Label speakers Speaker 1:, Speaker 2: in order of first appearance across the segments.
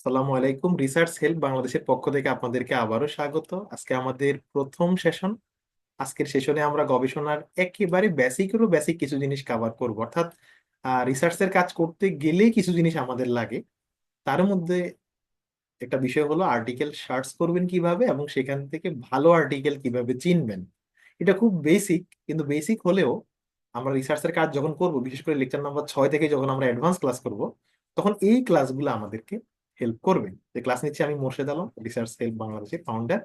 Speaker 1: আসসালামু আলাইকুম। Research help বাংলাদেশের পক্ষ থেকে আপনাদেরকে আবারও স্বাগত। আজকে আমাদের প্রথম সেশন। আজকের সেশনে আমরা গবেষণার একেবারে বেসিকেরও বেসিক কিছু জিনিস কভার করব, অর্থাৎ রিসার্চের কাজ করতে গেলেই কিছু জিনিস আমাদের লাগে। তার মধ্যে একটা বিষয় হলো আর্টিকেল সার্চ করবেন কিভাবে এবং সেখান থেকে ভালো আর্টিকেল কিভাবে চিনবেন। এটা খুব বেসিক, কিন্তু বেসিক হলেও আমরা রিসার্চের কাজ যখন করব, বিশেষ করে লেকচার নাম্বার 6 থেকে যখন আমরা অ্যাডভান্স ক্লাস করব, তখন এই ক্লাসগুলো আমাদেরকে হেল্প করবে। যে ক্লাস নিচ্ছি আমি মোর্শেদ আলম, রিসার্চ হেল্প বাংলাদেশের ফাউন্ডার।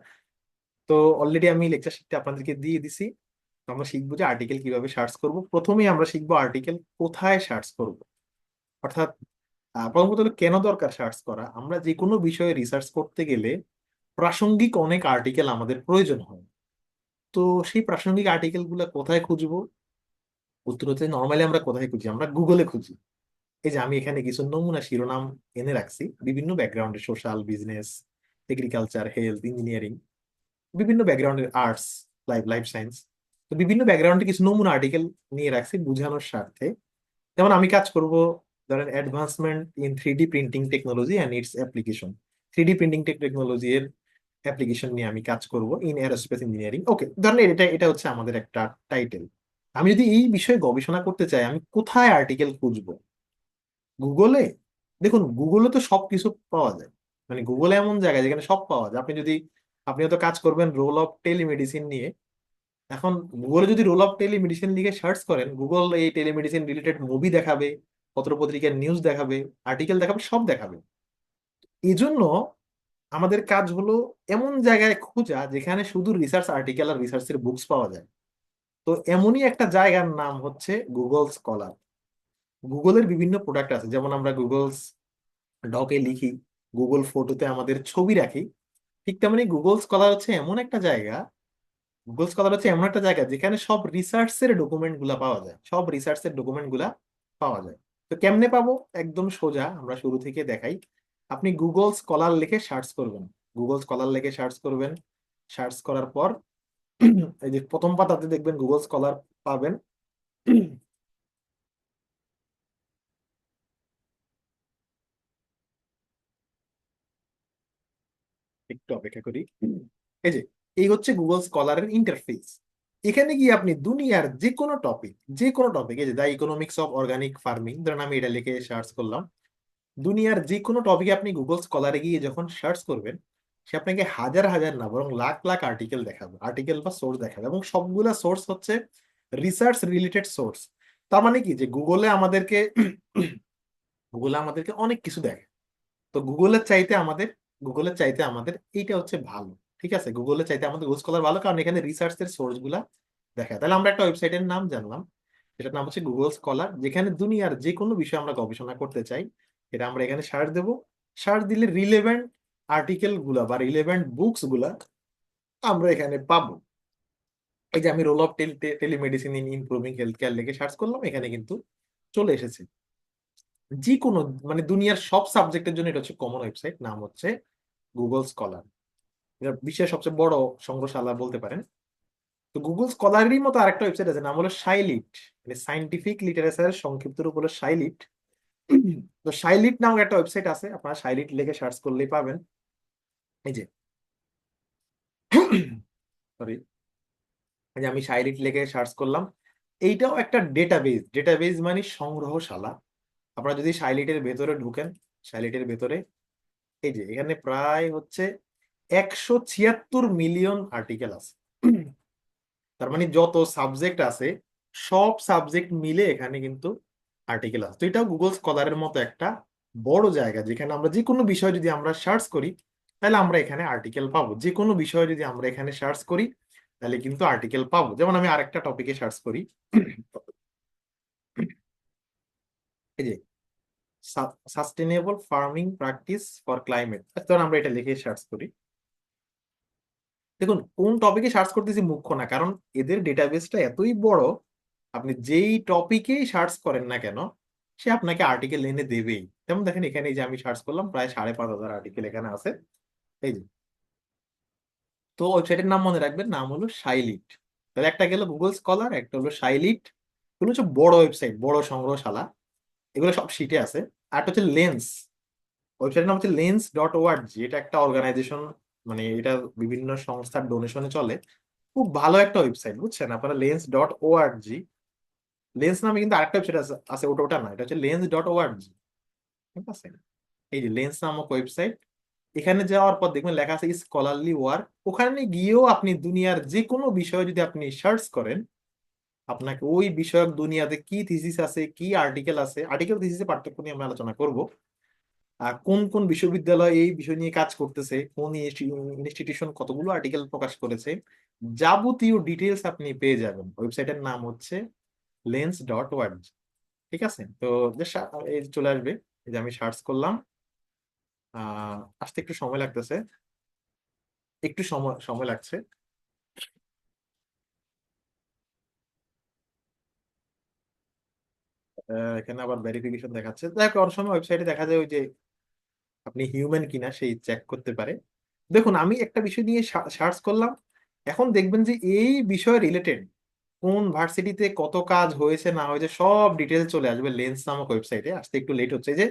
Speaker 1: তো অলরেডি আমি লেকচার শিটটা আপনাদেরকে দিয়ে দিছি। তো আমরা শিখবো যে আর্টিকেল কিভাবে সার্চ করব। প্রথমেই আমরা শিখবো আর্টিকেল কোথায় সার্চ করব, অর্থাৎ প্রথমত হলো কেন দরকার সার্চ করা। আমরা যে কোনো বিষয়ে রিসার্চ করতে গেলে প্রাসঙ্গিক অনেক আর্টিকেল আমাদের প্রয়োজন হয়। তো সেই প্রাসঙ্গিক আর্টিকেল গুলা কোথায় খুঁজবো? উত্তর হচ্ছে নর্মালি আমরা কোথায় খুঁজি, আমরা গুগলে খুঁজি। এই যে আমি এখানে কিছু নমুনা শিরোনাম এনে রাখছি বিভিন্ন ব্যাকগ্রাউন্ডের, social, business, agriculture, health, engineering, বিভিন্ন ব্যাকগ্রাউন্ডের, আর্টস, লাইফ লাইফ সায়েন্স। তো বিভিন্ন ব্যাকগ্রাউন্ডে কিছু নমুনা আর্টিকেল নিয়ে রাখছি বোঝানোর স্বার্থে। যেমন আমি কাজ করব, ধরেন advancement in 3D printing technology and it's application. 3D printing technology এর অ্যাপ্লিকেশন নিয়ে আমি কাজ করব ইন এরোস্পেস ইঞ্জিনিয়ারিং। ওকে, ধরেন এটা এটা হচ্ছে আমাদের একটা টাইটেল। আমি যদি এই বিষয়ে গবেষণা করতে চাই, আমি কোথায় আর্টিকেল খুঁজবো? গুগলে? দেখুন, গুগলে তো সবকিছু পাওয়া যায়। মানে গুগলে এমন জায়গা যেখানে সব পাওয়া যায়। আপনি হয়তো কাজ করবেন রোল অফ টেলিমেডিসিন নিয়ে। এখন গুগলে যদি রোল অফ টেলিমেডিসিন লিখে সার্চ করেন, গুগল এই টেলিমেডিসিন রিলেটেড মুভি দেখাবে, পত্রপত্রিকার নিউজ দেখাবে, আর্টিকেল দেখাবে, সব দেখাবে। এই জন্য আমাদের কাজ হলো এমন জায়গায় খোঁজা যেখানে শুধু রিসার্চ আর্টিকেল আর রিসার্চের বুকস পাওয়া যায়। তো এমনই একটা জায়গার নাম হচ্ছে গুগল স্কলার। গুগলের বিভিন্ন প্রোডাক্ট আছে, যেমন আমরা গুগল ডকে লিখি, গুগল ফটোতে আমাদের ছবি রাখি। ঠিক তেমনি গুগল স্কলার হচ্ছে এমন একটা জায়গা যেখানে সব রিসার্চের ডকুমেন্ট গুলা পাওয়া যায়, সব রিসার্চের ডকুমেন্ট গুলা পাওয়া যায়। তো কেমনে পাবো? একদম সোজা, আমরা শুরু থেকে দেখাই। আপনি গুগল স্কলার লিখে সার্চ করবেন। গুগল স্কলার লিখে সার্চ করবেন। সার্চ করার পর এই যে প্রথম পাতাতে দেখবেন গুগল স্কলার পাবেন। একটু অপেক্ষা করি। এই যে, এই হচ্ছে গুগল স্কলারের ইন্টারফেস। এখানে গিয়ে আপনি দুনিয়ার যে কোনো টপিক, এই যে the economics of organic farming, ধরেন আমি এটা লিখে সার্চ করলাম। দুনিয়ার যে কোনো টপিকে আপনি গুগল স্কলারে গিয়ে যখন সার্চ করবেন, সে আপনাকে হাজার হাজার না বরং লাখ লাখ আর্টিকেল দেখাবে, আর্টিকেল বা সোর্স দেখাবে, এবং সবগুলা সোর্স হচ্ছে রিসার্চ রিলেটেড সোর্স। তার মানে কি, যে গুগলে আমাদেরকে অনেক কিছু দেয়। তো গুগলের চাইতে আমাদের এইটা হচ্ছে ভালো। ঠিক আছে, গুগলের চাইতে আমাদের গুগল স্কলার ভালো, কারণ এখানে রিসার্চের সোর্স গুলা দেখায়। তাহলে আমরা একটা ওয়েবসাইটের নাম জানলাম, সেটার নাম হচ্ছে গুগল স্কলার, যেখানে দুনিয়ার যে কোনো বিষয়ে আমরা গবেষণা করতে চাই, এটা আমরা এখানে সার্চ দেব। সার্চ দিলে রিলেভেন্ট আর্টিকেল গুলা বা রিলেভেন্ট বুকস গুলা আমরা এখানে পাবো। এই যে আমি role of telemedicine in improving health care লিখে সার্চ করলাম, এখানে কিন্তু চলে এসেছে। যে কোনো, মানে দুনিয়ার সব সাবজেক্টের জন্য এটা হচ্ছে কমন ওয়েবসাইট, নাম হচ্ছে গুগল স্কলার। এটা বিশ্বের সবচেয়ে বড় সংগ্রহশালা বলতে পারেন। তো গুগল স্কলারেরই মতো আরেকটা ওয়েবসাইট আছে, নাম হলো সাইলিট। মানে সাইন্টিফিক লিটারেচারের সংক্ষিপ্ত রূপ হলো সাইলিট। তো সাইলিট নামক একটা ওয়েবসাইট আছে, আপনারা সাইলিট লিখে সার্চ করলেই পাবেন। এই যে, সরি, এই যে আমি সাইলিট লিখে সার্চ করলাম। এইটাও একটা ডেটাবেজ। ডেটাবেজ মানে সংগ্রহশালা। আপনারা যদি সাইলিটের ভেতরে ঢুকেন, সাইলিটের ভেতরে এই যে এখানে প্রায় হচ্ছে 176 মিলিয়ন আর্টিকেল আছে। তার মানে যত সাবজেক্ট আছে, সব সাবজেক্ট মিলে এখানে কিন্তু আর্টিকেল আছে। তো এটাও গুগল স্কলারের মতো একটা বড় জায়গা, যেখানে আমরা যে কোনো বিষয় যদি আমরা সার্চ করি, তাহলে আমরা এখানে আর্টিকেল পাবো। যে কোনো বিষয় যদি আমরা এখানে সার্চ করি, তাহলে কিন্তু আর্টিকেল পাবো। যেমন আমি আরেকটা টপিকে সার্চ করি, এই যে sustainable farming practice for climate. তখন আমরা এটা লিখে সার্চ করি। দেখুন, কোন টপিকে সার্চ করতেছি মুখ্য না, কারণ এদের ডেটাবেসটা এতই বড়, আপনি যেই টপিকেই সার্চ করেন না কেন, সে আপনাকে আর্টিকেল এনে দেবেই। যেমন দেখেন, এখানে এই যে আমি সার্চ করলাম, প্রায় 5,500 আর্টিকেল এখানে আছে। এই যে, তো ওয়েবসাইটের নাম মনে রাখবেন, নাম হলো সাইলিট। তাহলে একটা গেল গুগল স্কলার, একটা হলো সাইলিট। এগুলো হচ্ছে বড় ওয়েবসাইট, বড় সংগ্রহশালা, এগুলো সব শিটে আছে। আর একটা হচ্ছে লেন্স। ওয়েবসাইটের নাম হচ্ছে লেন্স.org। এটা একটা অর্গানাইজেশন, মানে এটা বিভিন্ন সংস্থার ডোনেশনে চলে। খুব ভালো একটা ওয়েবসাইট, বুঝছেন আপনারা, লেন্স.org। লেন্স নামে কিন্তু আরেকটা ওয়েবসাইট আছে আছে, ওটা ওটা না, এটা হচ্ছে লেন্স.org। ঠিক আছে, এই যে লেন্স নামক ওয়েবসাইট। এখানে যাওয়ার পর দেখবেন লেখা আছে স্কলারলি ওয়ার্ক। ওখানে গিয়েও আপনি দুনিয়ার যে কোনো বিষয়ে যদি আপনি সার্চ করেন, আপনাকে ওই বিষয়ক দুনিয়াতে কি থিসিস আছে, কি আর্টিকেল আছে, আর্টিকেল থিসিসের পার্থক্য নিয়ে আমরা আলোচনা করব। কোন কোন বিশ্ববিদ্যালয় এই বিষয় নিয়ে কাজ করতেছে, কোন ইনস্টিটিউশন কতগুলো আর্টিকেল প্রকাশ করেছে, যাবতীয় ডিটেলস আপনি পেয়ে যাবেন। ওয়েবসাইটের নাম হচ্ছে লেন্স.org। ঠিক আছে, তো এই যে চলে আসবে। এই যে আমি সার্চ করলাম, আসতে একটু সময় লাগতেছে, একটু সময় সময় লাগছে। এখানে আবার ভেরিফিকেশন দেখাচ্ছে, দেখো অনেক সময় ওয়েবসাইটে দেখা যায় ওই যে আপনি হিউম্যান কিনা সেই চেক করতে পারে। দেখুন আমি একটা বিষয় নিয়ে সার্চ করলাম, এখন দেখবেন যে এই বিষয় রিলেটেড কোন ভার্সিটিতে কত কাজ হয়েছে না হয়েছে সব ডিটেলস চলে আসবে লেন্স নামক ওয়েবসাইটে। আসতে একটু লেট হচ্ছে। এই যে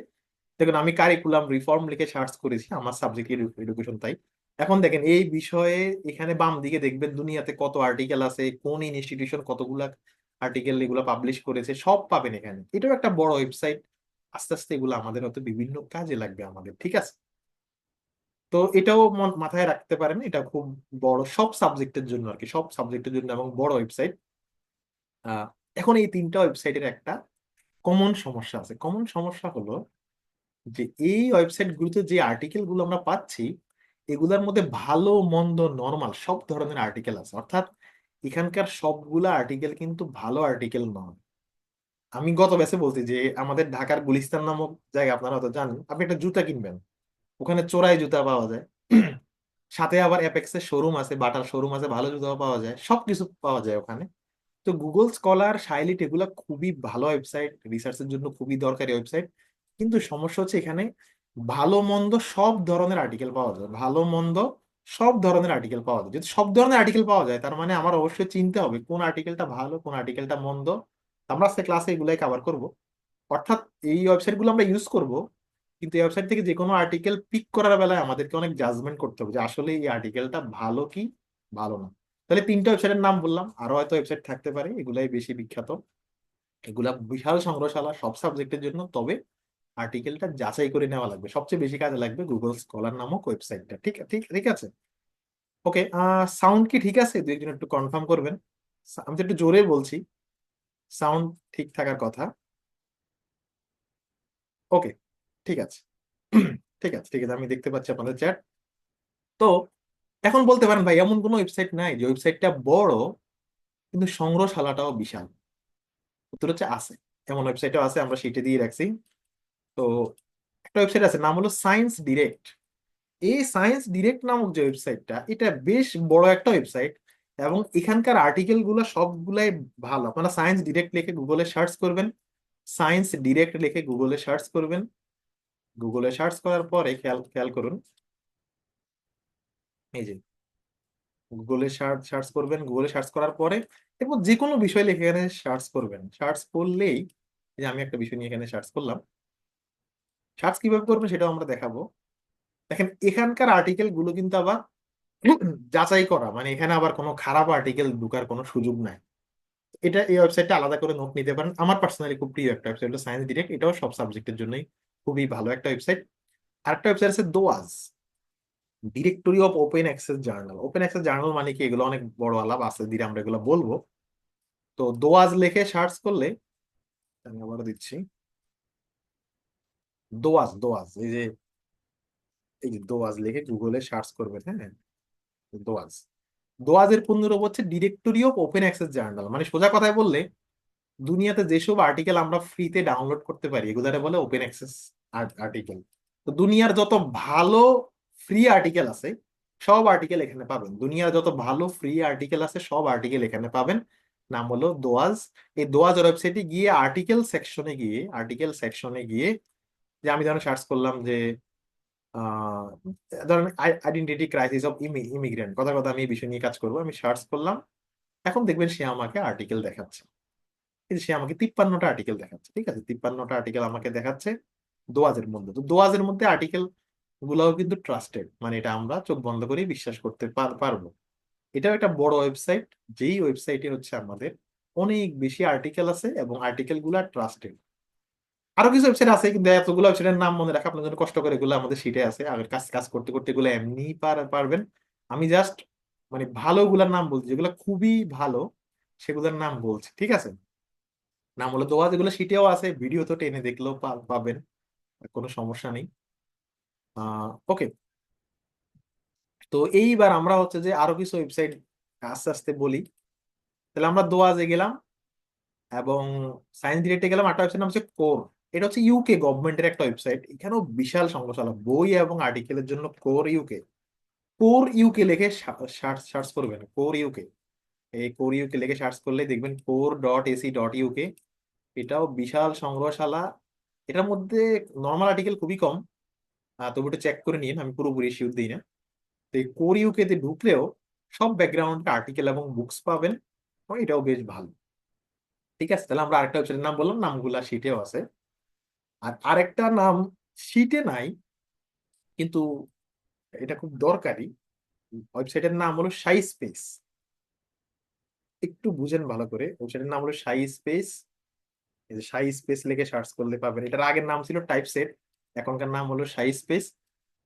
Speaker 1: দেখুন আমি কারিকুলাম রিফর্ম লিখে সার্চ করেছি, আমার সাবজেক্ট এডুকেশন, তাই এখন দেখেন এই বিষয়ে এখানে বাম দিকে দেখবেন দুনিয়াতে কত আর্টিকেল আছে, কোন ইনস্টিটিউশন কতগুলা আর্টিকেল এগুলো পাবলিশ করেছে সব পাবেন এখানে। এটাও একটা বড় ওয়েবসাইট। আস্তে আস্তে এগুলো আমাদের হয়তো বিভিন্ন কাজে লাগবে আমাদের, ঠিক আছে। তো এটাও মাথায় রাখতে পারেন, এটা খুব বড় সব সাবজেক্টের জন্য আর কি, সব সাবজেক্টের জন্য এবং বড় ওয়েবসাইট। আহ এখন এই তিনটা ওয়েবসাইটের একটা কমন সমস্যা আছে। কমন সমস্যা হলো যে এই ওয়েবসাইট গুলোতে যে আর্টিকেল গুলো আমরা পাচ্ছি, এগুলোর মধ্যে ভালো মন্দ নরমাল সব ধরনের আর্টিকেল আছে, অর্থাৎ এখানকার সবগুলা আর্টিকেল কিন্তু ভালো আর্টিকেল নয়। আমি গত ব্যাচে বলছি যে আমাদের ঢাকার গুলিস্তান নামক জায়গা আপনারা হয়তো জানেন, আপনি একটা জুতা কিনবেন, ওখানে চোরাই জুতা পাওয়া যায়। সাথে আবার অ্যাপেক্সের শোরুম আছে, বাটার শোরুম আছে, ভালো জুতাও পাওয়া যায়, সবকিছু পাওয়া যায় ওখানে। তো গুগল স্কলার, শাইলিট এগুলা খুবই ভালো ওয়েবসাইট, রিসার্চের জন্য খুবই দরকারি ওয়েবসাইট। কিন্তু সমস্যা হচ্ছে এখানে ভালো মন্দ সব ধরনের আর্টিকেল পাওয়া যায়, ভালো মন্দ সব ধরনের আর্টিকেল পাওয়া যায়। যদি সব ধরনের আর্টিকেল পাওয়া যায় তার মানে আমার অবশ্যই চিনতে হবে কোন আর্টিকেলটা ভালো কোন আর্টিকেলটা মন্দ। আমরা আজকে ক্লাসে এগুলাই কভার করব। অর্থাৎ এই ওয়েবসাইট গুলো আমরা ইউজ করব, কিন্তু এই ওয়েবসাইট থেকে যে কোনো আর্টিকেল পিক করার বেলায় আমাদেরকে অনেক জাজমেন্ট করতে হবে যে আসলে এই আর্টিকেলটা ভালো কি ভালো না। তাহলে তিনটা ওয়েবসাইটের নাম বললাম, আরো হয়তো ওয়েবসাইট থাকতে পারে, এগুলাই বেশি বিখ্যাত। এগুলা বিশাল সংগ্রহশালা সব সাবজেক্টের জন্য, তবে আর্টিকেলটা যাচাই করে নেওয়া লাগবে। সবচেয়ে বেশি কাজে লাগবে গুগল স্কলার নামক ওয়েবসাইটটা। ঠিক ঠিক ঠিক আছে। ওকে, সাউন্ড কি ঠিক আছে? দু একজন একটু কনফার্ম করবেন। আমি তো একটু জোরে বলছি, সাউন্ড ঠিক থাকার কথা। ওকে, ঠিক আছে। ঠিক আছে ঠিক আছে, আমি দেখতে পাচ্ছি আপনাদের চ্যাট। তো এখন বলতে পারেন ভাই এমন কোনো ওয়েবসাইট নাই যে ওয়েবসাইটটা বড় কিন্তু সংগ্রহশালাটাও বিশাল? উত্তর হচ্ছে আছে, এমন ওয়েবসাইটও আছে, আমরা সেটা দিয়ে রাখছি। তো একটা ওয়েবসাইট আছে, নাম হলো সায়েন্স ডিরেক্ট। এই সায়েন্স ডিরেক্ট নামক যে ওয়েবসাইটটা, এটা বেশ বড় একটা ওয়েবসাইট এবং এখানকার আর্টিকেল গুলো সবগুলাই ভালো। আপনারা সায়েন্স ডিরেক্ট লিখে গুগলে সার্চ করবেন, সায়েন্স ডিরেক্ট লিখে গুগলে সার্চ করবেন। গুগলে সার্চ করার পরে খেয়াল খেয়াল করুন, এই যে গুগলে সার্চ সার্চ করবেন, গুগলে সার্চ করার পরে এবং যে কোনো বিষয় লিখে এখানে সার্চ করবেন। সার্চ করলেই, এই যে আমি একটা বিষয় নিয়ে এখানে সার্চ করলাম, সার্চ কিভাবে করবেন সেটাও আমরা দেখাবো। দেখেন এখানকার আর্টিকেল গুলো কিন্তু আবার যাচাই করা, মানে এখানে আবার কোনো খারাপ আর্টিকেল ঢুকার কোনো সুযোগ নাই। এটা এই ওয়েবসাইটটা আলাদা করে নোট নিতে পারেন। আমার পার্সোনালি খুব প্রিয় একটা ওয়েবসাইট হলো সায়েন্স ডিরেক্ট, এটাও সব সাবজেক্টের জন্যই খুবই ভালো একটা ওয়েবসাইট। আরেকটা ওয়েবসাইট আছে DOAJ, directory of open access journal. Open access journal মানে কি, এগুলো অনেক বড় আলাপ আছে, ধীরে আমরা এগুলো বলবো। তো দোয়াজ লিখে সার্চ করলে, আমি আবারও দিচ্ছি, দোয়াজ দোয়াজ, এই যে দোয়াজ লিখে গুগলে সার্চ করবেন, হ্যাঁ, দোয়াজ। দোয়াজের পূর্ণরূপ হচ্ছে directory of open access journal. মানে সোজা কথায় বললে দুনিয়াতে যেসব আর্টিকেল আমরা ফ্রিতে ডাউনলোড করতে পারি এগুলারে বলে ওপেন অ্যাক্সেস আর্টিকেল। তো দুনিয়ার যত ভালো ফ্রি আর্টিকেল আছে সব আর্টিকেল এখানে পাবেন। দুনিয়ার যত ভালো ফ্রি আর্টিকেল আছে সব আর্টিকেল এখানে পাবেন। নাম হলো দোয়াজ। এই দোয়াজ ওয়েবসাইটে গিয়ে আর্টিকেল সেকশনে গিয়ে যে আমি ধরেন সার্চ করলাম যে আহ ধরেন আইডেন্টিটি ক্রাইসিস অফ ইমিগ্রেন্ট, কথা কথা আমি এই বিষয় নিয়ে কাজ করবো, আমি সার্চ করলাম। এখন দেখবেন সে আমাকে আর্টিকেল দেখাচ্ছে, কিন্তু সে আমাকে 53টা আর্টিকেল দেখাচ্ছে। ঠিক আছে, 53টা আর্টিকেল আমাকে দেখাচ্ছে। দোয়াজের মধ্যে। তো দোয়াজের মধ্যে আর্টিকেল গুলাও কিন্তু ট্রাস্টেড, মানে এটা আমরা চোখ বন্ধ করে বিশ্বাস করতে পারবো। এটাও একটা বড় ওয়েবসাইট, যেই ওয়েবসাইটে হচ্ছে আমাদের অনেক বেশি আর্টিকেল আছে এবং আর্টিকেল গুলা ট্রাস্টেড। আরো কিছু ওয়েবসাইট আছে, কিন্তু এতগুলো ওয়েবসাইটের নাম মনে রাখা আপনার জন্য কষ্ট করে, এগুলো আমাদের শিটে আছে, আগের কাজ কাজ করতে করতে এগুলো এমনি পারবেন। আমি জাস্ট মানে ভালো গুলার নাম বলছি, যেগুলো খুবই ভালো সেগুলোর নাম বলছি, ঠিক আছে? নাম হলো দোয়া, যেগুলো শিটেও আছে, ভিডিও তো টেনে দেখলেও পাবেন, কোনো সমস্যা নেই। ওকে, তো এইবার আমরা হচ্ছে যে আরো কিছু ওয়েবসাইট আস্তে আস্তে বলি। তাহলে আমরা দোয়াজে গেলাম এবং সায়েন্স ডিরেক্টে গেলাম। একটা ওয়েবসাইট নাম হচ্ছে কোর। এটা হচ্ছে ইউকে গভর্নমেন্টের একটা ওয়েবসাইট, এখানেও বিশাল সংগ্রহশালা বই এবং আর্টিকেলের জন্য। কোর ইউকে, কোর ইউকে লিখে সার্চ সার্চ করবেন, কোর ইউকে। এই কোর ইউকে লিখে সার্চ করলে দেখবেন core.ac.uk। এটাও বিশাল সংগ্রহশালা। এটার মধ্যে নর্মাল আর্টিকেল খুবই কম, তবু একটু চেক করে নিন, আমি পুরোপুরি শিওর দিই না। তো এই কোর ইউকে তে ঢুকলেও সব ব্যাকগ্রাউন্ড আর্টিকেল এবং বুকস পাবেন, এবং এটাও বেশ ভালো। ঠিক আছে, তাহলে আমরা আরেকটা ওয়েবসাইটের নাম বললাম, নামগুলা শিটেও আছে। আর আরেকটা নাম শিটে নাই, কিন্তু এটা খুব দরকারি। ওয়েবসাইটের নাম হলো সাই স্পেস। একটু বুঝেন ভালো করে, ওয়েবসাইটের নাম হলো সাই স্পেস। এই যে সাই স্পেস লিখে সার্চ করলে পাবেন। এটার আগের নাম ছিল টাইপসেট, এখনকার নাম হলো সাই স্পেস।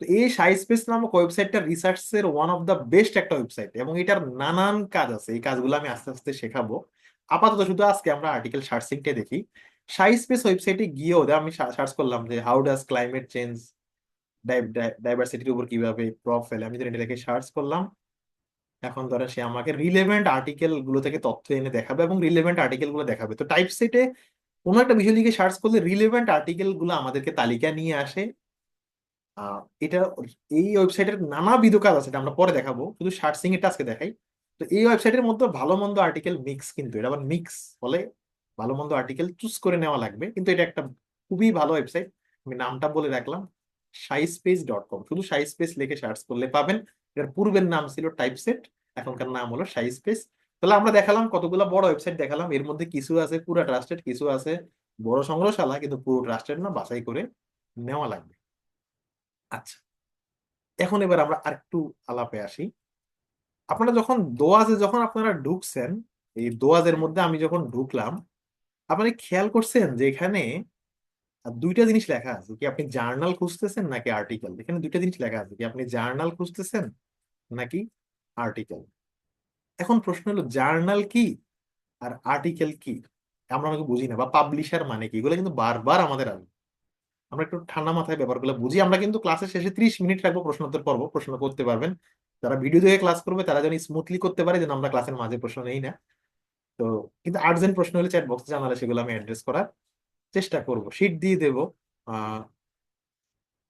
Speaker 1: তো এই সাই স্পেস নামক ওয়েবসাইটটা রিসার্চের ওয়ান অফ দা বেস্ট একটা ওয়েবসাইট, এবং এটার নানান কাজ আছে। এই কাজগুলো আমি আস্তে আস্তে শেখাবো। আপাতত শুধু আজকে আমরা আর্টিকেল সার্চিংটা দেখি। সাই স্পেস ওয়েবসাইটে গিয়েও আমি সার্চ করলাম যে হাউ ডাজ ক্লাইমেট চেঞ্জ ডাইভার্সিটির উপর কিভাবে প্রভাব ফেলে, আমি যদি এটা লিখে সার্চ করলাম, এখন ধরে সে আমাকে রিলেভেন্ট আর্টিকেল গুলো থেকে তথ্য এনে দেখাবে এবং রিলেভেন্ট আর্টিকেল গুলো দেখাবে। তো টাইপ সেটে কোনো একটা বিষয় লিখে সার্চ করলে রিলেভেন্ট আর্টিকেল গুলো আমাদেরকে তালিকা নিয়ে আসে। এটা এই ওয়েবসাইটের নানাবিধ কাজ আছে, এটা আমরা পরে দেখাবো, শুধু সার্চিং এটা আজকে দেখাই। তো এই ওয়েবসাইটের মধ্যে ভালো মন্দ আর্টিকেল মিক্স, কিন্তু এটা আবার মিক্স বলে, ভালো মন্দ আর্টিকেল চুজ করে নেওয়া লাগবে, কিন্তু এটা একটা খুবই ভালো ওয়েবসাইট। আমি নামটা বলে রাখলাম, সাইস্পেস.com। শুধু সাইস্পেস লিখে সার্চ করলে পাবেন। এর পূর্বের নাম ছিল টাইপসেট, এখনকার নাম হলো সাইস্পেস। তাহলে আমরা দেখালাম কতগুলো বড় ওয়েবসাইট দেখালাম, এর মধ্যে কিছু আছে পুরো ট্রাস্টেড, কিছু আছে বড় সংগ্রহশালা কিন্তু পুরো ট্রাস্টেড না, বাছাই করে নেওয়া লাগবে। আচ্ছা, এখন এবার আমরা আরেকটু আলাপে আসি। আপনারা যখন দোয়াজে যখন আপনারা ঢুকছেন, এই দোয়াজের মধ্যে আমি যখন ঢুকলাম, আপনি খেয়াল করছেন যে এখানে দুইটা জিনিস লেখা আছে, কি আপনি জার্নাল খুঁজতেছেন নাকি আর্টিকেল? এখানে দুইটা জিনিস লেখা আছে, কি আপনি জার্নাল খুঁজতেছেন নাকি আর্টিকেল। এখন প্রশ্ন হলো জার্নাল কি আর আর্টিকেল কি? আমরা অনেকে বুঝি না, বা পাবলিশার মানে কি, এগুলো কিন্তু বারবার আমাদের আসবে। আমরা একটু ঠান্ডা মাথায় ব্যাপারগুলো বুঝি। আমরা কিন্তু ক্লাসের শেষে 30 মিনিট রাখবো প্রশ্নোত্তর পর্ব, প্রশ্ন করতে পারবেন। যারা ভিডিও দেখে ক্লাস করবে তারা যেন স্মুথলি করতে পারে, যেন আমরা ক্লাসের মাঝে প্রশ্ন নেই না। তো কিন্তু আর্জেন্ট প্রশ্ন হলে চ্যাট বক্সে জানালে সেগুলো আমি অ্যাড্রেস করার চেষ্টা করব, শিট দিয়ে দেবো। আহ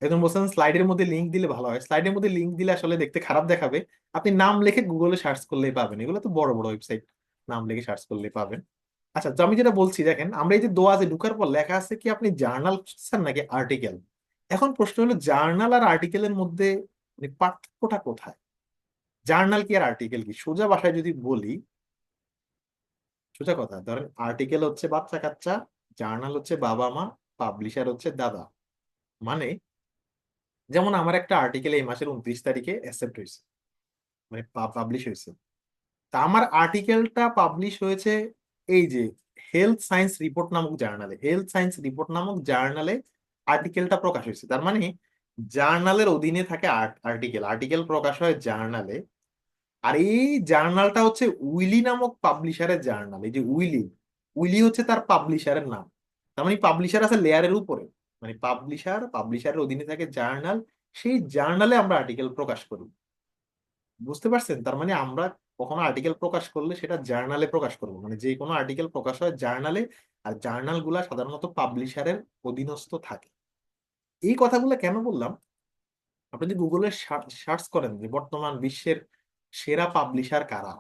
Speaker 1: একজন বলছেন স্লাইডের মধ্যে লিংক দিলে ভালো হয়, স্লাইডের মধ্যে লিংক দিলে আসলে দেখতে খারাপ দেখাবে। আপনি নাম লিখে গুগলে সার্চ করলেই পাবেন, এগুলো তো বড় বড় ওয়েবসাইট, নাম লিখে সার্চ করলেই পাবেন। আচ্ছা, তো আমি যেটা বলছি দেখেন, আমরা এই যে দোয়াজে ঢুকার পর লেখা আছে কি আপনি জার্নাল খুঁজছেন নাকি আর্টিকেল। এখন প্রশ্ন হলো জার্নাল আর আর্টিকেলের মধ্যে মানে পার্থক্যটা কোথায়? জার্নাল কি আর আর্টিকেল কি? সোজা ভাষায় যদি বলি, সোজা কথা ধরেন, আর্টিকেল হচ্ছে বাচ্চা কাচ্চা, জার্নাল হচ্ছে বাবা মা, পাবলিশার হচ্ছে দাদা। মানে যেমন আমার একটা আর্টিকেল এই মাসের 29 তারিখে অ্যাকসেপ্ট হয়েছে, মানে পাবলিশ হয়েছে। তা আমার আর্টিকেলটা পাবলিশ হয়েছে এই যে হেলথ সায়েন্স রিপোর্ট নামক জার্নালে, হেলথ সায়েন্স রিপোর্ট নামক জার্নালে আর্টিকেলটা প্রকাশ হয়েছে। তার মানে জার্নালের অধীনে থাকে আর্টিকেল, আর্টিকেল প্রকাশ হয় জার্নালে। আর এই জার্নালটা হচ্ছে উইলি নামক পাবলিশারের জার্নাল। এই যে উইলি, উইলি হচ্ছে তার পাবলিশারের নাম। তার মানে পাবলিশার আছে লেয়ারের উপরে, মানে পাবলিশারের অধীনে থাকে জার্নাল, সেই জার্নালে আমরা আর্টিকেল প্রকাশ করি। বুঝতে পারছেন? তার মানে আমরা কখনো আর্টিকেল প্রকাশ করলে সেটা জার্নালে প্রকাশ করব, মানে যে কোনো আর্টিকেল প্রকাশ হয় জার্নালে। আর জার্নাল গুলা সাধারণত পাবলিশারের অধীনস্থ থাকে। এই কথাগুলো কেন বললাম, আপনি যদি গুগলে সার্চ করেন যে বর্তমান বিশ্বের সেরা পাবলিশার কারা,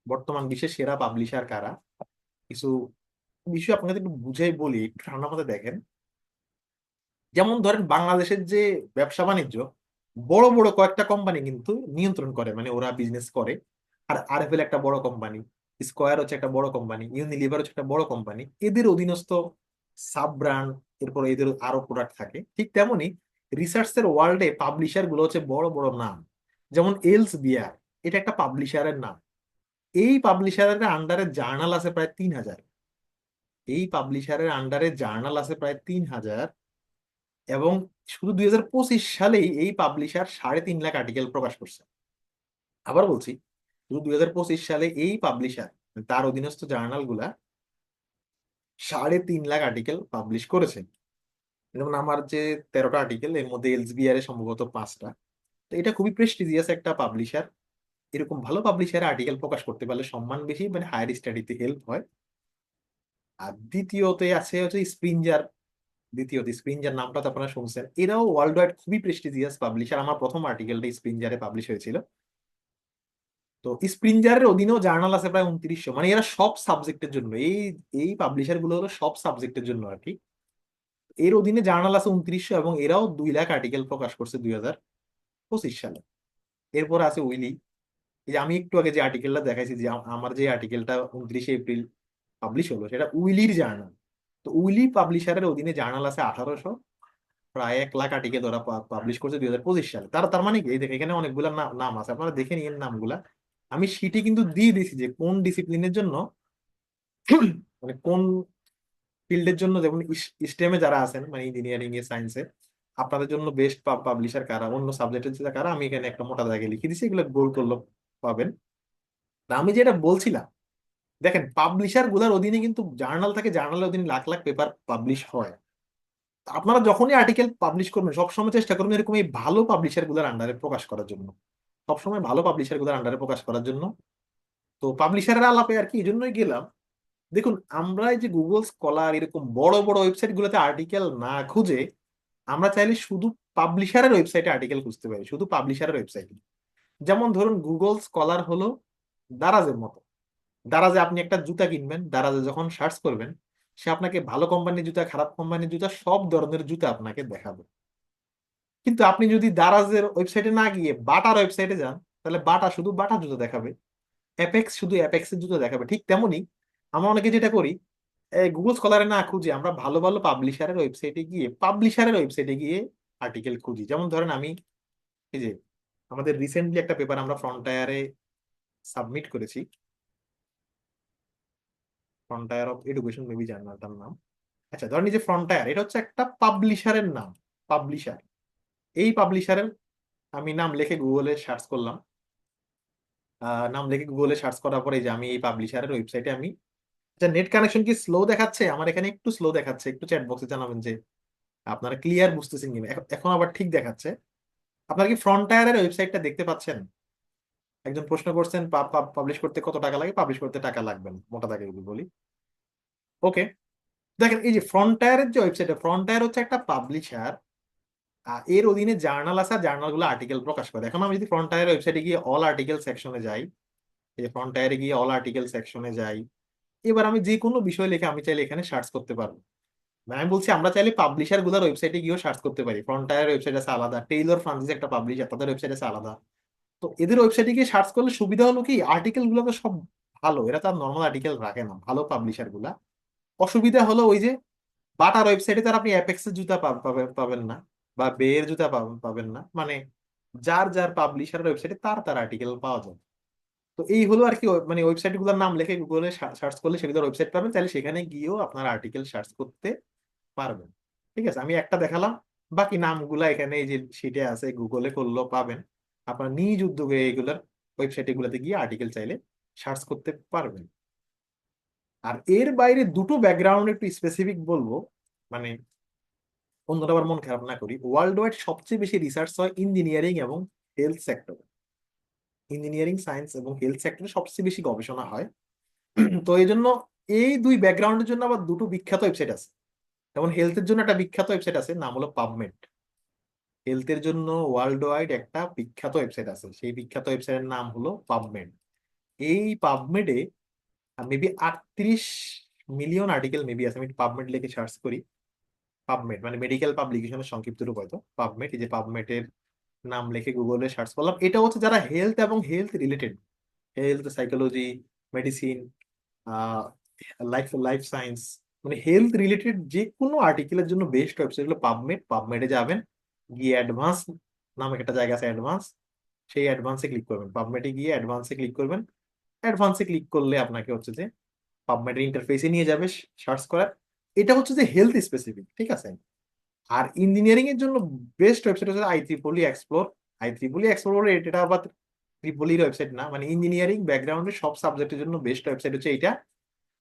Speaker 1: বর্তমান বিশ্বের সেরা পাবলিশার কারা, কিছু বিষয় আপনাকে একটু বুঝাই বলি, একটু ঠান্ডা মাথায় দেখেন। যেমন ধরেন বাংলাদেশের যে ব্যবসা বাণিজ্য, বড় বড় কয়েকটা কোম্পানি কিন্তু নিয়ন্ত্রণ করে, মানে ওরা বিজনেস করে। আর আরএফএল একটা বড় কোম্পানি, স্কয়ার হচ্ছে একটা বড় কোম্পানি, ইউনিলিভার হচ্ছে একটা বড় কোম্পানি, এদের অধীনস্থ সাব ব্র্যান্ড এরপর এদের আরো প্রোডাক্ট থাকে। ঠিক তেমনি রিসার্চের ওয়ার্ল্ডে পাবলিশার গুলো হচ্ছে বড় বড় নাম, যেমন এলস বিয়ার, এটা একটা পাবলিশারের নাম। এই পাবলিশারের আন্ডারে জার্নাল আছে প্রায় 3,000। এই পাবলিশারের আন্ডারে জার্নাল আছে প্রায় 3,000। এবং শুধু 2025 সালেই এই পাবলিশার 3.5 লাখ আর্টিকেল প্রকাশ করছে। আবার বলছি, শুধু 2025 সালে এই পাবলিশার, তার অধীনস্থ জার্নাল গুলা 3.5 লাখ আর্টিকেল পাবলিশ করেছে। যেমন আমার যে 13টা আর্টিকেল, এর মধ্যে এলসবিআর এর সম্ভবত 5টা। তো এটা খুবই প্রেস্টিজিয়াস একটা পাবলিশার। এরকম ভালো পাবলিশারে আর্টিকেল প্রকাশ করতে পারলে সম্মান বেশি, মানে হায়ার স্টাডিতে হেল্প হয়। আর দ্বিতীয়তে আছে হচ্ছে স্প্রিঞ্জার। দ্বিতীয়ত স্প্রিঞ্জার নামটা তো আপনারা শুনছেন, এরাও ওয়ার্ল্ড ওয়াইড খুবই প্রেস্টিজিয়াস পাবলিশার। আমার প্রথম আর্টিকেলটা স্প্রিঞ্জারে পাবলিশ হয়েছিল। তো স্প্রিঞ্জারের অধীনেও জার্নাল আছে প্রায় 2900। মানে এরা সব সাবজেক্টের জন্য, এই এই পাবলিশার গুলো হলো সব সাবজেক্টের জন্য আর কি। এর অধীনে জার্নাল আছে 2900, এবং এরাও 2 লাখ আর্টিকেল প্রকাশ করছে 2025 সালে। এরপর আছে উইলি। এই যে আমি একটু আগে যে আর্টিকেলটা দেখাইছি, যে আমার যে আর্টিকেলটা 29শে এপ্রিল পাবলিশ হলো, সেটা উইলির জার্নাল। তো উইলি পাবলিশারের অধীনে জার্নাল আছে 1800, প্রায় 1 লাখ আর্টিকেল ওরা পাবলিশ করছে 2025 সালে। তার তার মানে কি, এই দেখে এখানে অনেকগুলা নাম নাম আছে, আপনারা দেখে নিন নামগুলা। আমি শিটে কিন্তু দিয়ে দিয়েছি যে কোন ডিসিপ্লিনের জন্য, মানে কোন ফিল্ডের জন্য, যেমন স্টেমে যারা আছেন, মানে ইঞ্জিনিয়ারিং এ, সায়েন্সে, আপনাদের জন্য বেস্ট পাবলিশার কারা, অন্য সাবজেক্টের যে কারা, আমি এখানে একটা মোটা জায়গায় লিখে দিচ্ছি, এগুলো গোল করলে পাবেন। তা আমি যেটা বলছিলাম, দেখেন পাবলিশার গুলার অধীনে কিন্তু জার্নাল থাকে, জার্নালের অধীনে লাখ লাখ পেপার পাবলিশ হয়। তা আপনারা যখনই আর্টিকেল পাবলিশ করবেন, সবসময় চেষ্টা করবেন এরকম এই ভালো পাবলিশার গুলার আন্ডারে প্রকাশ করার জন্য, সবসময় ভালো পাবলিশার গুলার আন্ডারে প্রকাশ করার জন্য। তো পাবলিশারের আলাপে আর কি এই জন্যই গেলাম। দেখুন, আমরা এই যে গুগল স্কলার এরকম বড় বড় ওয়েবসাইট গুলোতে আর্টিকেল না খুঁজে, আমরা চাইলে শুধু পাবলিশারের ওয়েবসাইটে আর্টিকেল খুঁজতে পারি, শুধু পাবলিশারের ওয়েবসাইটে। যেমন ধরুন, গুগল স্কলার হলো দারাজের মতো। দারাজে আপনি একটা জুতা কিনবেন, দারাজে যখন সার্চ করবেন, সে আপনাকে ভালো কোম্পানির জুতা, খারাপ কোম্পানির জুতা, সব ধরনের জুতা আপনাকে দেখাবে। কিন্তু আপনি যদি দারাজের ওয়েবসাইটে না গিয়ে বাটার ওয়েবসাইটে যান, তাহলে বাটা শুধু বাটা জুতো দেখাবে, অ্যাপেক্স শুধু অ্যাপেক্সের জুতো দেখাবে। ঠিক তেমনি আমরা অনেকে যেটা করি, গুগল স্কলারে না খুঁজে আমরা ভালো ভালো পাবলিশারের ওয়েবসাইটে গিয়ে আর্টিকেল খুঁজি। যেমন ধরেন আমি এই যে আমাদের রিসেন্টলি একটা পেপার আমরা ফ্রন্টায়ারে সাবমিট করেছি, ফ্রন্টায়ার অফ এডুকেশন মেবি জার্নালটার নাম। আচ্ছা, ধরেন এই যে ফ্রন্টায়ার, এটা হচ্ছে একটা পাবলিশারের নাম, পাবলিশার। এই পাবলিশারের আমি নাম লিখে গুগলে সার্চ করলাম। নাম লিখে গুগলে সার্চ করার পরে যে আমি এই পাবলিশারের ওয়েবসাইটে আমি, আচ্ছা নেট কানেকশন কি স্লো দেখাচ্ছে? আমার এখানে একটু স্লো দেখাচ্ছে, একটু চ্যাট বক্সে জানাবেন যে আপনারা ক্লিয়ার বুঝতেছেন কিনা। এখন আবার ঠিক দেখাচ্ছে। আপনারা কি ফ্রন্টায়ারের ওয়েবসাইটটা দেখতে পাচ্ছেন? একজন প্রশ্ন করছেন পাবলিশ করতে কত টাকা লাগে। পাবলিশ করতে টাকা লাগবে না, মোটা দাগে যদি বলি। ওকে, দেখেন এই যে ফ্রন্টায়ারের যে ওয়েবসাইট, ফ্রন্টায়ার হচ্ছে একটা পাবলিশার। এর অধীনে জার্নাল আছে, জার্নাল গুলো আর্টিকেল প্রকাশ করে। এখন আমি যদি ফ্রন্টায়ার ওয়েবসাইটে গিয়ে অল আর্টিকেল সেকশনে যাই, এই যে ফ্রন্টায়ারে গিয়ে অল আর্টিকেল সেকশনে যাই, এবার আমি যে কোনো বিষয় লিখে আমি চাইলে এখানে সার্চ করতে পারবো। মানে আমি বলছি আমরা চাইলে পাবলিশার গুলোর ওয়েবসাইটে গিয়েও সার্চ করতে পারি। ফ্রন্টায়ার ওয়েবসাইট আছে আলাদা, টেইলর ফ্রান্সিস একটা পাবলিশার, তাদের ওয়েবসাইট আছে আলাদা। তো এদের ওয়েবসাইটে গিয়ে সার্চ করলে সুবিধা হলো কি, আর্টিকেল গুলো তো সব ভালো, এরা তো আর নর্মাল আর্টিকেল রাখে না, ভালো পাবলিশার গুলা। অসুবিধা হলো ওই যে বাটার ওয়েবসাইটে তার আপনি অ্যাপেক্সের জুতা পাবেন পাবেন না, বা বেয়ের জুতা পাবেন পাবেন না। মানে যার যার পাবলিশার ওয়েবসাইটে তার তার আর্টিকেল পাওয়া যায়। তো এই হলো আর কি, মানে ওয়েবসাইট গুলোর নাম লিখে গুগলে সার্চ করলে সেগুলোর ওয়েবসাইট পাবেন, তাহলে সেখানে গিয়েও আপনার আর্টিকেল সার্চ করতে পারবেন। ঠিক আছে, আমি একটা দেখালাম, বাকি নামগুলা এখানে এই যে শিটে আছে, গুগলে করলেও পাবেন। আপনার নিজ উদ্যোগে এইগুলার ওয়েবসাইট গুলাতে গিয়ে আর্টিকেল চাইলে সার্চ করতে পারবেন। আর এর বাইরে দুটো ব্যাকগ্রাউন্ড একটু স্পেসিফিক বলবো, মানে অন্যটা আবার মন খারাপ না করি। ওয়ার্ল্ড ওয়াইড সবচেয়ে বেশি রিসার্চ হয় ইঞ্জিনিয়ারিং এবং হেলথ সেক্টর। ইঞ্জিনিয়ারিং, সায়েন্স এবং হেলথ সেক্টরে সবচেয়ে বেশি গবেষণা হয়। তো এই জন্য এই দুই ব্যাকগ্রাউন্ডের জন্য আবার দুটো বিখ্যাত ওয়েবসাইট আছে। যেমন হেলথের জন্য একটা বিখ্যাত ওয়েবসাইট আছে, নাম হলো পাবমেড। হেলথের জন্য ওয়ার্ল্ড ওয়াইড একটা বিখ্যাত ওয়েবসাইট আছে, সেই বিখ্যাত ওয়েবসাইটের নাম হলো পাবমেড। এই পাবমেডে মেবি 38 মিলিয়ন আর্টিকেল মেবি আছে। আমি পাবমেড লিখে সার্চ করি, পাবমেড মানে মেডিকেল পাবলিকেশনের সংক্ষিপ্ত রূপ হয়তো পাবমেড। এই যে পাবমেডের নাম লিখে গুগলে সার্চ করলাম, এটা হচ্ছে যারা হেলথ এবং health related, health psychology, medicine, life life science, মানে হেলথ রিলেটেড যে কোনো আর্টিকেলের জন্য বেস্ট ওয়েবসাইট হলো পাবমেড। পাবমেডে যাবেন, গিয়ে অ্যাডভান্স নামে একটা জায়গা আছে, অ্যাডভান্স, সেই অ্যাডভান্সে ক্লিক করবেন। পাবমেডে গিয়ে অ্যাডভান্সে ক্লিক করবেন। অ্যাডভান্সে ক্লিক করলে আপনাকে হচ্ছে যে পাবমেডের ইন্টারফেসে নিয়ে যাবে সার্চ করার। এটা হচ্ছে যে হেলথ স্পেসিফিক, ঠিক আছে। আর ইঞ্জিনিয়ারিং এর জন্য বেস্ট ওয়েবসাইট হচ্ছে IEEE এক্সপ্লোর। IEEE এক্সপ্লোর এটা আবার ট্রিপলির ওয়েবসাইট না, মানে ইঞ্জিনিয়ারিং ব্যাকগ্রাউন্ডের সব সাবজেক্টের জন্য বেস্ট ওয়েবসাইট হচ্ছে এইটা।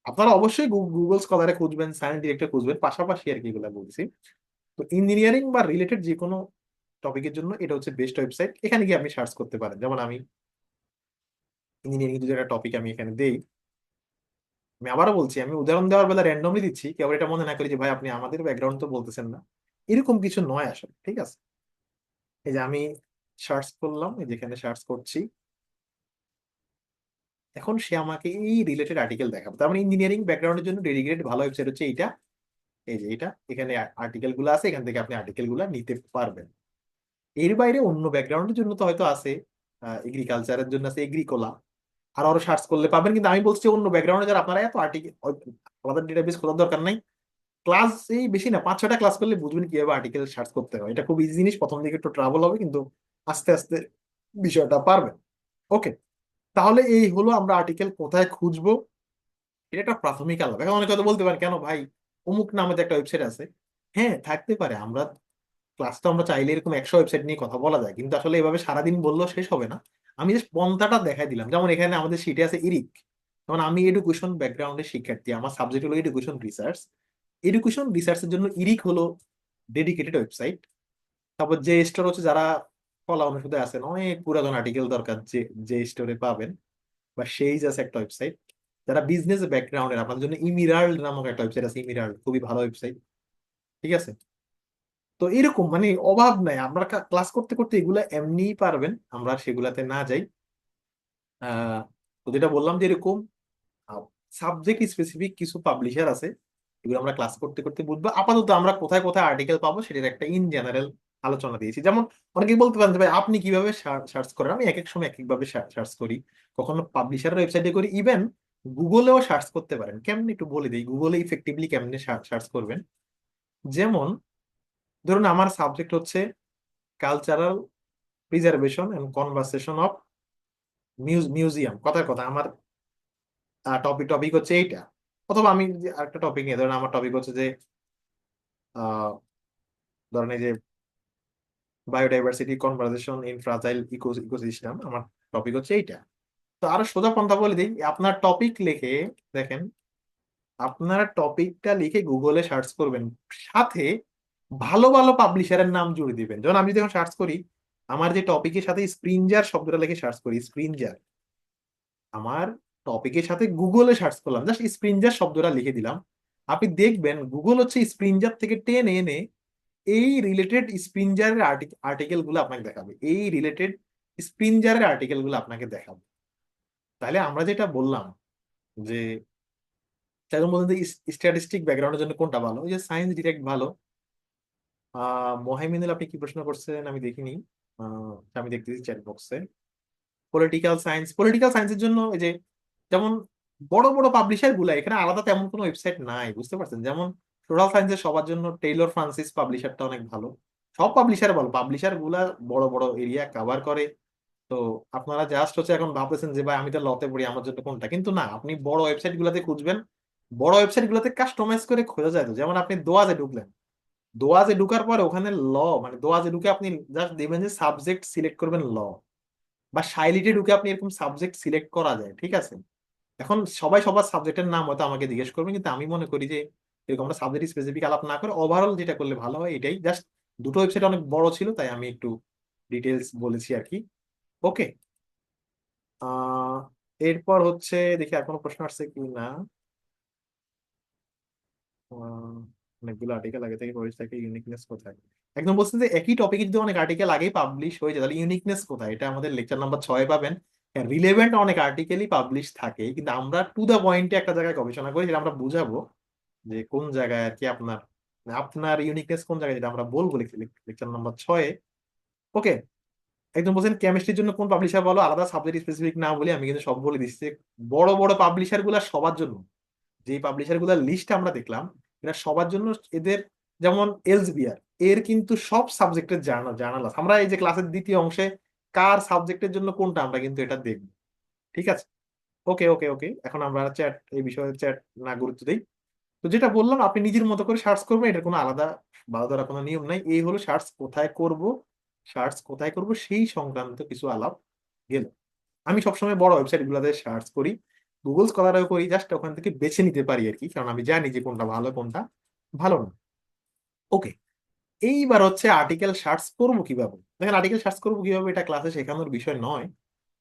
Speaker 1: আপনারা অবশ্যই গুগল স্কলারে খুঁজবেন, সায়েন্স ডিরেক্টে খুঁজবেন, পাশাপাশি আর কি এগুলো বলছি। তো ইঞ্জিনিয়ারিং বা রিলেটেড যে কোনো টপিকের জন্য এটা হচ্ছে বেস্ট ওয়েবসাইট। এখানে গিয়ে আপনি সার্চ করতে পারেন। যেমন আমি ইঞ্জিনিয়ারিং যদি একটা টপিক আমি এখানে দেই, আমি আবারও বলছি, আমি উদাহরণ দেওয়ার বেলা র্যান্ডমলি দিচ্ছি, কেউ এটা মনে না করি যে ভাই আপনি আমাদের ব্যাকগ্রাউন্ড তো বলতেছেন না। এরকম কিছু নয় আসলে, ঠিক আছে। এই যে আমি সার্চ করলাম, এই যেখানে সার্চ করছি, এখন সে আমাকে এই রিলেটেড আর্টিকেল দেখাবে। তার মানে ইঞ্জিনিয়ারিং ব্যাকগ্রাউন্ডের জন্য ডেডিকেটেড ভালো ওয়েবসাইট হচ্ছে এইটা। এই যে এটা, এখানে আর্টিকেল গুলো আছে, এখান থেকে আপনি আর্টিকেল গুলা নিতে পারবেন। এর বাইরে অন্য ব্যাকগ্রাউন্ডের জন্য তো হয়তো আছে, এগ্রিকালচারের জন্য আছে এগ্রিকোলা, আর আরো সার্চ করলে পাবেন। কিন্তু আমি বলছি অন্য ব্যাকগ্রাউন্ডে যারা, আপনারা এত আর্টিকেল আলাদা ডেটাবেস খোঁজার দরকার নাই। ক্লাস এই বেশি না, 5-6টা ক্লাস করলে বুঝবেন কিভাবে আর্টিকেল সার্চ করতে হয়। এটা খুব ইজি জিনিস, প্রথম দিকে একটু ট্রাভেল হবে, কিন্তু আস্তে আস্তে বিষয়টা পারবেন। ওকে, তাহলে এই হলো আমরা আর্টিকেল কোথায় খুঁজবো, এটা একটা প্রাথমিক আলাপ। এখন অনেকে হয়তো বলতে পারেন, কেন ভাই অমুক নামে তো একটা ওয়েবসাইট আছে। হ্যাঁ, থাকতে পারে। আমরা ক্লাস তো আমরা চাইলে এরকম 100 ওয়েবসাইট নিয়ে কথা বলা যায়, কিন্তু আসলে এভাবে সারাদিন বললেও শেষ হবে না। আমি জাস্ট পন্থাটা দেখাই দিলাম। যেমন এখানে আমাদের শিটে আছে ইরিক। যেমন আমি এডুকেশন ব্যাকগ্রাউন্ডের শিক্ষার্থী, আমার সাবজেক্ট হলো এডুকেশন রিসার্চ। এডুকেশন রিসার্চের জন্য ইরিক হলো ডেডিকেটেড ওয়েবসাইট। তারপর যে স্টোর হচ্ছে, যারা ফলা অনুষদে আছেন, অনেক পুরাতন আর্টিকেল দরকার, যে যে স্টোরে পাবেন। বা সেইজ আছে একটা ওয়েবসাইট। যারা বিজনেস ব্যাকগ্রাউন্ডের, আপনাদের জন্য ইমিরাল্ড নামক একটা ওয়েবসাইট আছে, ইমিরাল্ড খুবই ভালো ওয়েবসাইট, ঠিক আছে। তো এরকম মানে অভাব নাই, আমরা ক্লাস করতে করতে এগুলা এমনিই পারবেন, আমরা সেগুলাতে না যাই। আহ তো যেটা বললাম যে এরকম সাবজেক্ট স্পেসিফিক কিছু পাবলিশার আছে, এগুলো আমরা ক্লাস করতে করতে বুঝবো। আপাতত আমরা কোথায় কোথায় আর্টিকেল পাবো সেটার একটা ইন জেনারেল আলোচনা দিয়েছি। যেমন অনেকেই বলতে পারেন যে ভাই আপনি কিভাবে সার্চ করেন। আমি এক এক সময় এক এক ভাবে সার্চ করি, কখনো পাবলিশারের ওয়েবসাইটে করি, ইভেন গুগলেও সার্চ করতে পারেন। কেমনি একটু বলে দিই, গুগলে ইফেক্টিভলি কেমনে সার্চ করবেন। যেমন ধরুন আমার সাবজেক্ট হচ্ছে cultural preservation and conversation of museum, কথার কথা আমার টপিক টপিক হচ্ছে এইটা। অথবা আমি যে আরেকটা টপিক নিয়ে, ধরেন আমার টপিক হচ্ছে যে আহ ধরেন এই যে biodiversity conversation in fragile ecosystem, আমার টপিক হচ্ছে এইটা। তো আরো সোজা পন্থা বলে দিই, আপনার টপিক লিখে দেখেন, আপনার টপিকটা লিখে গুগলে সার্চ করবেন, সাথে ভালো ভালো পাবলিশারের নাম জুড়ে দিবেন। যেমন আমি যখন সার্চ করি, আমার যে টপিকের সাথে স্প্রিনজার শব্দটা লিখে সার্চ করি, স্প্রিনজার, আমার টপিকের সাথে গুগলে সার্চ করলাম, জাস্ট স্প্রিনজার শব্দটা লিখে দিলাম, আপনি দেখবেন গুগল হচ্ছে স্প্রিনজার থেকে টেনে এনে এই রিলেটেড স্প্রিনজারের আর্টিকেল গুলো আপনাকে দেখাবে, এই রিলেটেড স্প্রিনজারের আর্টিকেল গুলো আপনাকে দেখাবে। তাহলে আমরা যেটা বললাম যে তাদের মধ্যে স্ট্যাটিস্টিক ব্যাকগ্রাউন্ডের জন্য কোনটা ভালো, ওই যে সায়েন্স ডিরেক্ট ভালো। মোহাইমিনুল আপনি কি প্রশ্ন করছেন আমি দেখিনি, আমি দেখতেছি চ্যাট বক্সে। পলিটিক্যাল সায়েন্সের জন্য এই যে, যেমন বড় বড় পাবলিশার গুলা, এখানে আলাদা তেমন কোনো ওয়েবসাইট নাই, বুঝতে পারছেন। যেমন টোটাল সায়েন্সের সবার জন্য টেইলর ফ্রান্সিস পাবলিশারটা অনেক ভালো। সব পাবলিশার ভালো, পাবলিশার গুলা বড় বড় এরিয়া কভার করে। তো আপনারা জাস্ট হচ্ছে এখন ভাবতেছেন যে ভাই আমি তো লতে পড়ি, আমার জন্য কোনটা, কিন্তু না, আপনি বড় ওয়েবসাইট গুলাতে খুঁজবেন। বড় ওয়েবসাইট গুলাতে কাস্টমাইজ করে খোঁজা যায়। তো যেমন আপনি দোয়াজে ঢুকলেন, দোয়াজে ঢুকার পরে ওখানে মানে দোয়াজে ঢুকে আপনি জাস্ট দেখবেন যে সাবজেক্ট সিলেক্ট করবেন বা শাইলিটে ঢুকে আপনি এরকম সাবজেক্ট সিলেক্ট করা যায়, ঠিক আছে। এখন সবাই সবার সাবজেক্টের নাম হয়তো আমাকে জিজ্ঞেস করবে, কিন্তু আমি মনে করি যে এরকম আমরা সাবজেক্ট স্পেসিফিক আলাপ না করে ওভারঅল যেটা করলে ভালো হয় এটাই। জাস্ট দুটো ওয়েবসাইট অনেক বড় ছিল, তাই আমি একটু ডিটেলস বলেছি আর কি। ওকে, আহ এরপর হচ্ছে দেখি আর কোনো প্রশ্ন আসছে কি না। আহ, অনেকগুলো আর্টিকেল আগে থেকে পড়ে থাকে, ইউনিকনেস কোথায়। একদম বলছেন যে একই টপিকে যদি অনেক আর্টিকেল আগেই পাবলিশ হয়ে যায়, তাহলে ইউনিকনেস কোথায়, এটা আমাদের লেকচার নাম্বার 6 পাবেন। রিলেভেন্ট অনেক আর্টিকেলই পাবলিশ থাকে, কিন্তু আমরা টু দা পয়েন্টে একটা জায়গায় গবেষণা করি, যেটা আমরা বুঝাবো যে কোন জায়গায় আর কি আপনার, মানে আপনার ইউনিকনেস কোন জায়গায়, যেটা আমরা বলবো লেকচার নাম্বার 6। ওকে, একদম বলছেন কেমিস্ট্রির জন্য কোন পাবলিশার বলো, আলাদা সাবজেক্ট স্পেসিফিক না বলে আমি কিন্তু সব বলে দিচ্ছি। বড় বড় পাবলিশার গুলা সবার জন্য, যে পাবলিশার গুলার লিস্ট আমরা দেখলাম, এরা সবার জন্য এদের, যেমন এলসবিআর, এর কিন্তু সব সাবজেক্টের জার্নাল আছে। আমরা এই যে ক্লাসের দ্বিতীয় অংশে কার সাবজেক্টের জন্য কোনটা আমরা কিন্তু এটা দেখব। ঠিক আছে, ওকে ওকে ওকে, এখন আমরা চ্যাট এই বিষয়ে চ্যাট না গুরুত্ব দেই। তো যেটা বললাম, আপনি নিজের মতো করে সার্চ করবেন, এটার কোনো আলাদা বাধা ধরা কোনো নিয়ম নাই। এই হলো সার্চ কোথায় করব সেই সংক্রান্ত কিছু আলাপ গেল। আমি সবসময় বড় ওয়েবসাইট গুলোতে সার্চ করি, গুগল স্কলারেও করি, জাস্ট ওখান থেকে বেছে নিতে পারি আর কি, কারণ আমি জানি যে কোনটা ভালো কোনটা ভালো না। ওকে, এইবার হচ্ছে আর্টিকেল সার্চ করবো কিভাবে। দেখেন, আর্টিকেল সার্চ করবো কিভাবে এটা ক্লাসে শেখানোর বিষয় নয়,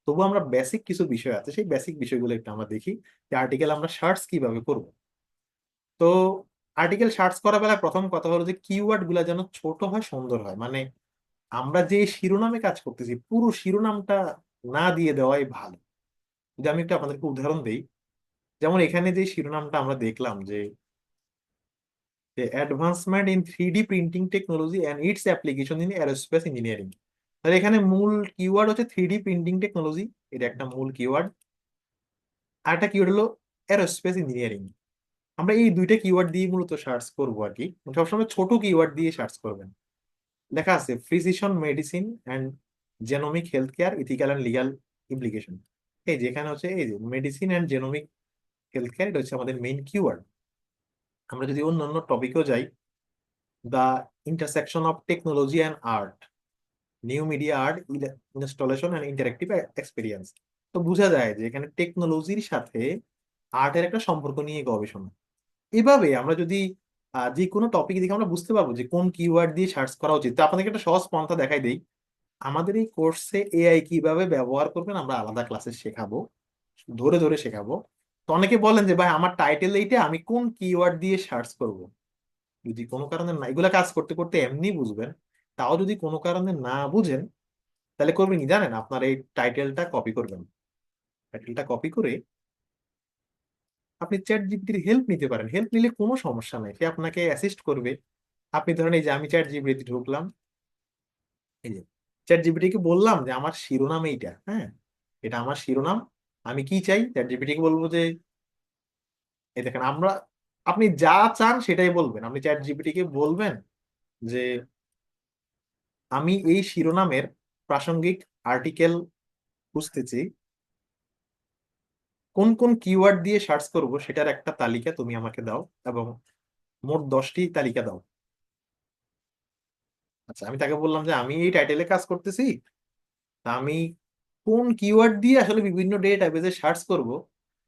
Speaker 1: তবু আমরা বেসিক কিছু বিষয় আছে, সেই বেসিক বিষয়গুলো একটু আমরা দেখি যে আর্টিকেল আমরা সার্চ কিভাবে করব। তো আর্টিকেল সার্চ করার বেলায় প্রথম কথা হলো যে কিওয়ার্ড গুলা যেন ছোট হয়, সুন্দর হয়। মানে আমরা যে শিরোনামে কাজ করতেছি পুরো শিরোনামটা না দিয়ে দেওয়াই ভালো। যদি আমি একটু আপনাদেরকে উদাহরণ দিই, যেমন এখানে যে শিরোনামটা আমরা দেখলাম যে advancement in 3D printing technology and it's application in aerospace engineering, তাহলে এখানে মূল কিওয়ার্ড হচ্ছে 3D প্রিন্টিং টেকনোলজি, এটা একটা মূল কিওয়ার্ড। আর একটা কিওয়ার্ড হলো এরোস্পেস ইঞ্জিনিয়ারিং। আমরা এই দুইটা কিওয়ার্ড দিয়ে মূলত সার্চ করবো আর কি। সবসময় ছোট কিওয়ার্ড দিয়ে সার্চ করবেন। লেখা আছে precision medicine and genomic health care ethical and legal implication. এই যেখানে হচ্ছে এই যে medicine and genomic health care, এটা হচ্ছে আমাদের মেইন কিওয়ার্ড। আমরা যদি অন্য অন্য টপিকেও যাই, the intersection of technology and art, new media art installation and interactive experience, তো বোঝা যায় যে এখানে টেকনোলজির সাথে আর্টের একটা সম্পর্ক নিয়ে গবেষণা। এভাবে আমরা যদি যে কোনো টপিক দিকে আমরা বুঝতে পারবো যে কোন কিওয়ার্ড দিয়ে সার্চ করা উচিত। তো আপনাদেরকে একটা সহজ পন্থা দেখাই দেই। আমাদের এই কোর্সে এআই কিভাবে ব্যবহার করবেন আমরা আলাদা ক্লাসে শেখাবো, ধরে ধরে শেখাবো। তো অনেকে বলেন যে ভাই আমার টাইটেল এইটা, আমি কোন কিওয়ার্ড দিয়ে সার্চ করব। যদি কোনো কারণে না, এগুলা কাজ করতে করতে এমনি বুঝবেন, তাও যদি কোনো কারণে না বুঝেন, তাহলে করবেন কি জানেন, আপনার এই টাইটেলটা কপি করবেন। টাইটেলটা কপি করে আপনি চ্যাট জিপিটির হেল্প নিতে পারেন। হেল্প নিলে কোনো সমস্যা নাই, সে আপনাকে অ্যাসিস্ট করবে। আপনি ধরেন এই যে আমি চ্যাট জিপিটি ঢুকলাম, এই যে চ্যাট জিপিটি কে বললাম যে আমার শিরোনাম এইটা, হ্যাঁ এটা আমার শিরোনাম, আমি কি চাই। চ্যাট জিপিটি কে বলবো যে এই দেখেন, আপনি যা চান সেটাই বলবেন। আপনি চ্যাট জিপিটি কে বলবেন যে আমি এই শিরোনামের প্রাসঙ্গিক আর্টিকেল খুঁজতেছি, কোন কোন কিওয়ার্ড দিয়ে সার্চ করব সেটার একটা তালিকা তুমি আমাকে দাও, এবং মোট 10টি তালিকা দাও। আচ্ছা, আমি তাকে বললাম যে আমি এই টাইটেলে কাজ করতেছি, তা আমি কোন কিওয়ার্ড দিয়ে আসলে বিভিন্ন ডেটাবেজে সার্চ করব,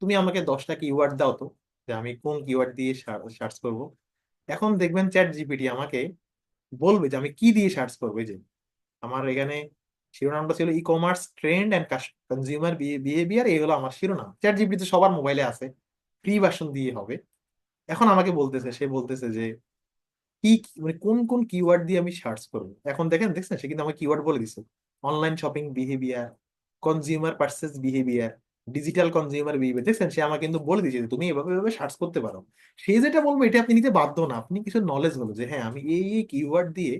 Speaker 1: তুমি আমাকে 10টা কিওয়ার্ড দাও তো, যে আমি কোন কিওয়ার্ড দিয়ে সার্চ করব। এখন দেখবেন চ্যাট জিপিটি আমাকে বলবে যে আমি কি দিয়ে সার্চ করবো। এই যে আমার এখানে শিরোনামটা ছিল e commerce trend and consumer behaviour, এই হলো আমার শিরোনাম। চ্যাট জিপিটি তো সবার মোবাইলে আছে, ফ্রি ভার্সন দিয়ে হবে। এখন আমাকে সে বলতেছে যে মানে কোন কোন কিওয়ার্ড দিয়ে আমি সার্চ করবো। এখন দেখছেন সে কিন্তু আমাকে কিওয়ার্ড বলে দিছে: online shopping behaviour, consumer purchase behaviour, digital consumer behaviour. দেখছেন সে আমাকে কিন্তু বলে দিয়েছে যে তুমি এভাবে এভাবে সার্চ করতে পারো। সে যেটা বলবো এটা আপনি নিতে বাধ্য না, আপনি কিছু নলেজ হলো যে হ্যাঁ আমি এই কিওয়ার্ড দিয়ে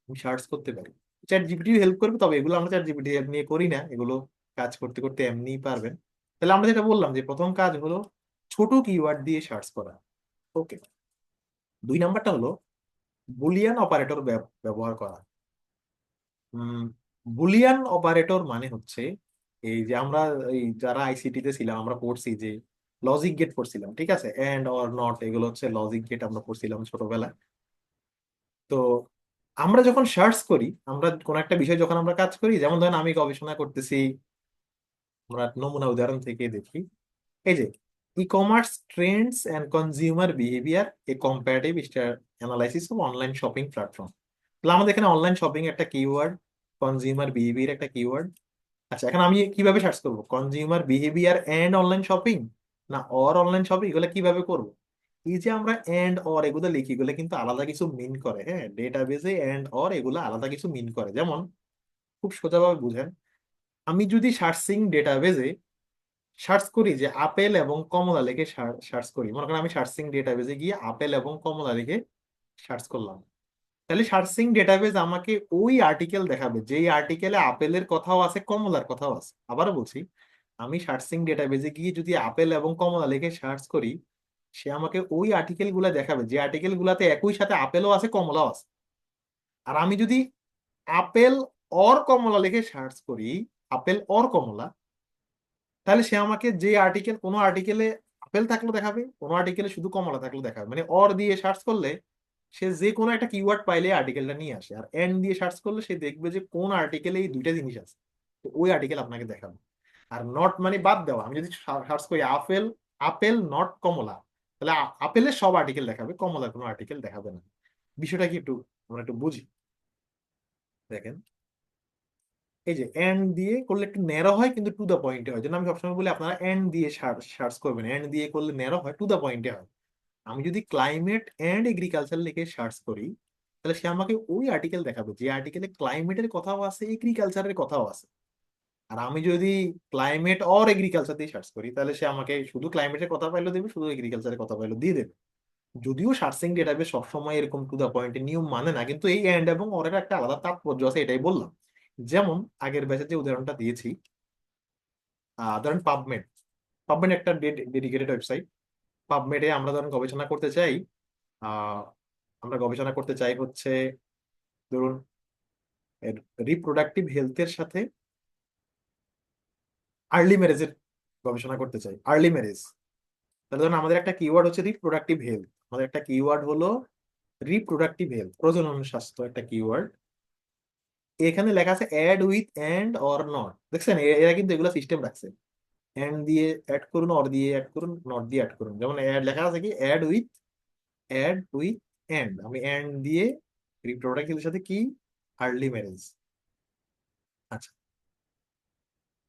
Speaker 1: আমি সার্চ করতে পারি। চ্যাট জিপিটিও হেল্প করবে, তবে এগুলো আমরা চ্যাট জিপিটি হেল্প নিয়ে করি না, এগুলো কাজ করতে করতে এমনিই পারবেন। তাহলে আমরা যেটা বললাম যে প্রথম কাজ হলো ছোট কিওয়ার্ড দিয়ে সার্চ করা। ওকে, 2 নাম্বারটা হলো বুলিয়ান অপারেটর ব্যবহার করা। বুলিয়ান অপারেটর মানে হচ্ছে, এই যে আমরা এই যারা আইসিটি তে ছিলাম আমরা পড়ছি যে লজিক গেট পড়ছিলাম, ঠিক আছে, এন্ড অর নট, এগুলো হচ্ছে লজিক গেট আমরা পড়ছিলাম ছোটবেলায়। তো আমরা যখন সার্চ করি, আমরা কোন একটা বিষয় যখন আমরা কাজ করি, যেমন ধরেন আমি গবেষণা করতেছি, আমরা নমুনা উদাহরণ থেকে দেখি, এই যে e commerce trends and consumer behaviour, a comparative analysis of online shopping platform. তাহলে আমাদের এখানে অনলাইন শপিং একটা কিওয়ার্ড, কনজিউমার বিহেভিয়ার একটা কিওয়ার্ড। আচ্ছা, এখন আমি কিভাবে সার্চ করবো consumer behaviour and online shopping, না অর অনলাইন শপিং, এগুলো কিভাবে করবো। এই যে আমরা এন্ড অর এগুলো লিখি, এগুলো কিন্তু আলাদা কিছু মিন করে। হ্যাঁ, ডেটাবেজে এন্ড অর এগুলো আলাদা কিছু মিন করে। যেমন খুব সোজাভাবে বুঝেন, আমি যদি সার্চিং ডেটাবেজে সার্চ করি যে আপেল এবং কমলা লিখে সার্চ করি, মনে করেন আমি সার্চিং ডেটাবেজে গিয়ে আপেল এবং কমলা লিখে সার্চ করলাম, তাহলে সার্চিং ডেটাবেজ আমাকে ওই আর্টিকেল দেখাবে যেই আর্টিকেলে আপেলের কথাও আছে কমলার কথাও আছে। আবারও বলছি, আমি সার্চিং ডেটাবেজে গিয়ে যদি আপেল এবং কমলা লিখে সার্চ করি, সে আমাকে ওই আর্টিকেল গুলা দেখাবে যে আর্টিকেল গুলাতে একই সাথে আপেলও আছে কমলাও আছে। আর আমি যদি আপেল অর কমলা লিখে সার্চ করি, আপেল অর কমলা, তাহলে সে আমাকে যে আর্টিকেল, কোনো আর্টিকেলে আপেল থাকলেও দেখাবে, কোনো আর্টিকেলে শুধু কমলা থাকলেও দেখাবে। মানে অর দিয়ে সার্চ করলে সে যে কোনো একটা কিওয়ার্ড পাইলে আর্টিকেলটা নিয়ে আসে, আর এন্ড দিয়ে সার্চ করলে সে দেখবে যে কোন আর্টিকেলে এই দুইটা জিনিস আছে, তো ওই আর্টিকেল আপনাকে দেখাবে। আর নট মানে বাদ দেওয়া, আমি যদি সার্চ করি আপেল, আপেল নট কমলা, তাহলে আপেলের সব আর্টিকেল দেখাবে, কমলার কোনো আর্টিকেল দেখাবে না। বিষয়টা কি একটু আমরা একটু বুঝি। দেখেন, এই যে এন্ড দিয়ে করলে একটু ন্যারো হয় কিন্তু টু দা পয়েন্টে হয়, যেন আমি সবসময় বলি আপনারা এন্ড দিয়ে সার্চ করবেন, এন্ড দিয়ে করলে ন্যারো হয়, টু দা পয়েন্টে হয়। আমি যদি ক্লাইমেট এন্ড এগ্রিকালচার লিখে সার্চ করি, তাহলে সে আমাকে ওই আর্টিকেল দেখাবে যে আর্টিকেলে ক্লাইমেটের কথাও আছে, এগ্রিকালচারের কথাও আছে। আর আমি যদি ক্লাইমেট অর এগ্রিকালচার দিয়ে সার্চ করি, তাহলে সে আমাকে শুধু ক্লাইমেটের কথা পাইলো দেবে, শুধু এগ্রিকালচারের কথা পাইলো দিয়ে দেবে। যদিও সার্চিং ডেটাবেস সবসময় এরকম টু দা পয়েন্টের নিয়ম মানে না, কিন্তু এই এন্ড এবং অরের একটা আলাদা তাৎপর্য আছে, এটাই বললাম। যেমন আগের ব্যাচে যে উদাহরণটা দিয়েছি, ধরেন পাবমেড, পাবমেড একটা ডেডিকেটেড ওয়েবসাইট। পাবমেডে আমরা ধরেন গবেষণা করতে চাই, আহ আমরা গবেষণা করতে চাই হচ্ছে ধরুন রিপ্রোডাক্টিভ হেলথের সাথে আর্লি ম্যারেজের গবেষণা করতে চাই, আর্লি ম্যারেজ। তাহলে ধরুন আমাদের একটা কিওয়ার্ড হচ্ছে রিপ্রোডাক্টিভ হেলথ, আমাদের একটা কিওয়ার্ড হলো রিপ্রোডাক্টিভ হেলথ, প্রজনন স্বাস্থ্য একটা কিওয়ার্ড। এখানে লেখা আছে add with and or not, দেখছেন এরা কিন্তু এগুলো সিস্টেম রাখছে, এন্ড দিয়ে অ্যাড করুন, অর দিয়ে অ্যাড করুন, নট দিয়ে অ্যাড করুন। যেমন অ্যাড লেখা আছে কি অ্যাড উইথ এন্ড, আমি এন্ড দিয়ে রিপ্রোডাক্টিভের সাথে কি আর্লি ম্যারেজ। আচ্ছা,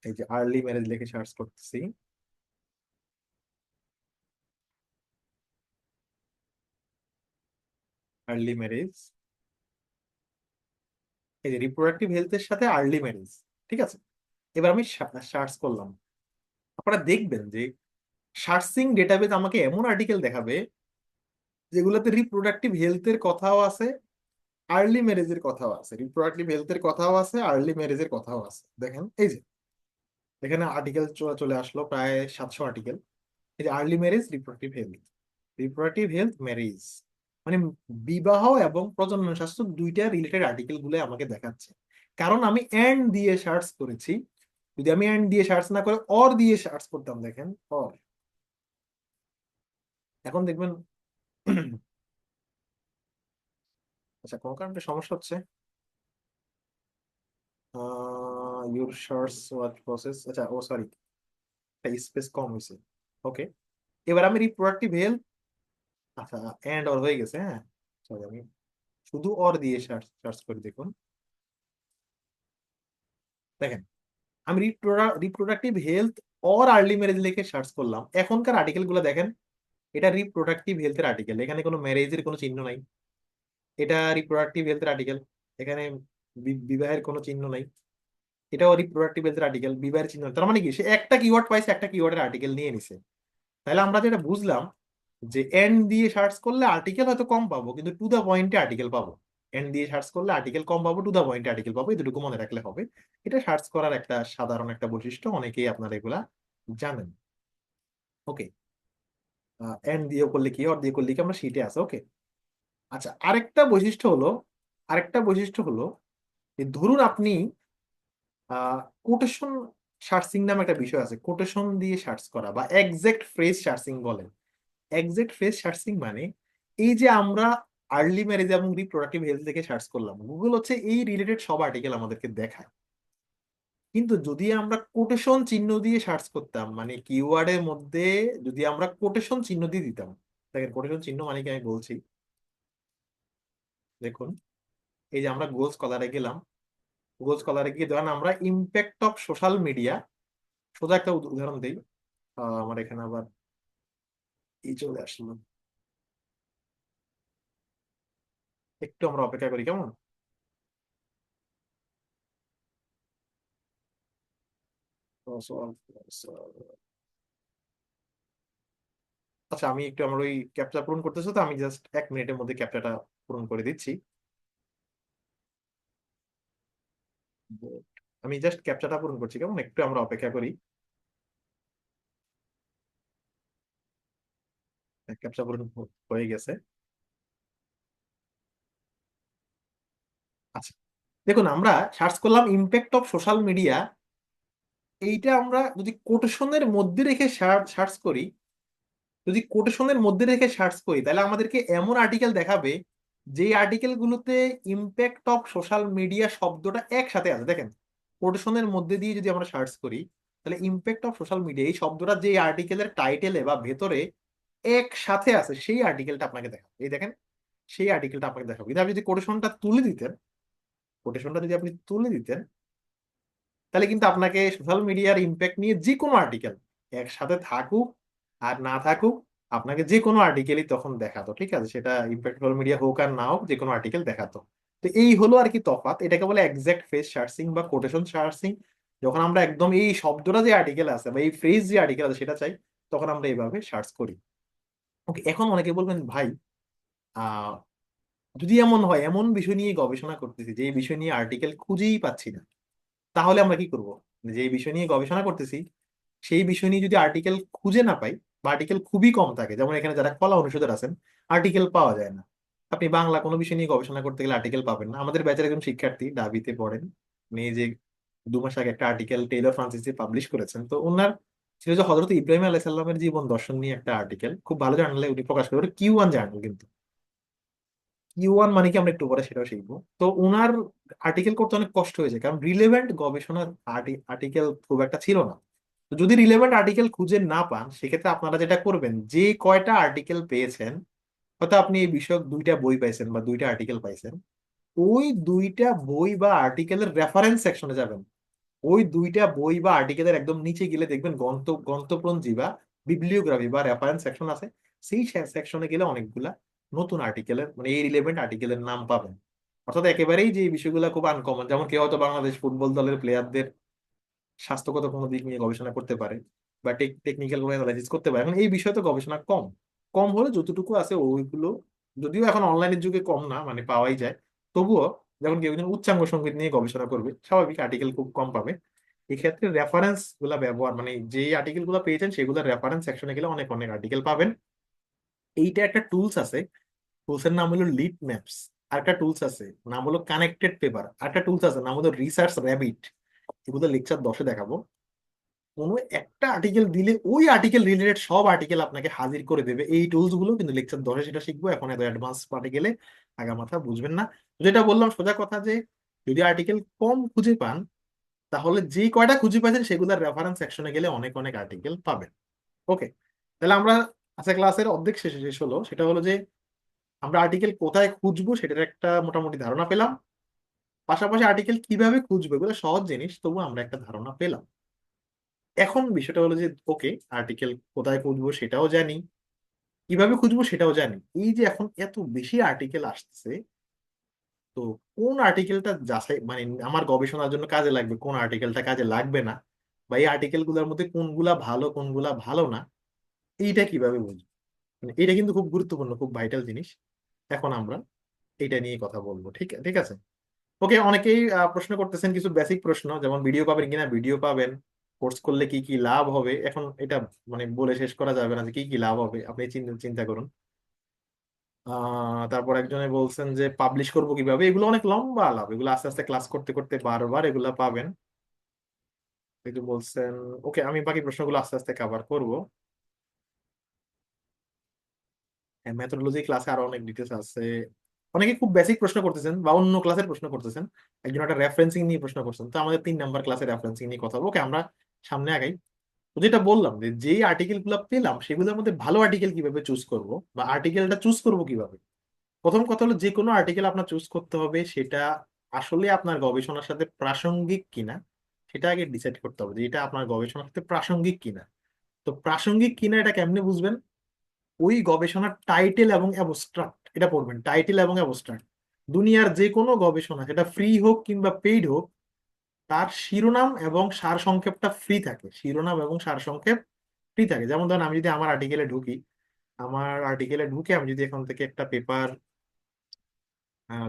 Speaker 1: এই যে আর্লি ম্যারেজ লিখে সার্চ করতেছি, আর্লি ম্যারেজ, এই যে রিপ্রোডাক্টিভ হেলথের সাথে আর্লি ম্যারেজ, ঠিক আছে। এবার আমি সার্চ করলাম, আপনারা দেখবেন যে সার্চিং ডেটাবেস আমাকে এমন আর্টিকেল দেখাবে যেগুলোতে রিপ্রোডাক্টিভ হেলথের কথাও আছে, আর্লি ম্যারেজের কথাও আছে, রিপ্রোডাক্টিভ হেলথের কথাও আছে, আর্লি ম্যারেজের কথাও আছে। দেখেন এই যে এখানে আর্টিকেল চলে আসলো প্রায় 700 আর্টিকেল। এই যে early marriage, reproductive health, reproductive health, marriage, মানে বিবাহ এবং প্রজনন স্বাস্থ্য দুইটা রিলেটেড আর্টিকেল গুলো আমাকে দেখাচ্ছে। কারণ আমি এন্ড দিয়ে সার্চ করেছি। যদি আমি এন্ড দিয়ে সার্চ না করে অর দিয়ে সার্চ করতাম, দেখেন অর, এখন দেখবেন আচ্ছা কোন কারণে সমস্যা হচ্ছে, ইউর সার্চ ওয়াজ প্রসেস, আচ্ছা ও সরি, স্পেস কম হয়েছে। ওকে, এবার আমি রিপ্রোডাক্টিভ হেলথ, আচ্ছা এন্ড অর হয়ে গেছে, হ্যাঁ সরি, আমি শুধু অর দিয়ে সার্চ সার্চ করি, দেখুন দেখেন আমি reproductive health or early marriage লিখে সার্চ করলাম, এখনকার আর্টিকেল গুলো দেখেন, এটা রিপ্রোডাক্টিভ হেলথের আর্টিকেল, এখানে কোনো ম্যারেজের কোনো চিহ্ন নাই। এটা রিপ্রোডাক্টিভ হেলথের আর্টিকেল, এখানে বিবাহের কোনো চিহ্ন নাই। এটাও রিপ্রোডাক্টিভ হেলথের আর্টিকেল, বিবাহের চিহ্ন নেই। তার মানে কি, সে একটা কিওয়ার্ড পাইছে, একটা কিওয়ার্ডের আর্টিকেল নিয়ে নিছে। তাহলে আমরা যেটা বুঝলাম যে এন্ড দিয়ে সার্চ করলে আর্টিকেল হয়তো কম পাবো, কিন্তু টু দা পয়েন্টে আর্টিকেল পাবো। এন্ড দিয়ে সার্চ করলে আর্টিকেল কম পাবো, টু দা পয়েন্টে আর্টিকেল পাবো, এটুকু মনে রাখলে হবে। এটা সার্চ করার একটা সাধারণ একটা বৈশিষ্ট্য, অনেকেই আপনারা এগুলা জানেন। ওকে, এন্ড দিয়ে করলে কি, অর দিয়ে করলে কি, আমরা শিটে আছে। ওকে, আচ্ছা আরেকটা বৈশিষ্ট্য হলো যে ধরুন আপনি কোটেশন সার্চিং নামে একটা বিষয় আছে, কোটেশন দিয়ে সার্চ করা বা এক্সাক্ট ফ্রেজ সার্চিং বলে। এক্সাক্ট ফ্রেজ সার্চিং মানে এই যে আমরা আর্লি ম্যারেজ এবং রিপ্রোডাক্টিভ হেলথ থেকে সার্চ করলাম, গুগল হচ্ছে এই রিলেটেড সব আর্টিকেল আমাদেরকে দেখায়। কিন্তু যদি আমরা কোটেশন চিহ্ন দিয়ে সার্চ করতাম, মানে কিওয়ার্ডের মধ্যে যদি আমরা কোটেশন চিহ্ন দিয়ে দিতাম, দেখেন কোটেশন চিহ্ন মানে কি আমি বলছি, দেখুন এই যে আমরা গুগল স্কলারে গেলাম, গুগল স্কলারে গিয়ে ধরেন আমরা ইম্প্যাক্ট অফ সোশ্যাল মিডিয়া, সোজা একটা উদাহরণ দিই। আমার এখানে আবার এই চলে আসলো, একটু আমরা অপেক্ষা করি কেমন। আচ্ছা আমি একটু আমার ওই ক্যাপচা পূরণ করতেছি, তো আমি জাস্ট 1 মিনিটের মধ্যে ক্যাপচাটা পূরণ করে দিচ্ছি। আমি জাস্ট ক্যাপচাটা পূরণ করছি কেমন, একটু আমরা অপেক্ষা করি। ক্যাপচা পূরণ হয়ে গেছে। আচ্ছা, দেখুন আমরা সার্চ করলাম ইম্প্যাক্ট অফ সোশ্যাল মিডিয়া। এইটা আমরা যদি কোটেশনের মধ্যে রেখে সার্চ করি, যদি কোটেশনের মধ্যে রেখে সার্চ করি, তাহলে আমাদেরকে এমন আর্টিকেল দেখাবে যে আর্টিকেল গুলোতে ইম্প্যাক্ট অফ সোশ্যাল মিডিয়া শব্দটা একসাথে আছে। দেখেন, কোটেশনের মধ্যে দিয়ে যদি আমরা সার্চ করি, তাহলে ইম্প্যাক্ট অফ সোশ্যাল মিডিয়া এই শব্দটা যে আর্টিকেলের টাইটেলে বা ভেতরে একসাথে আছে, সেই আর্টিকেলটা আপনাকে দেখাবে। এই দেখেন, সেই আর্টিকেলটা আপনাকে দেখাবে। কিন্তু আপনি যদি কোটেশনটা তুলে দিতেন, কোটেশনটা যদি আপনি তুলে দিতেন, তাহলে কিন্তু আপনাকে সোশ্যাল মিডিয়ার ইম্প্যাক্ট নিয়ে যে কোনো আর্টিকেল একসাথে থাকুক আর না থাকুক, আপনাকে যে কোনো আর্টিকেলই তখন দেখাতো। ঠিক আছে, সেটা ইম্প্যাক্ট সোশ্যাল মিডিয়া হোক আর না হোক, যে কোনো আর্টিকেল দেখাতো। তো এই হলো আর কি তফাৎ। এটাকে বলে এক্সাক্ট ফ্রেজ সার্চিং বা কোটেশন সার্চিং। যখন আমরা একদম এই শব্দটা যে আর্টিকেল আছে বা এই ফ্রেজ যে আর্টিকেল আছে সেটা চাই, তখন আমরা এইভাবে সার্চ করি। ওকে, এখন অনেকে বলবেন ভাই, আহ যদি এমন হয়, এমন বিষয় নিয়ে গবেষণা করতেছি যে এই বিষয় নিয়ে আর্টিকেল খুঁজেই পাচ্ছি না, তাহলে আমরা কি করব? যে বিষয় নিয়ে গবেষণা করতেছি সেই বিষয় নিয়ে যদি আর্টিকেল খুঁজে না পাই, বা আর্টিকেল খুবই কম থাকে, যেমন এখানে যারা কলা অনুষদের আছেন, আর্টিকেল পাওয়া যায় না। আপনি বাংলা কোনো বিষয় নিয়ে গবেষণা করতে গেলে আর্টিকেল পাবেন না। আমাদের ব্যাচের একজন শিক্ষার্থী ডাবিতে পড়েন, উনি যে 2 মাস আগে একটা আর্টিকেল টেইলর ফ্রান্সিস পাবলিশ করেছেন, তো ওনার ছিল যে হযরত ইব্রাহিম আলাইহিস সালামের জীবন দর্শন নিয়ে একটা আর্টিকেল, খুব ভালো জার্নালে উনি প্রকাশ করেন, Q1 জার্নাল কিন্তু। Q1 মানে কি আমরা একটু পরে সেটাও শিখবো। তো ওনার আর্টিকেল করতে অনেক কষ্ট হয়েছে, কারণ রিলেভেন্ট গবেষণার আর্টিকেল খুব একটা ছিল না। তো যদি রিলেভেন্ট আর্টিকেল খুঁজে না পান, সেক্ষেত্রে আপনারা যেটা করবেন, যে কয়টা আর্টিকেল পেয়েছেন, হয়তো আপনি এই বিষয়ক 2টা বই পাইছেন বা 2টা আর্টিকেল পাইছেন, ওই 2টা বই বা আর্টিকেলের রেফারেন্স সেকশনে যাবেন। ওই 2টা বই বা আর্টিকেলের একদম নিচে গেলে দেখবেন গ্রন্থপঞ্জি বা বিবলিওগ্রাফি বা রেফারেন্স সেকশন আছে। সেই সেকশনে গেলে অনেকগুলা নতুন আর্টিকেলের, মানে এই রিলেভেন্ট আর্টিকেলের নাম পাবেন। অর্থাৎ একেবারেই যে এই বিষয়গুলো খুব আনকমন, যেমন কেউ হয়তো বাংলাদেশ ফুটবল দলের প্লেয়ারদের স্বাস্থ্যগত কোনো দিক নিয়ে গবেষণা করতে পারে বা টেকনিক্যাল কোনো অ্যানালাইসিস করতে পারে, এখন এই বিষয়ে তো গবেষণা কম। কম হলে যতটুকু আছে ওইগুলো, যদিও এখন অনলাইনের যুগে কম না, মানে পাওয়াই যায়, তবুও যখন কেউ একজন উচ্চাঙ্গ সঙ্গীত নিয়ে গবেষণা করবে, স্বাভাবিক আর্টিকেল খুব কম পাবে। এক্ষেত্রে রেফারেন্স গুলা ব্যবহার, মানে যে আর্টিকেল গুলো পেয়েছেন সেগুলোর রেফারেন্স সেকশনে গেলে অনেক অনেক আর্টিকেল পাবেন। এইটা একটা টুলস আছে, টুলস এর নাম হলো লিড ম্যাপস। আর একটা টুলস আছে নাম হলো কানেক্টেড পেপার। আর একটা টুলস আছে নাম হলো রিসার্চ র্যাবিট। এগুলো লেকচার 10-এ দেখাবো। কোনো একটা আর্টিকেল দিলে ওই আর্টিকেল রিলেটেড সব আর্টিকেল আপনাকে হাজির করে দেবে। এই টুলস গুলো কিন্তু লেকচার 10-এ সেটা শিখবো, এখন এত অ্যাডভান্স পার্টে গেলে আগা মাথা বুঝবেন না। যেটা বললাম সোজা কথা, যে যদি আর্টিকেল কম খুঁজে পান, তাহলে যে কয়টা খুঁজে পাচ্ছেন সেগুলোর রেফারেন্স সেকশনে গেলে অনেক অনেক আর্টিকেল পাবেন। ওকে, তাহলে আমরা আজকে ক্লাসের অর্ধেক শেষে শেষ হলো, সেটা হলো যে আমরা আর্টিকেল কোথায় খুঁজবো সেটার একটা মোটামুটি ধারণা পেলাম, পাশাপাশি আর্টিকেল কিভাবে খুঁজবো এগুলো সহজ জিনিস, তবু আমরা একটা ধারণা পেলাম। এখন বিষয়টা হলো যে ওকে, আর্টিকেল কোথায় খুঁজবো সেটাও জানি, কিভাবে খুঁজবো সেটাও জানি। এই যে এখন এত বেশি আর্টিকেল আসছে, তো কোন আর্টিকেলটা যাচাই, মানে আমার গবেষণার জন্য কাজে লাগবে, কোন আর্টিকেলটা কাজে লাগবে না, বা এই আর্টিকেল গুলোর মধ্যে কোনগুলা ভালো কোনগুলা ভালো না, এইটা কিভাবে বুঝবো? মানে এটা কিন্তু খুব গুরুত্বপূর্ণ, খুব ভাইটাল জিনিস। এখন আমরা এটা নিয়ে কথা বলবো, ঠিক ঠিক আছে? ওকে, অনেকেই প্রশ্ন করতেছেন কিছু বেসিক প্রশ্ন, যেমন ভিডিও পাবেন কিনা। ভিডিও পাবেন। কোর্স করলে কি কি লাভ হবে, এখন এটা মানে বলে শেষ করা যাবে না যে কি কি লাভ হবে, আপনি চিন্তা চিন্তা করুন। তারপর একজনে বলছেন যে পাবলিশ করব কিভাবে, এগুলো অনেক লম্বা লাভ, এগুলো আস্তে আস্তে ক্লাস করতে করতে বারবার এগুলা পাবেন। একটু বলছেন। ওকে, আমি বাকি প্রশ্নগুলো আস্তে আস্তে কভার করব। মেথোডোলজি ক্লাসে আরো অনেক ডিটেলস আছে। অনেকে খুব বেসিক প্রশ্ন করতেছেন বা অন্য ক্লাসের প্রশ্ন করতেছেন। একজন একটা রেফারেন্সিং নিয়ে প্রশ্ন করছেন, তো আমাদের 3 নাম্বার ক্লাসে রেফারেন্সিং নিয়ে কথা বলবো। ওকে, আমরা সামনে আগাই। তো যেটা বললাম যে যেই আর্টিকেল গুলো পেলাম সেগুলোর মধ্যে ভালো আর্টিকেল কিভাবে চুজ করব, বা আর্টিকেলটা চুজ করব কিভাবে। প্রথম কথা হলো, যে কোনো আর্টিকেল আপনার চুজ করতে হবে সেটা আসলে আপনার গবেষণার সাথে প্রাসঙ্গিক কিনা, সেটা আগে ডিসাইড করতে হবে যে এটা আপনার গবেষণার সাথে প্রাসঙ্গিক কিনা। তো প্রাসঙ্গিক কিনা এটা কেমনে বুঝবেন? ওই গবেষণার টাইটেল এবং অ্যাবস্ট্রাক্ট এটা পড়বেন, টাইটেল এবং অ্যাবস্ট্রাক্ট। দুনিয়ার যে কোনো গবেষণা, সেটা ফ্রি হোক কিংবা পেইড হোক, তার শিরোনাম এবং সারসংক্ষেপটা ফ্রি থাকে, শিরোনাম এবং সারসংক্ষেপ ফ্রি থাকে। যেমন ধরেন, আমি যদি আমার আর্টিকেলে ঢুকি, আমার আর্টিকেলে ঢুকে আমি যদি এখান থেকে একটা পেপার,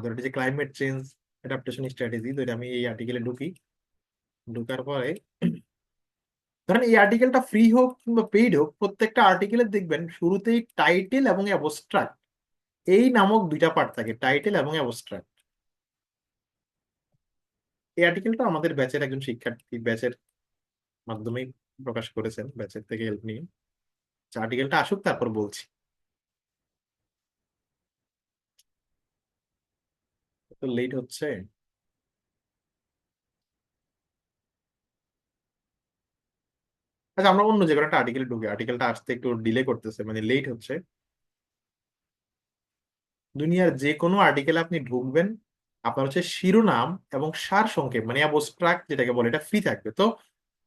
Speaker 1: ধর এটা যে ক্লাইমেট চেঞ্জ অ্যাডাপ্টেশন স্ট্র্যাটেজি, তো এটা আমি এই আর্টিকেলে ঢুকি। ঢুকার পরে ধরেন এই আর্টিকেলটা ফ্রি হোক কিংবা পেইড হোক, প্রত্যেকটা আর্টিকেলের দেখবেন শুরুতেই টাইটেল এবং অ্যাবস্ট্রাক্ট এই নামক দুইটা পার্ট থাকে, টাইটেল এবং অ্যাবস্ট্রাক্ট। এই আর্টিকেলটা আমাদের ব্যাচের একজন শিক্ষার্থী ব্যাচের মাধ্যমেই প্রকাশ করেছেন, ব্যাচের থেকে হেল্প নিয়ে। আর্টিকেলটা আসুক তারপর বলছি। তো লেট হচ্ছে। আচ্ছা, আমরা অন্য যে কোনো একটা আর্টিকেলে ঢুকি, আর্টিকেলটা আসতে একটু ডিলে করতেছে, মানে লেট হচ্ছে। দুনিয়ার যে কোনো আর্টিকেলে আপনি ঢুকবেন, আপনার হচ্ছে শিরোনাম এবং সার সংক্ষেপ মানে অ্যাবস্ট্রাক্ট যেটাকে বলে, এটা ফ্রি থাকবে। তো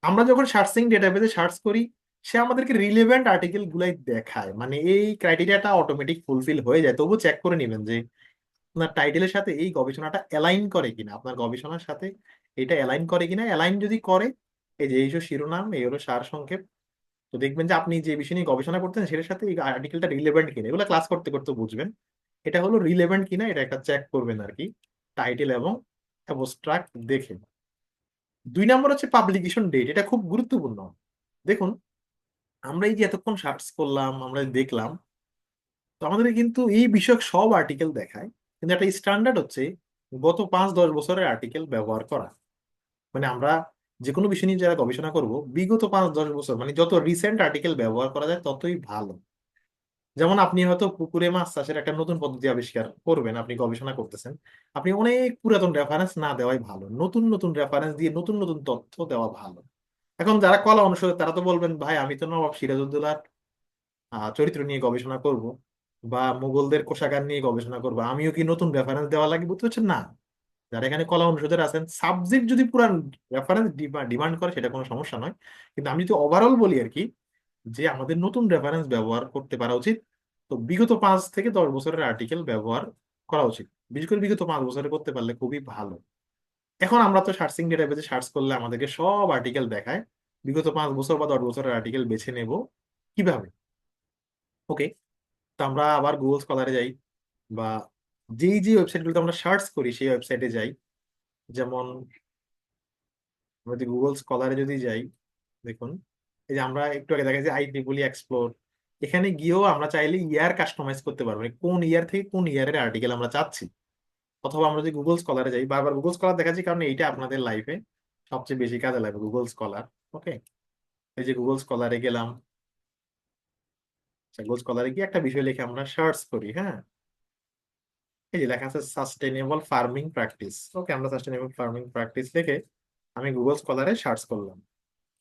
Speaker 1: আমরা যখন সার্চিং ডেটাবেসে সার্চ করি, সে আমাদেরকে রিলেভেন্ট আর্টিকেল গুলাই দেখায়, মানে এই ক্রাইটেরিয়াটা অটোমেটিক ফুলফিল হয়ে যায়। তবু চেক করে নেবেন যে আপনার টাইটেলের সাথে এই গবেষণাটা অ্যালাইন করে কিনা, আপনার গবেষণার সাথে এটা অ্যালাইন করে কিনা। অ্যালাইন যদি করে, এই যে এই যে শিরোনাম, এই হলো সার সংক্ষেপ, তো দেখবেন যে আপনি যে বিষয় নিয়ে গবেষণা করতেন সেটার সাথে এই আর্টিকেলটা রিলেভেন্ট কিনা। এগুলো ক্লাস করতে করতে বুঝবেন এটা হলো রিলেভেন্ট কিনা, এটা একটা চেক করবেন আর কি, টাইটেল এবং অ্যাবস্ট্রাক্ট দেখে। 2 নম্বর হচ্ছে পাবলিকেশন ডেট, এটা খুব গুরুত্বপূর্ণ। দেখুন, আমরা এই যে এতক্ষণ সার্চ করলাম, আমরা দেখলাম, তো আমাদের কিন্তু এই বিষয়ক সব আর্টিকেল দেখায়, কিন্তু একটা স্ট্যান্ডার্ড হচ্ছে গত 5-10 বছরের আর্টিকেল ব্যবহার করা। মানে আমরা যে কোনো বিষয় নিয়ে যারা গবেষণা করব, বিগত 5-10 বছর মানে যত রিসেন্ট আর্টিকেল ব্যবহার করা যায় ততই ভালো। যেমন আপনি হয়তো পুকুরে মাছ চাষের একটা নতুন পদ্ধতি আবিষ্কার করবেন, আপনি গবেষণা করতেছেন, আপনি অনেক পুরাতন রেফারেন্স না দেওয়াই ভালো, নতুন নতুন রেফারেন্স দিয়ে নতুন নতুন তথ্য দেওয়া ভালো। এখন যারা কলা অনুষদে তারা তো বলবেন, ভাই আমি তো নবাব সিরাজউদ্দৌলার চরিত্র নিয়ে গবেষণা করব, বা মুঘলদের কোষাগার নিয়ে গবেষণা করব, আমিও কি নতুন রেফারেন্স দেওয়া লাগবে? বুঝতে হচ্ছে না। যারা এখানে কলা অনুষদের আছেন, সাবজেক্ট যদি পুরান রেফারেন্স ডিমান্ড করে সেটা কোনো সমস্যা নয়, কিন্তু আমি যদি ওভারঅল বলি আর কি, যে আমাদের নতুন রেফারেন্স ব্যবহার করতে পারা উচিত। তো বিগত 5 থেকে 10 বছরের আর্টিকেল ব্যবহার করা উচিত, বিশেষ করে বিগত 5 বছরে করতে পারলে খুবই ভালো। এখন আমরা তো সার্চিং ডেটাবেসে সার্চ করলে আমাদেরকে সব আর্টিকেল দেখায়, বিগত 5 বছর বা 10 বছরের আর্টিকেল বেছে নেব কিভাবে? ওকে, তো আমরা আবার গুগল স্কলারে যাই, বা যেই যে ওয়েবসাইটগুলোতে আমরা সার্চ করি সেই ওয়েবসাইটে যাই। যেমন আমরা যদি গুগল স্কলারে যদি যাই, দেখুন এই যে আমরা একটু আগে দেখা যায় IEEE এক্সপ্লোর, এখানে গিয়েও আমরা চাইলে ইয়ার কাস্টমাইজ করতে পারবো, মানে কোন ইয়ার থেকে কোন ইয়ারের আর্টিকেল আমরা চাচ্ছি। অথবা আমরা যদি গুগল স্কলারে যাই, বারবার গুগল স্কলার দেখাচ্ছি কারণ এইটা আপনাদের লাইফে সবচেয়ে বেশি কাজে লাগবে, গুগল স্কলার। ওকে, এই যে গুগল স্কলারে গেলাম, গুগল স্কলারে গিয়ে একটা বিষয় লিখে আমরা সার্চ করি, হ্যাঁ। এই যে লেখা আছে সাস্টেনেবল ফার্মিং প্র্যাকটিস। ওকে, আমরা সাস্টেনেবল ফার্মিং প্র্যাকটিস লিখে আমি গুগল স্কলারে সার্চ করলাম।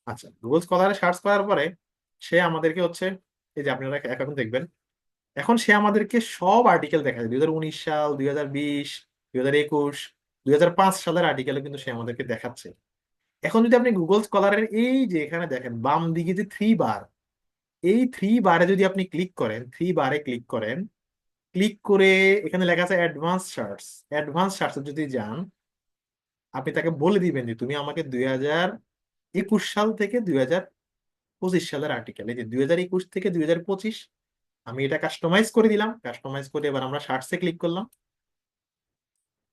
Speaker 1: আচ্ছা, গুগল স্কলারে সার্চ করার পরে সে আমাদেরকে হচ্ছে, এই যে আপনারা এখন দেখবেন, এখন সে আমাদেরকে সব আর্টিকেল দেখায়, 2019 সাল, 2020, 2021, 2005 সালের আর্টিকেল কিন্তু সে আমাদেরকে দেখাচ্ছে। এখন যদি আপনি গুগল স্কলারের এই যে এখানে দেখেন বাম দিকে যে 3 বার, এই 3 বারে যদি আপনি ক্লিক করেন, 3 বারে ক্লিক করেন, ক্লিক করে এখানে লেখা আছে অ্যাডভান্স সার্চ। অ্যাডভান্স সার্চে যদি যান, আপনি তাকে বলে দিবেন যে তুমি আমাকে 2021 সাল থেকে 2025 সালের আর্টিকেল, এই যে 2021 থেকে 2025, আমি এটা কাস্টমাইজ করে দিলাম। কাস্টমাইজ করে এবার আমরা সার্চে ক্লিক করলাম।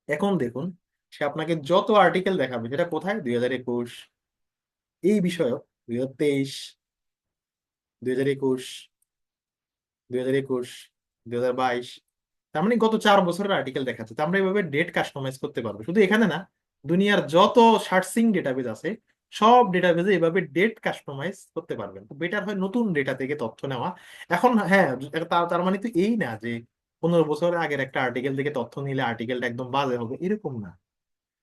Speaker 1: এখন দেখুন, সে আপনাকে যত আর্টিকেল দেখাবে, যেটা কোথায় 2021, এই বিষয়ক 2023, 2021, 2021, 2022, তার মানে গত 4 বছরের আর্টিকেল দেখাচ্ছে। তো আমরা এইভাবে ডেট কাস্টমাইজ করতে পারবো। শুধু এখানে না, দুনিয়ার যত সার্চিং ডেটাবেজ আছে সব ডেটাবেজে এভাবে ডেট কাস্টমাইজ করতে পারবেন। তো বেটার হয় নতুন ডেটা থেকে তথ্য নেওয়া। এখন হ্যাঁ, তার তার মানে তো এই না যে 15 বছর আগের একটা আর্টিকেল থেকে তথ্য নিলে আর্টিকেলটা একদম বাজে হবে, এরকম না।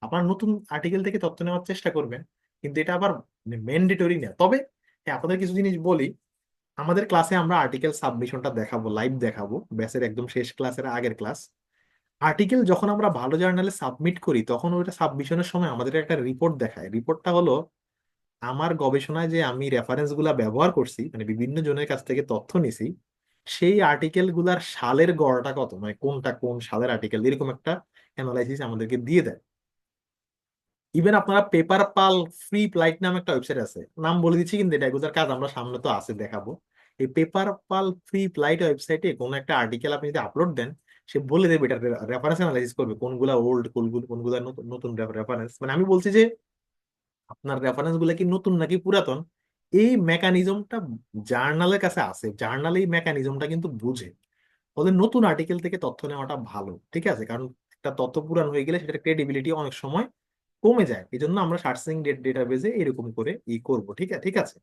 Speaker 1: আপনার নতুন আর্টিকেল থেকে তথ্য নেওয়ার চেষ্টা করবেন, কিন্তু এটা আবার ম্যান্ডেটরি না। তবে হ্যাঁ, আপনাদের কিছু জিনিস বলি। আমাদের ক্লাসে আমরা আর্টিকেল সাবমিশনটা দেখাবো, লাইভ দেখাবো, ব্যাচের একদম শেষ ক্লাসের আগের ক্লাস। আর্টিকেল যখন আমরা ভালো জার্নালে সাবমিট করি, তখন ওইটা সাবমিশনের সময় আমাদের একটা রিপোর্ট দেখায়। রিপোর্টটা হলো আমার গবেষণায় যে আমি রেফারেন্স গুলা ব্যবহার করছি, মানে বিভিন্ন জনের কাছ থেকে তথ্য নিছি, সেই আর্টিকেল গুলার সালের গড়টা কত, মানে কোনটা কোন সালের আর্টিকেল, এরকম একটা অ্যানালাইসিস আমাদেরকে দিয়ে দেয়। ইভেন আপনারা পেপার পাল ফ্রি প্লাইট নামে একটা ওয়েবসাইট আছে, নাম বলে দিচ্ছি, কিন্তু এটা এগুলোর কাজ আমরা সামনে তো আছে দেখাবো। এই পেপার পাল ফ্রি প্লাইট ওয়েবসাইটে কোনো একটা আর্টিকেল আপনি যদি আপলোড দেন, সে বলে দেবে, এটা রেফারেন্স অ্যানালাইসিস করবে কোনগুলা ওল্ড, কোনগুলো কোনগুলা নতুন নতুন রেফারেন্স। মানে আমি বলছি যে আপনার রেফারেন্স গুলা কি নতুন নাকি পুরাতন, এই মেকানিজমটা জার্নালের কাছে আছে, জার্নাল এই মেকানিজমটা কিন্তু বুঝে। ওদের নতুন আর্টিকেল থেকে তথ্য নেওয়াটা ভালো, ঠিক আছে? কারণ একটা তথ্য পুরান হয়ে গেলে সেটার ক্রেডিবিলিটি অনেক সময় কমে যায়। এই জন্য আমরা সার্চিং ডেটাবেজে এরকম করে করব, ঠিক আছে? ঠিক আছে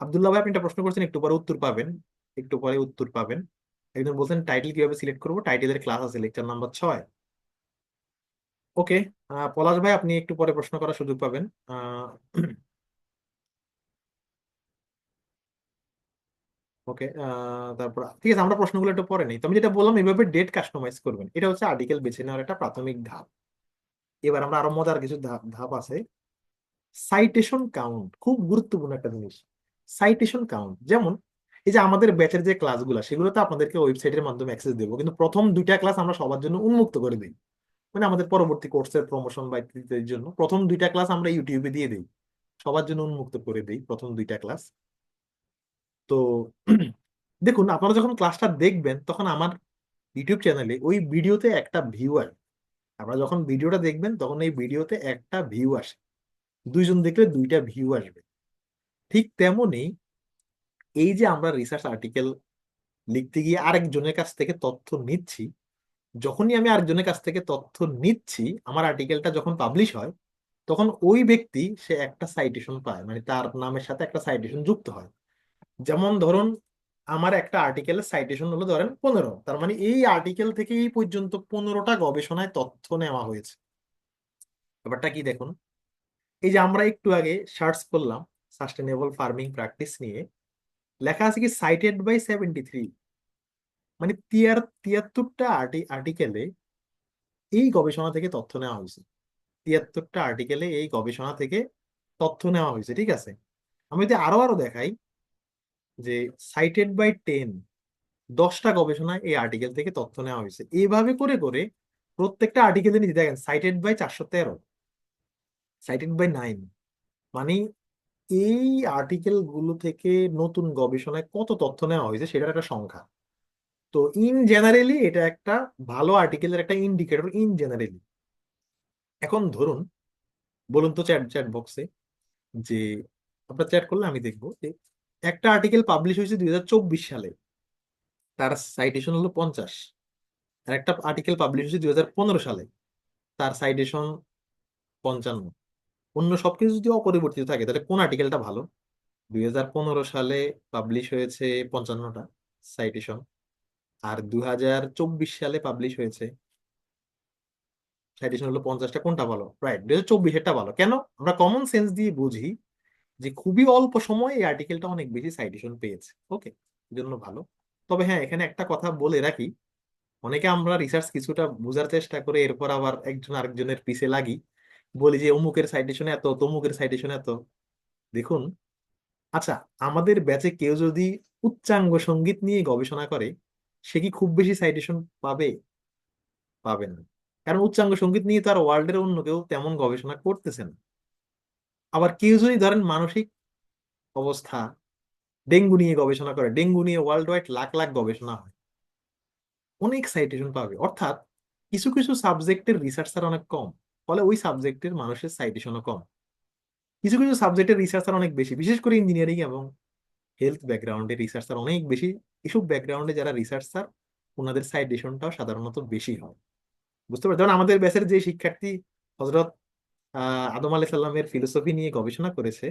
Speaker 1: আব্দুল্লাহ ভাই, আপনি একটা প্রশ্ন করছেন, একটু পরে উত্তর পাবেন, একটু পরে উত্তর পাবেন। একজন বলছেন টাইটেল কিভাবে সিলেক্ট করবো, টাইটেলের ক্লাস আছে, লেকচার নাম্বার 6। ওকে, পলাশ ভাই আপনি একটু পরে প্রশ্ন করার সুযোগ পাবেন। ওকে, তারপর ঠিক আছে, আমরা প্রশ্নগুলো একটু পরে নেই। তো আমি যেটা বললাম, এভাবে ডেট কাস্টমাইজ করবেন, এটা হচ্ছে আর্টিকেল বেছে নেওয়ার একটা প্রাথমিক ধাপ। এবার আমরা আরো মজার কিছু ধাপ ধাপ আছে। সাইটেশন কাউন্ট খুব গুরুত্বপূর্ণ একটা জিনিস। সাইটেশন কাউন্ট যেমন এই যে আমাদের ব্যাচের যে ক্লাসগুলো, সেগুলো তো আপনাদেরকে ওয়েবসাইটের মাধ্যমে অ্যাক্সেস দেবো, কিন্তু প্রথম 2টা ক্লাস আমরা সবার জন্য উন্মুক্ত করে দিই। মানে আমাদের পরবর্তী কোর্সের প্রমোশন বা ইত্যাদির জন্য প্রথম 2টা ক্লাস আমরা ইউটিউবে দিয়ে দিই, সবার জন্য উন্মুক্ত করে দিই প্রথম 2টা ক্লাস। তো দেখুন, আপনারা যখন ক্লাসটা দেখবেন তখন আমার ইউটিউব চ্যানেলে ওই ভিডিওতে একটা ভিউ আসে। আপনারা যখন ভিডিওটা দেখবেন তখন এই ভিডিওতে একটা ভিউ আসে, 2জন দেখলে 2টা ভিউ আসবে। ঠিক তেমনি এই যে আমরা রিসার্চ আর্টিকেল লিখতে গিয়ে আরেকজনের কাছ থেকে তথ্য নিচ্ছি, যখনই আমি আরেকজনের কাছ থেকে তথ্য নিচ্ছি, আমার আর্টিকেলটা যখন পাবলিশ হয় তখন ওই ব্যক্তি সে একটা সাইটেশন পায়, মানে তার নামের সাথে একটা সাইটেশন যুক্ত হয়। যেমন ধরুন, আমার একটা আর্টিকেলের সাইটেশন হলো ধরেন 15, তার মানে এই আর্টিকেল থেকে এই পর্যন্ত 15টা গবেষণায় তথ্য নেওয়া হয়েছে। ব্যাপারটা কি দেখুন, এই যে আমরা একটু আগে সার্চ করলাম সাস্টেনেবল ফার্মিং প্র্যাকটিস নিয়ে, লেখা আছে কি সাইটেড বাই 73, মানে 73টা আর্টিকেলে এই গবেষণা থেকে তথ্য নেওয়া হয়েছে। 73টা আর্টিকেলে এই গবেষণা থেকে তথ্য নেওয়া হয়েছে, ঠিক আছে? আমি যদি আরো আরো দেখাই যে সাইটেড বাই 10টা গবেষণায় এই আর্টিকেল থেকে তথ্য নেওয়া হয়েছে, এইভাবে করে করে প্রত্যেকটা আর্টিকেলের নিচে দেখেন সাইটেড বাই 413, সাইটেড বাই 9, মানে এই আর্টিকেল গুলো থেকে নতুন গবেষণায় কত তথ্য নেওয়া হয়েছে সেটার একটা সংখ্যা। তো ইন জেনারেলি এটা একটা ভালো আর্টিকেলের একটা ইন্ডিকেটর ইন জেনারেলি। এখন ধরুন, বলুন তো চ্যাট চ্যাট বক্সে যে আপনার চ্যাট করলে আমি দেখবো যে একটা আর্টিকেল পাবলিশ হয়েছে 2024 সালে, তার সাইটেশন হলো 50। আর একটা আর্টিকেল পাবলিশ হয়েছে 2015 সালে, তার সাইটেশন 55। অন্য সবকিছু যদি অপরিবর্তিত থাকে তাহলে কোন আর্টিকেলটা ভালো? 2015 সালে পাবলিশ হয়েছে 55টা সাইটেশন, আর 2024 সালে পাবলিশ হয়েছে সাইটেশন হলো 50টা, কোনটা ভালো? রাইট, 2024-এরটা ভালো। কেন? আমরা কমন সেন্স দিয়ে বুঝি যে খুবই অল্প সময়ে এই আর্টিকেলটা অনেক বেশি সাইটেশন পেয়েছে। ওকে, জন্য ভালো। তবে হ্যাঁ, এখানে একটা কথা বলে রাখি, অনেকে আমরা রিসার্চ কিছুটা বোঝার চেষ্টা করে এরপর আবার একজন আরেকজনের পিছে লাগি, বলি যে অমুকের সাইটেশন এত, তমুকের সাইটেশন এত। দেখুন, আচ্ছা, আমাদের ব্যাচে কেউ যদি উচ্চাঙ্গ সঙ্গীত নিয়ে গবেষণা করে, সে কি খুব বেশি সাইটেশন পাবে? পাবে না। কারণ উচ্চাঙ্গ সঙ্গীত নিয়ে তার ওয়ার্ল্ডের অন্য কেউ তেমন গবেষণা করতেছে না। আবার কেউ যদি ধরেন মানসিক অবস্থা, ডেঙ্গু নিয়ে গবেষণা করে, ডেঙ্গু নিয়ে ওয়ার্ল্ড ওয়াইড লাখ লাখ গবেষণা হয়, অনেক সাইটেশন পাবে। অর্থাৎ কিছু কিছু সাবজেক্টের রিসার্চার অনেক কম, ফলে ওই সাবজেক্টের মানুষের সাইটেশনও কম। কিছু কিছু সাবজেক্টের রিসার্চার অনেক বেশি, বিশেষ করে ইঞ্জিনিয়ারিং এবং হেলথ ব্যাকগ্রাউন্ডে রিসার্চার অনেক বেশি। এসব ব্যাকগ্রাউন্ডে যারা রিসার্চার, ওনাদের সাইটেশনটাও সাধারণত বেশি হয়। বুঝতে পারছেন? যেমন আমাদের ব্যাচের যে শিক্ষার্থী হজরত আদম আলাইহিস সালামের ফিলোসফি নিয়ে গবেষণা করেছে,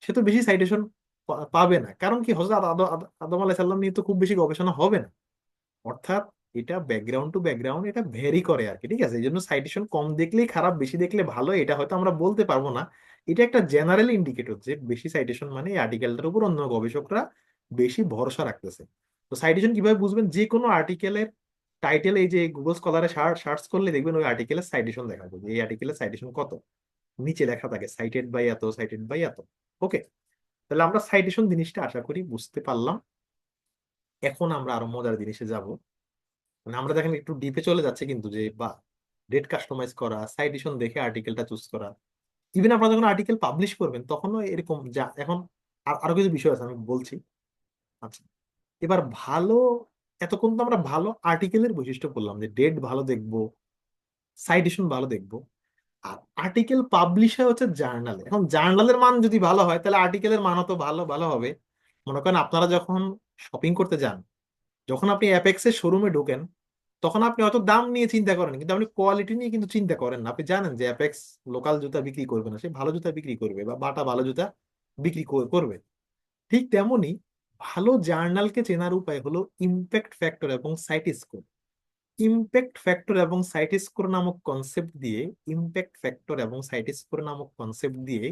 Speaker 1: সে তো বেশি সাইটেশন পাবে না। কারণ কি, হজরত আদম আলাইহিস সালাম নিয়ে তো খুব বেশি গবেষণা হবে না। অর্থাৎ এটা ব্যাকগ্রাউন্ড টু ব্যাকগ্রাউন্ড এটা ভেরি করে আর কি, ঠিক আছে? এই জন্য সাইটেশন কম দেখলেই খারাপ, বেশি দেখলে ভালো, এটা হয়তো আমরা বলতে পারবো না। এটা একটা জেনারেল ইন্ডিকেটর যে বেশি সাইটেশন মানে এই আর্টিকেলটার উপর অন্য গবেষকরা বেশি ভরসা রাখতেছে। তো সাইটেশন কিভাবে বুঝবেন? যে কোনো আর্টিকেলের টাইটেল এই যে গুগল স্কলারে সার্চ করলে দেখবেন ওই আর্টিকেলের সাইটেশন দেখা যাবে, এই আর্টিকেলের সাইটেশন কত, নিচে লেখা থাকে সাইটেড বাই এত, সাইটেড বাই এত। ওকে, তাহলে আমরা সাইটেশন জিনিসটা আশা করি বুঝতে পারলাম। এখন আমরা আরো মজার জিনিসে যাব। মানে আমরা দেখেন একটু ডিপে চলে যাচ্ছে কিন্তু, যে বা ডেট কাস্টমাইজ করা, সাইটেশন দেখে আর্টিকেলটা চুজ করা, ইভেন আপনারা যখন আর্টিকেল পাবলিশ করবেন তখনও এরকম যা এখন আরো কিছু বিষয় আছে আমি বলছি। আচ্ছা, এবার ভালো, এতক্ষণ তো আমরা ভালো আর্টিকেলের বৈশিষ্ট্য বললাম যে ডেট ভালো দেখবো, সাইটেশন ভালো দেখবো। আর আর্টিকেল পাবলিশ হয় হচ্ছে জার্নালে। এখন জার্নালের মান যদি ভালো হয় তাহলে আর্টিকেলের মানও তো ভালো ভালো হবে। মনে করেন আপনারা যখন শপিং করতে যান, যখন আপনি অ্যাপেক্সের শোরুমে ঢোকেন, তখন আপনি হয়তো দাম নিয়ে চিন্তা করেন কিন্তু আপনি কোয়ালিটি নিয়ে কিন্তু চিন্তা করেন না। আপনি জানেন যে অ্যাপেক্স লোকাল জুতা বিক্রি করবে না, সে ভালো জুতা বিক্রি করবে বা বাটা ভালো জুতা বিক্রি করবে। ঠিক তেমনি ভালো জার্নালকে চেনার উপায় হলো ইম্প্যাক্ট ফ্যাক্টর এবং সাইট স্কোর। ইম্প্যাক্ট ফ্যাক্টর এবং সাইট স্কোর নামক কনসেপ্ট দিয়ে ইম্প্যাক্ট ফ্যাক্টর এবং সাইট স্কোর নামক কনসেপ্ট দিয়ে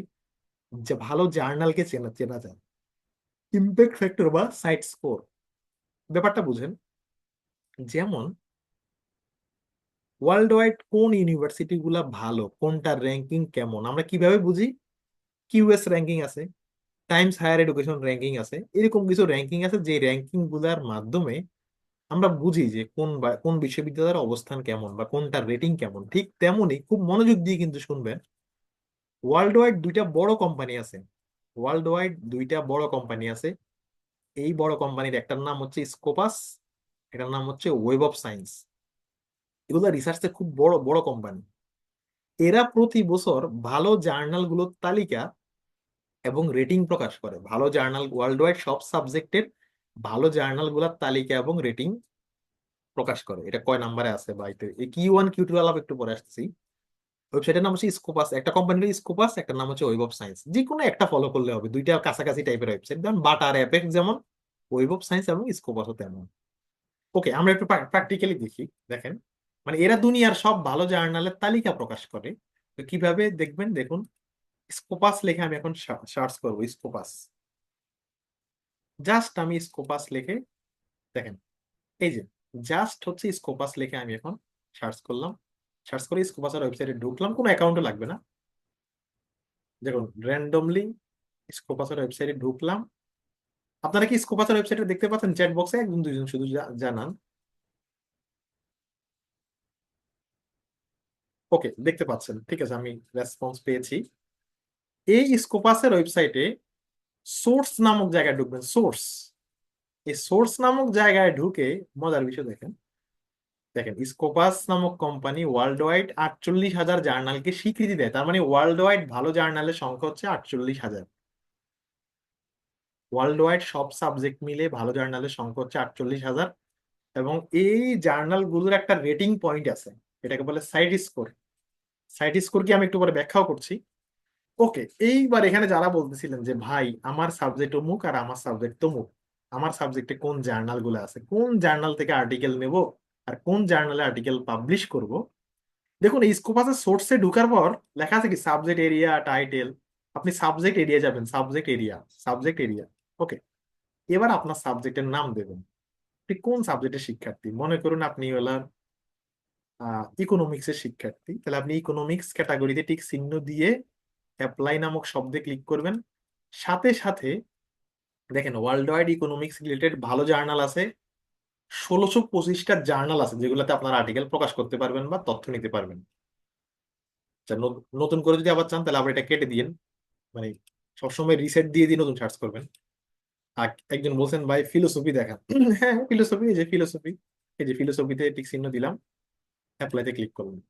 Speaker 1: যে ভালো জার্নালকে চেনা চেনা যায়। ইম্প্যাক্ট ফ্যাক্টর বা সাইট স্কোর ব্যাপারটা বুঝেন। যেমন ওয়ার্ল্ড ওয়াইড কোন ইউনিভার্সিটি গুলা ভালো, কোনটার র্যাঙ্কিং কেমন আমরা কিভাবে বুঝি? কিউএস র্যাঙ্কিং আছে, টাইমস হায়ার এডুকেশন র্যাঙ্কিং আছে, এরকম কিছু র্যাঙ্কিং আছে যে র্যাঙ্কিং গুলার মাধ্যমে আমরা বুঝি যে কোন বিশ্ববিদ্যালয়ের অবস্থান কেমন বা কোনটার রেটিং কেমন। ঠিক তেমনি খুব মনোযোগ দিয়ে কিন্তু শুনবেন, ওয়ার্ল্ড ওয়াইড দুইটা বড় কোম্পানি আছে। ওয়ার্ল্ড ওয়াইড দুইটা বড় কোম্পানি আছে। এই বড় কোম্পানির একটার নাম হচ্ছে স্কোপাস, এটার নাম হচ্ছে ওয়েব অফ সায়েন্স। এগুলো রিসার্চে খুব বড় বড় কোম্পানি। এরা প্রতি বছর ভালো জার্নাল গুলোর তালিকা এবং রেটিং প্রকাশ করে। ভালো জার্নাল ওয়ার্ল্ড ওয়াইড সব সাবজেক্টের ভালো জার্নাল গুলার তালিকা এবং রেটিং প্রকাশ করে। এটা কয় নাম্বারে আছে বাইতে, এই Q1 Q2 আলাপ একটু পরে আসছি। ওয়েবসাইটের নাম হচ্ছে স্কোপাস, একটা কোম্পানির স্কোপাস, একটা নাম হচ্ছে ওয়েব অফ সায়েন্স। যে কোনো একটা ফলো করলে হবে, দুইটা কাছাকাছি টাইপের ওয়েবসাইট, যেমন বাটার অ্যাপেক্স যেমন, ওয়েব অফ সায়েন্স এবং স্কোপাসও তেমন। ওকে, আমরা একটু প্র্যাকটিক্যালি দেখি। দেখেন, মানে এরা দুনিয়ার সব ভালো জার্নালের তালিকা প্রকাশ করে। তো কিভাবে দেখবেন দেখুন, স্কোপাস লিখে আমি এখন সার্চ করবো স্কোপাস। জাস্ট আমি স্কোপাস লিখে, দেখেন এই যে জাস্ট হচ্ছে স্কোপাস লিখে আমি এখন সার্চ করলাম। সার্চ করে স্কোপাসের ওয়েবসাইটে ঢুকলাম, কোনো অ্যাকাউন্টও লাগবে না। দেখুন র্যান্ডমলি স্কোপাসের ওয়েবসাইটে ঢুকলাম। আপনারা কি স্কোপাসের ওয়েবসাইটে দেখতে পাচ্ছেন? চ্যাট বক্সে একজন দুইজন শুধু জানান। ওকে, দেখতে পাচ্ছেন, ঠিক আছে, আমি রেসপন্স পেয়েছি। এই স্কোপাসের ওয়েবসাইটে সোর্স নামক জায়গায় ঢুকবেন। সোর্স, এই সোর্স নামক জায়গায় ঢুকে মজার বিষয় দেখেন। দেখেন স্কোপাস নামক কোম্পানি ওয়ার্ল্ড ওয়াইড 48,000 জার্নালকে স্বীকৃতি দেয়। তার মানে ওয়ার্ল্ড ওয়াইড ভালো জার্নালের সংখ্যা হচ্ছে 48,000। ওয়ার্ল্ড ওয়াইড সব সাবজেক্ট মিলে ভালো জার্নালের সংখ্যা হচ্ছে 48,000। এবং এই জার্নাল গুলোর একটা রেটিং পয়েন্ট আছে, এটাকে বলে সাইট স্কোর। সাইট স্কোর কি আমি একটু পরে ব্যাখ্যাও করছি। ওকে, এইবার এখানে যারা বলতেছিলেন যে ভাই আমার সাবজেক্ট অমুক আর আমার সাবজেক্ট তমুক, আমার সাবজেক্টে কোন জার্নাল গুলো আছে, কোন জার্নাল থেকে আর্টিকেল নেব আর কোন জার্নালে আর্টিকেল পাবলিশ করব, দেখুন এই স্কোপাসের সোর্সে ঢুকার পর লেখা আছে কি সাবজেক্ট এরিয়া টাইটেল। আপনি সাবজেক্ট এরিয়া যাবেন, সাবজেক্ট এরিয়া, সাবজেক্ট এরিয়া। ওকে, এবার আপনার সাবজেক্টের নাম দেবেন। আপনি কোন সাবজেক্টের শিক্ষার্থী? মনে করুন আপনি হলেন ইকোনমিক্স এর শিক্ষার্থী, তাহলে আপনি ইকোনমিক্স ক্যাটাগরিতে টিক চিহ্ন দিয়ে অ্যাপ্লাই নামক শব্দে ক্লিক করবেন। সাথে সাথে দেখেন ওয়ার্ল্ড ওয়াইড ইকোনমিক্স রিলেটেড ভালো জার্নাল আছে, 1625টা জার্নাল আছে যেগুলোতে আপনার আর্টিকেল প্রকাশ করতে পারবেন বা তথ্য নিতে পারবেন। আচ্ছা, নতুন করে যদি আবার চান তাহলে আবার এটা কেটে দিন, মানে সবসময় রিসেট দিয়ে দিয়ে নতুন সার্চ করবেন। আর একজন বলছেন ভাই ফিলোসফি দেখান। হ্যাঁ ফিলোসফি, এই যে ফিলোসফি, এই যে ফিলোসফিতে টিক চিহ্ন দিলাম, অ্যাপ্লাইতে ক্লিক করবেন।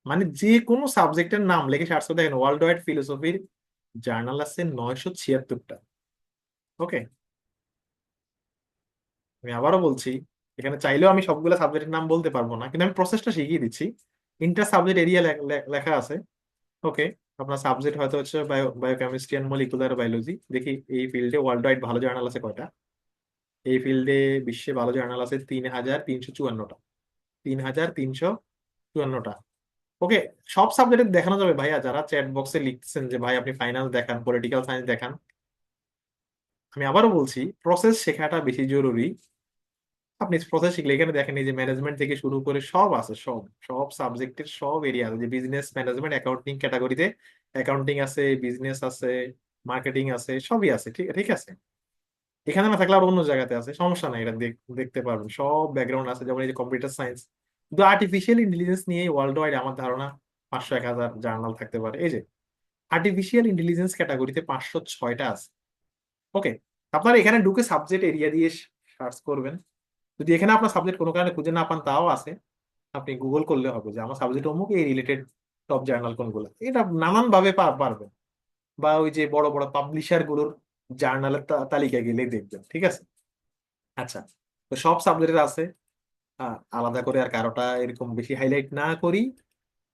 Speaker 1: মানে যে কোনো সাবজেক্টের নাম লিখে সার্চ করে দেখেন ওয়ার্ল্ড ওয়াইড ফিলোসফির জার্নাল আছে 976টা। ওকে, আমি আবারও বলছি, এখানে চাইলেও আমি সবগুলো সাবজেক্টের নাম বলতে পারবো না, কিন্তু আমি প্রসেসটা শিখিয়ে দিচ্ছি। ইন্টার সাবজেক্ট এরিয়া লেখা আছে। ওকে, আপনার সাবজেক্ট হয়তো হচ্ছে বায়োকেমিস্ট্রি অ্যান্ড মলিকুলার বায়োলজি। দেখি এই ফিল্ডে ওয়ার্ল্ড ওয়াইড ভালো জার্নাল আছে কয়টা। এই ফিল্ডে বিশ্বে ভালো জার্নাল আছে 3,354টা। 3,354টা। ওকে, সব সাবজেক্টে দেখানো যাবে ভাইয়া। যারা চ্যাট বক্সে লিখছেন যে ভাই আপনি ফাইন্যান্স দেখান, পলিটিক্যাল সায়েন্স দেখান, আমি আবারও বলছি প্রসেস শেখাটা বেশি জরুরি। আপনি প্রসেস শিখলে এখানে দেখেন এই যে ম্যানেজমেন্ট থেকে শুরু করে সব আছে, সব সব সাবজেক্টের সব এরিয়া আছে। যে বিজনেস ম্যানেজমেন্ট অ্যাকাউন্টিং ক্যাটাগরিতে অ্যাকাউন্টিং আছে, বিজনেস আছে, মার্কেটিং আছে, সবই আছে। ঠিক ঠিক আছে, এখানে না থাকলে আর অন্য জায়গাতে আছে, সমস্যা নাই, এটা দেখতে পারবেন সব ব্যাকগ্রাউন্ড আছে। যেমন এই যে কম্পিউটার সায়েন্স, কিন্তু আর্টিফিশিয়াল ইন্টেলিজেন্স নিয়ে ওয়ার্ল্ড ওয়াইড আমার ধারণা 500-1000 জার্নাল থাকতে পারে। এই যে আর্টিফিশিয়াল ইন্টেলিজেন্স ক্যাটাগরিতে 506টা আছে। ওকে, আপনারা এখানে ঢুকে সাবজেক্ট এরিয়া দিয়ে সার্চ করবেন। যদি এখানে আপনার সাবজেক্ট কোনো কারণে খুঁজে না পান তাও আছে, আপনি গুগল করলে হবে যে আমার সাবজেক্ট অমুক এই রিলেটেড টপ জার্নাল কোনগুলো, এটা নানান ভাবে পারবেন। বা ওই যে বড় বড় পাবলিশার গুলোর জার্নালের তালিকা গেলেই দেখবেন, ঠিক আছে। আচ্ছা, তো সব সাবজেক্টের আছে, আলাদা করে আর কারোটা এরকম বেশি হাইলাইট না করি।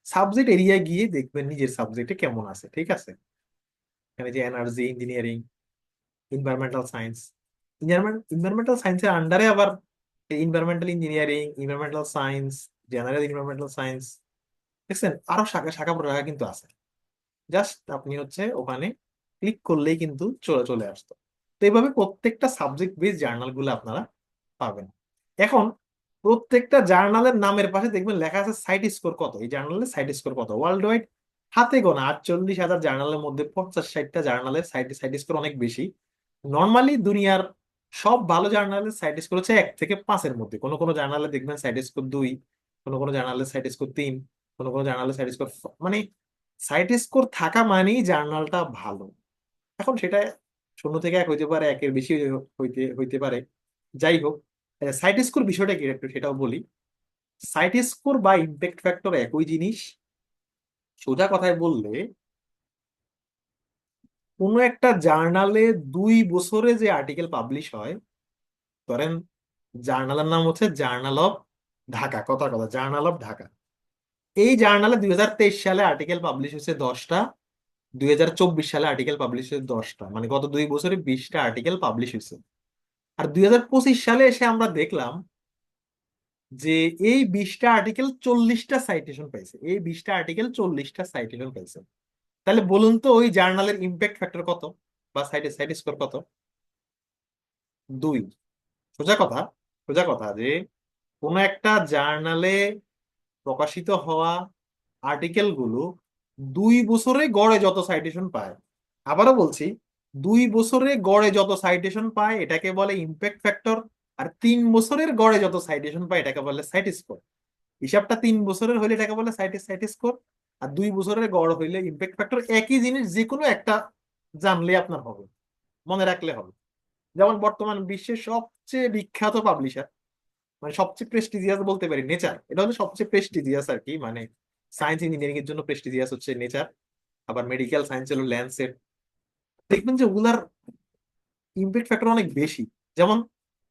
Speaker 1: সাবজেক্ট এরিয়া গিয়ে দেখবেন নিজের সাবজেক্টে কেমন আছে, ঠিক আছে। এখানে যে energy engineering, environmental science, environmental সায়েন্সের আন্ডারে আবার environmental engineering, environmental science, general environmental science, দেখছেন আরো শাখা শাখা প্রশাখা কিন্তু আছে। জাস্ট আপনি হচ্ছে ওখানে ক্লিক করলেই কিন্তু চলে চলে আসতো। তো এইভাবে প্রত্যেকটা সাবজেক্ট বেস জার্নাল গুলো আপনারা পাবেন। এখন প্রত্যেকটা জার্নালের নামের পাশে দেখবেন লেখা আছে সাইট স্কোর কত, এই জার্নালের সাইট স্কোর কত। ওয়ার্ল্ড ওয়াইড হাতে গোনা 48,000 জার্নালের মধ্যে 50-60টা জার্নালের সাইট সাইট স্কোর অনেক বেশি। নর্মালি দুনিয়ার সব ভালো জার্নালের সাইট স্কোর হচ্ছে 1 থেকে 5-এর মধ্যে। কোনো কোনো জার্নালে দেখবেন সাইট স্কোর 2, কোনো কোনো জার্নালের সাইট স্কোর 3, কোনো কোনো জার্নালের সাইট স্কোর, মানে সাইট স্কোর থাকা মানেই জার্নালটা ভালো। এখন সেটা 0 থেকে 1 হইতে পারে, 1-এর বেশি হইতে হইতে পারে। যাই হোক, সাইট স্কোর বিষয়টা কি একটু সেটাও বলি। সাইট স্কোর বা ইম্প্যাক্ট ফ্যাক্টর একই জিনিস। সোজা কথায় বললে, কোনো একটা জার্নালে 2 বছরে যে আর্টিকেল পাবলিশ হয়, ধরেন জার্নালের নাম হচ্ছে জার্নাল অফ ঢাকা, কথা কথা জার্নাল অফ ঢাকা। এই জার্নালে 2023 সালে আর্টিকেল পাবলিশ হয়েছে 10টা, 2024 সালে আর্টিকেল পাবলিশ হয়েছে 10টা, মানে গত 2 বছরে 20টা আর্টিকেল পাবলিশ হয়েছে। আর 2025 সালে এসে আমরা দেখলাম যে এই 20টা আর্টিকেল 40টা সাইটেশন পাইছে, এই 20টা আর্টিকেল 40টা সাইটেশন পাইছে। তাহলে বলুন তো ওই জার্নালের ইম্প্যাক্ট ফ্যাক্টর কত, বা সাইট সাইট স্কোর কত? 2। সোজা কথা, সোজা কথা যে কোনো একটা জার্নালে প্রকাশিত হওয়া আর্টিকেল গুলো 2 বছরে গড়ে যত সাইটেশন পায়, আবারও বলছি, 2 বছরে গড়ে যত সাইটেশন পায় এটাকে বলে ইম্প্যাক্ট ফ্যাক্টর। আর 3 বছরের গড়ে যত সাইটেশন পায় এটাকে বলে সাইট স্কোর। হিসাবটা 3 বছরের হলে এটাকে বলে সাইট সাইট স্কোর, আর 2 বছরের গড় হইলে ইম্প্যাক্ট ফ্যাক্টর। একই জিনিস যে কোনো একটা জানলে আপনার হবে, মনে রাখলে হবে। যেমন বর্তমান বিশ্বের সবচেয়ে বিখ্যাত পাবলিশার, মানে সবচেয়ে প্রেস্টিজিয়াস বলতে পারি, নেচার। এটা হলো সবচেয়ে প্রেস্টিজিয়াস আর কি, মানে সায়েন্স ইঞ্জিনিয়ারিং এর জন্য প্রেস্টিজিয়াস হচ্ছে নেচার, আবার মেডিকেল সায়েন্স হলো ল্যান্সেট। দেখবেন যে ওগুলার ইম্প্যাক্ট ফ্যাক্টর অনেক বেশি। যেমন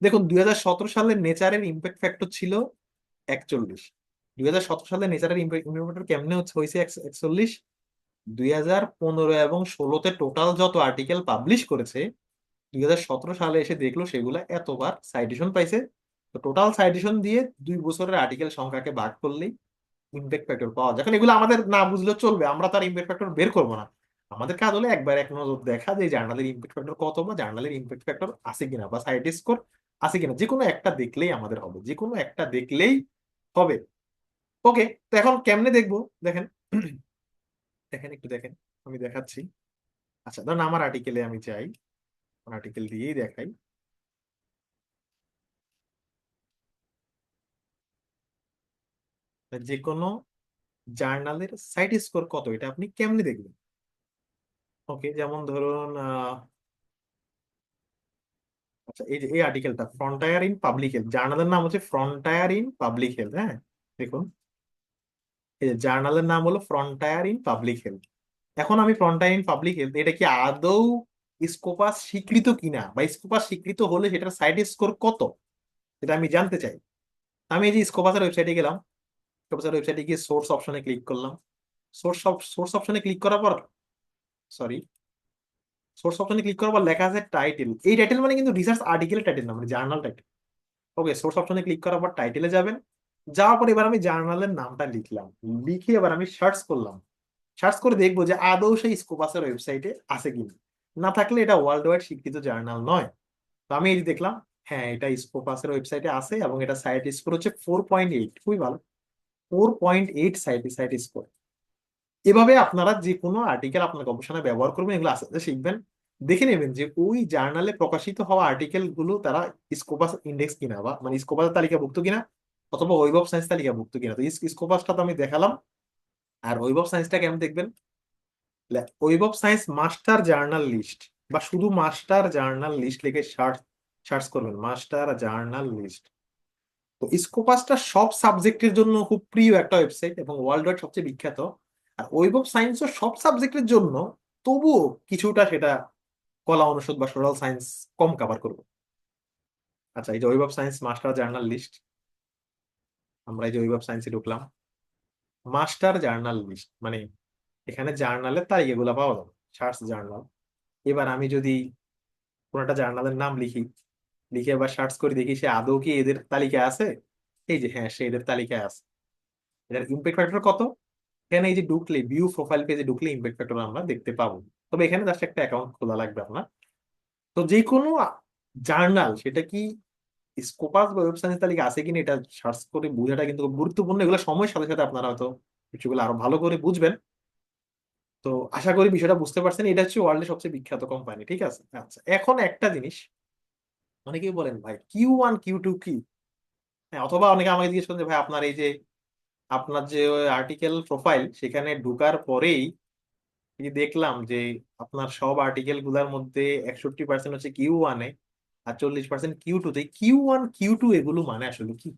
Speaker 1: দেখুন, 2017 সালে নেচারের ইম্প্যাক্ট ফ্যাক্টর ছিল 41। 2017 সালে নেচারের ইম্প্যাক্ট ফ্যাক্টর কেমনে হয়েছে 41? 2015 এবং 2016-তে টোটাল যত আর্টিকেল পাবলিশ করেছে, 2017 সালে এসে দেখলো সেগুলা এতবার সাইটেশন পাইছে। তো টোটাল সাইটেশন দিয়ে 2 বছরের আর্টিকেল সংখ্যাকে ভাগ করলেই ইম্প্যাক্ট ফ্যাক্টর পাওয়া যায়। এখন এগুলো আমাদের না বুঝলেও চলবে, আমরা তার ইম্প্যাক্ট ফ্যাক্টর বের করবো না। আমাদের কাজ হলো একবার এক নজর দেখা যে জার্নালের ইম্প্যাক্ট ফ্যাক্টর কত, বা জার্নালের ইম্প্যাক্ট ফ্যাক্টর আছে কিনা, বা সাইট স্কোর আছে কিনা। যে কোনো একটা দেখলেই আমাদের হবে, যে কোনো একটা দেখলেই হবে। ওকে, তো এখন কেমনে দেখবো দেখেন। দেখেন একটু দেখেন, আমি দেখাচ্ছি। আচ্ছা, ধরুন আমার আর্টিকেলে আমি চাই, আর্টিকেল দিয়েই দেখাই। যে কোনো জার্নালের সাইট স্কোর কত এটা আপনি কেমনে দেখবেন? ওকে, যেমন ধরুন আচ্ছা, এই যে এই আর্টিকেলটা ফ্রন্টায়ার ইন পাবলিক হেলথ, জার্নালের নাম হচ্ছে ফ্রন্টায়ার ইন পাবলিক হেলথ। হ্যাঁ, দেখুন এই যে জার্নালের নাম হলো ফ্রন্টায়ার ইন পাবলিক হেলথ। এখন আমি ফ্রন্টায়ার ইন পাবলিক হেলথ, এটা কি আদৌ স্কোপাস স্বীকৃত কিনা, বা স্কোপাস স্বীকৃত হলে সেটার সাইট স্কোর কত, এটা আমি জানতে চাই। আমি এই যে স্কোপাসের ওয়েবসাইটে গেলাম, স্কোপাসের ওয়েবসাইটে গিয়ে সোর্স অপশনে ক্লিক করলাম। সোর্স অপশনে ক্লিক করার পর, সরি, সোর্স অপশনে ক্লিক করার পর লেখা আছে টাইটেল। এই টাইটেল মানে কিন্তু রিসার্চ আর্টিকেলের টাইটেল না, মানে জার্নাল টাইটেল। ওকে, সোর্স অপশনে ক্লিক করার পর টাইটেলে যাবেন। যাওয়ার পর এবার আমি জার্নালের নামটা লিখলাম, লিখে এবার আমি সার্চ করলাম। সার্চ করে দেখবো যে আদৌ সেই স্কোপাসের ওয়েবসাইটে আছে কিনা। না থাকলে এটা ওয়ার্ল্ড ওয়াইড স্বীকৃত জার্নাল নয়। তো আমি এই যে দেখলাম, হ্যাঁ এটা স্কোপাসের ওয়েবসাইটে আছে, এবং এটা সাইট স্কোর হচ্ছে 4.8, খুবই ভালো। 4.8 সাইট সাইট স্কোর। এভাবে আপনারা যে কোনো আর্টিকেল আপনার গবেষণায় ব্যবহার করবেন, এগুলো আস্তে আস্তে শিখবেন। দেখে নেবেন যে ওই জার্নালে প্রকাশিত হওয়া আর্টিকেল গুলো তারা স্কোপাস ইন্ডেক্স কিনা, বা মানে স্কোপাস তালিকাভুক্ত কিনা, অথবা ওয়েব অফ সায়েন্স তালিকাভুক্ত কিনা। তো স্কোপাসটা তো আমি দেখালাম। আর ওয়েব অফ সায়েন্সটা কেমন দেখবেন? Web of science master journal list, বা শুধু মাস্টার জার্নাল লিস্ট লিখে সার্চ সার্চ করবেন, মাস্টার জার্নাল লিস্ট। তো স্কোপাসটা সব সাবজেক্টের জন্য খুব প্রিয় একটা ওয়েবসাইট, এবং ওয়ার্ল্ড ওয়াইড সবচেয়ে বিখ্যাত। আর ওয়েব অফ সায়েন্সও সব সাবজেক্টের জন্য, তবুও কিছুটা সেটা কলা অনুষদ বা সোশ্যাল সায়েন্স কম কভার করবো। আচ্ছা, এই যে web of science master journal list, আমরা এই যে ওয়েব অফ সায়েন্সে ঢুকলাম, মাস্টার জার্নাল লিস্ট মানে এখানে জার্নালের তারিখ এগুলো পাওয়া যাবে, সার্চ জার্নাল। এবার আমি যদি কোন একটা জার্নালের নাম লিখি, লিখে এবার সার্চ করে দেখি সে আদৌ কি এদের তালিকায় আছে, এই যে হ্যাঁ সে এদের তালিকায় আছে। এটার ইমপ্যাক্ট ফ্যাক্টর কত? এখানে এই যে ঢুকলে ভিউ প্রোফাইল পেজে ঢুকলে ইমপ্যাক্ট ফ্যাক্টর আমরা দেখতে পাবো। তবে এখানে জাস্ট একটা অ্যাকাউন্ট খোলা লাগবে আপনার। তো যে কোনো জার্নাল, সেটা কি স্কোপাস বা ওয়েব সায়েন্স তালিকা আছে কিনা এটা সার্চ করে বোঝাটা কিন্তু খুব গুরুত্বপূর্ণ। এগুলো সময়ের সাথে সাথে আপনারা হয়তো কিছুগুলো আরো ভালো করে বুঝবেন। তো আশা করি বিষয়টা বুঝতে পারছেন, এটা হচ্ছে ওয়ার্ল্ডের সবচেয়ে বিখ্যাত কোম্পানি, ঠিক আছে? আচ্ছা, এখন একটা জিনিস, অনেকেই বলেন ভাই Q1 Q2 কি? হ্যাঁ, অথবা অনেকে আমাকে জিজ্ঞেস করেন যে ভাই আপনার এই যে আপনার যে আর্টিকেল প্রোফাইল সেখানে ঢুকার পরেই কি দেখলাম যে আপনার সব আর্টিকেল গুলার মধ্যে 61% হচ্ছে Q1 এ আর 40% Q2 তে। Q1 Q2 এগুলো মানে আসলে কি?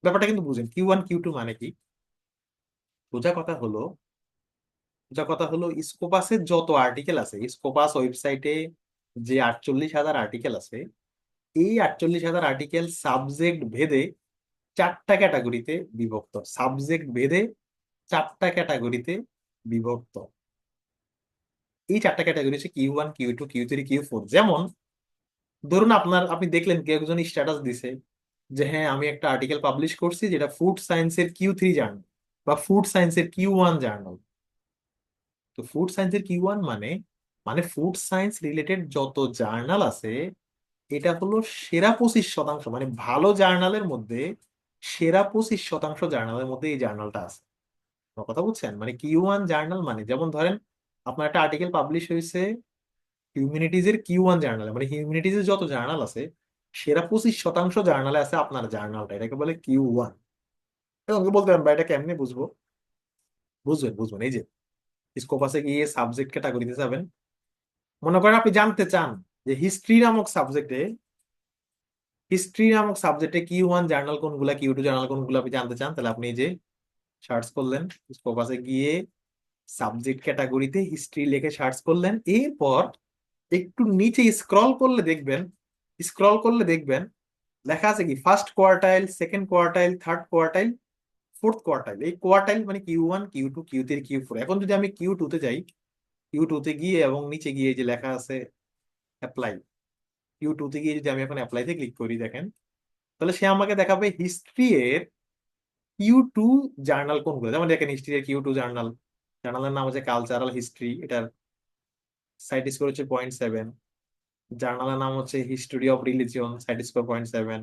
Speaker 1: ব্যাপারটা কিন্তু বুঝেন, Q1 Q2 মানে কি? সোজা কথা হলো, সোজা কথা হলো স্কোপাসের যত আর্টিকেল আছে, স্কোপাস ওয়েবসাইটে যে 48,000 আর্টিকেল আছে, এই 48,000 আর্টিকেল সাবজেক্ট ভেদে চারটা ক্যাটাগরিতে বিভক্ত। সাবজেক্ট ভেদে চারটা ক্যাটাগরিতে বিভক্ত। এই চারটা ক্যাটাগরি হচ্ছে Q1 Q2 Q3 Q4। যেমন ধরুন আপনি দেখলেন কেউ একজন স্ট্যাটাস দিছে যে হ্যাঁ আমি একটা আর্টিকেল পাবলিশ করছি যেটা ফুড সায়েন্সের Q3 জার্নাল বা ফুড সায়েন্সের Q1 জার্নাল। তো ফুড সায়েন্সের Q1 মানে, মানে ফুড সায়েন্স রিলেটেড যত জার্নাল আছে, এটা হলো সেরা 25%, মানে ভালো জার্নালের মধ্যে সেরা 25% জার্নালের মধ্যে এই জার্নালটা আছে। আমার কথা বুঝছেন? মানে Q1 জার্নাল মানে, যেমন ধরেন আপনার একটা আর্টিকেল পাবলিশ হয়েছে হিউম্যানিটিজ এর Q1 জার্নালে, মানে হিউম্যানিটিজ এর যত জার্নাল আছে সেরা 25% জার্নালে আছে আপনার জার্নালটা, এটাকে বলে Q1। এবং বলতে পারেন ভাই এটা কেমনে বুঝবো? বুঝবেন বুঝবেন, এই যে স্কোপাসে গিয়ে সাবজেক্ট ক্যাটাগরিতে যাবেন। মনে করেন আপনি জানতে চান যে হিস্ট্রি নামক সাবজেক্টে Q1 জার্নাল কোনগুলা, Q2 জার্নাল কোনগুলো আপনি জানতে চান, তাহলে আপনি এই যে সার্চ করলেন, স্কোপাসে গিয়ে সাবজেক্ট ক্যাটাগরিতে হিস্ট্রি লিখে সার্চ করলেন। এরপর একটু নিচে স্ক্রল করলে দেখবেন লেখা আছে কি first quartile, second quartile, third quartile, fourth quartile. এই কোয়ার্টাইল মানে Q1 Q2 Q3 Q4। এখন যদি আমি Q2 তে যাই, Q2 তে গিয়ে এবং নিচে গিয়ে যে লেখা আছে অ্যাপ্লাই, Q2 তে গিয়ে যদি আমি এখন অ্যাপ্লাইতে ক্লিক করি দেখেন, তাহলে সে আমাকে দেখাবে হিস্ট্রি এর Q2 জার্নাল কোনগুলো। যেমন দেখেন হিস্ট্রি এর Q2 জার্নাল, জার্নালের নাম হচ্ছে কালচারাল হিস্ট্রি, এটার সাইট স্কোর হচ্ছে 0.7। জার্নালের নাম হচ্ছে history of religion, cite score 0.7।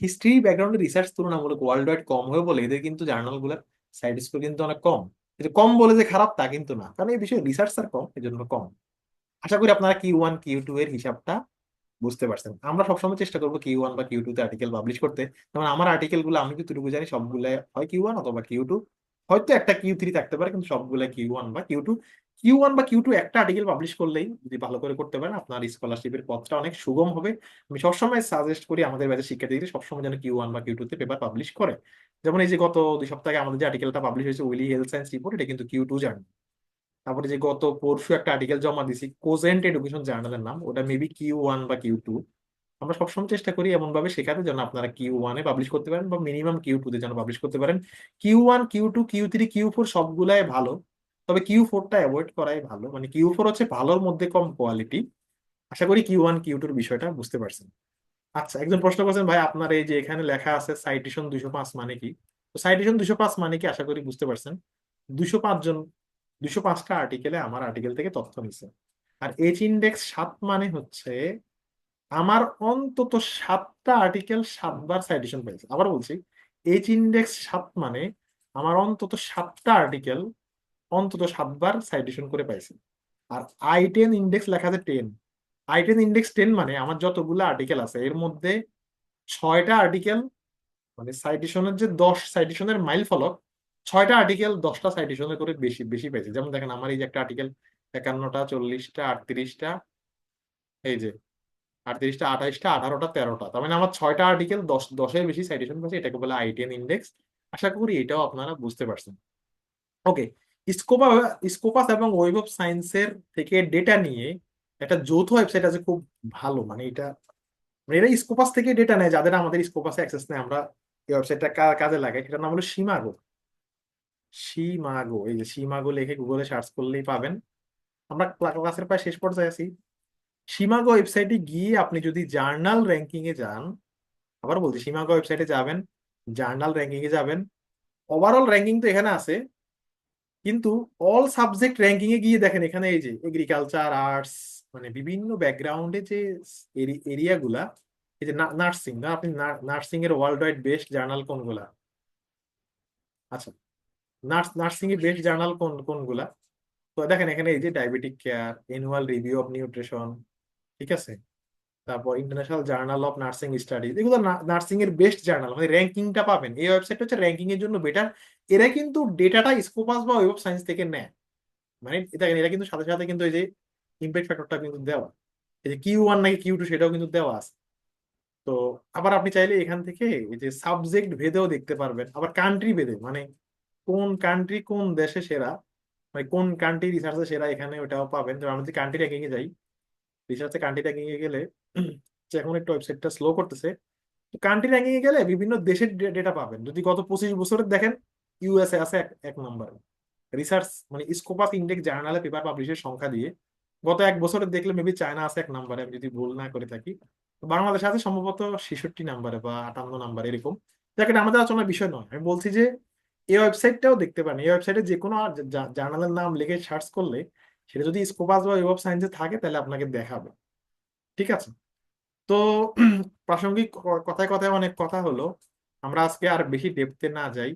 Speaker 1: History ব্যাকগ্রাউন্ডে রিসার্চ তুলনামূলক ওয়ার্ল্ড ওয়াইড কম হয়ে বলে এদের কিন্তু জার্নাল গুলার সাইট স্কোর কিন্তু অনেক কম। এটা কম বলে যে খারাপ তা কিন্তু না, কারণ এই বিষয়ে রিসার্চ আর কম, এই জন্য কম। আশা করি আপনারা Q1 Q2 এর হিসাবটা বুঝতে পারছেন। আমরা সবসময় চেষ্টা করবো Q1 বা Q2 তে আর্টিকেল পাবলিশ করতে। যেমন আমার আর্টিকেল গুলো আমি যতটুকু জানি সবগুলো হয় Q1 অথবা Q2, হয়তো একটা Q3 থাকতে পারে, কিন্তু সবগুলো Q1 বা Q2। Q1 বা Q2 একটা আর্টিকেল পাবলিশ করলেই যদি ভালো করে করতে পারেন আপনার স্কলারশিপের পথটা অনেক সুগম হবে। আমি সবসময় সাজেস্ট করি আমাদের ব্যাচের শিক্ষার্থীদের সবসময় যেন Q1 বা Q2 তে পেপার পাবলিশ করে। যেমন এই যে গত 2 সপ্তাহে আমাদের যে আর্টিকেলটা পাবলিশ হয়েছে উইলি হেলথ সায়েন্স রিপোর্ট, এটা কিন্তু Q2 জার্নাল। তারপরে যে গত পরশু একটা আর্টিকেল জমা দিছি কোজেন্ট এডুকেশন জার্নালের নাম, ওটা মেবি Q1 বা Q2। আমরা সবসময় চেষ্টা করি এমন ভাবে শেখাতে যেন আপনারা Q1 এ পাবলিশ করতে পারেন বা মিনিমাম Q2 তে যেন পাবলিশ করতে পারেন। Q1 Q2 Q3 Q4 সবগুলাই ভালো, তবে Q4টা অ্যাভয়েড করাই ভালো। মানে Q4 হচ্ছে ভালোর মধ্যে কম কোয়ালিটি। আশা করি Q1 Q2 বিষয়টা বুঝতে পারছেন। আচ্ছা, একজন প্রশ্ন করছেন ভাই আপনার এই যে এখানে লেখা আছে সাইটেশন 205 মানে কি? তো সাইটেশন 205 মানে কি আশা করি বুঝতে পারছেন। 205 জন, 205টা আর্টিকেলে আমার আর্টিকেল থেকে তথ্য নিছে। আর H-index 7 মানে হচ্ছে আমার অন্তত 7টা আর্টিকেল 7বার সাইটেশন পেয়েছে। আবার বলছি, H-index 7 মানে আমার অন্তত 7টা আর্টিকেল 7বার করে পাইছে। আর I10 ইন্ডেক্স লেখা আছে 10। I10 ইন্ডেক্স 10 মানে আমার যতগুলো আর্টিকেল আছে এর মধ্যে 6টা আর্টিকেল, মানে সাইটেশনের যে 10 সাইটেশনের মাইল ফলক, 6টা আর্টিকেল 10টা সাইটেশনের করে বেশি বেশি পেয়েছে। যেমন দেখেন আমার এই যে একটা আর্টিকেল 51টা, 40টা, 38টা, এই যে 38টা, 28টা, 18টা, 13টা, তার মানে আমার 6টা আর্টিকেল 10 10-এর বেশি সাইটেশন পেয়েছে, এটাকে বলে I10 ইন্ডেক্স। আশা করি এটাও আপনারা বুঝতে পারছেন। ওকে, স্কোপা স্কোপাস এবং ওয়েব অফ সায়েন্সের থেকে ডেটা নিয়ে একটা যৌথ ওয়েবসাইট আছে, খুব ভালো। মানে এটা, মানে এরা স্কোপাস থেকে ডেটা নেয়, যাদের আমাদের স্কোপাসে অ্যাক্সেস নেই, আমরা এই ওয়েবসাইটটা কাজে লাগাই। এটার নাম হলো সীমাগো। সীমাগো, এই যে সীমাগো লিখে গুগলে সার্চ করলেই পাবেন। আমরা ক্লাসের প্রায় শেষ পর্যায়ে আছি। সীমাগো ওয়েবসাইটে গিয়ে আপনি যদি জার্নাল র্যাঙ্কিং এ যান, আবার বলছি সীমাগো ওয়েবসাইটে যাবেন, জার্নাল র্যাঙ্কিং এ যাবেন, ওভারঅল র্যাঙ্কিং তো এখানে আছে, কিন্তু অল সাবজেক্ট র্যাঙ্কিং এ গিয়ে দেখেন এখানে এই যে এগ্রিকালচার, আর্টস, মানে বিভিন্ন ব্যাকগ্রাউন্ডে যে এরিয়া গুলা, এই যে নার্সিং না, আপনি নার্সিং এর ওয়ার্ল্ড ওয়াইড বেস্ট জার্নাল কোনগুলা, আচ্ছা নার্সিং এর বেস্ট জার্নাল কোনগুলা, তো দেখেন এখানে এই যে diabetic care, annual review of nutrition, ঠিক আছে, তারপর international journal of nursing studies, এগুলো নার্সিং এর বেস্ট জার্নাল, মানে র্যাঙ্কিংটা পাবেন। এই ওয়েবসাইট হচ্ছে র্যাঙ্কিং এর জন্য বেটার। এরা কিন্তু ডেটাটা স্কোপাস বা ওয়েব অফ সায়েন্স থেকে নেয়। মানে দেখেন এরা কিন্তু সাথে সাথে কিন্তু এই যে ইমপ্যাক্ট ফ্যাক্টরটা কিন্তু দেওয়া, এই যে Q1 নাকি Q2 সেটাও কিন্তু দেওয়া আছে। তো আবার আপনি চাইলে এখান থেকে এই যে সাবজেক্ট ভেদেও দেখতে পারবেন, আবার কান্ট্রি ভেদে, মানে কোন কান্ট্রি কোন দেশে সেরা, মানে কোন কান্ট্রি রিসার্চে সেরা, এখানে ওটাও পাবেন। তো আমরা যদি কান্ট্রি র্যাঙ্কিং এ যাই, রিসার্চে কান্ট্রি র্যাঙ্কিং এ গেলে যে এখন একটু ওয়েবসাইটটা স্লো করতেছে, তো কান্ট্রি র্যাঙ্কিং এ গেলে বিভিন্ন দেশের ডেটা পাবেন। যদি গত 25 বছরের দেখেন, ইউএসএ আছে এক নম্বরে রিসার্চ, মানে স্কোপাস ইন্ডেক্স জার্নালে পেপার পাবলিশের সংখ্যা দিয়ে। গত 1 বছরের দেখলে মেবি চায়না আছে 1 নম্বরে, আমি যদি ভুল না করে থাকি। তো বাংলাদেশ আছে সম্ভবত 66 নম্বরে বা 58 নম্বরে এরকম। দেখ, এটা আমাদের আলোচনার বিষয় নয়, আমি বলছি যে এই ওয়েবসাইটটাও দেখতে পারেন। এই ওয়েবসাইটে যে কোনো জার্নালের নাম লিখে সার্চ করলে সেটা যদি স্কোপাস বা ওয়েব অফ সায়েন্সে থাকে তাহলে আপনাকে দেখাবে, ঠিক আছে। তো প্রাসঙ্গিক কথায় কথায় অনেক কথা হলো, আমরা আজকে আর বেশি ডেপথে না যাই।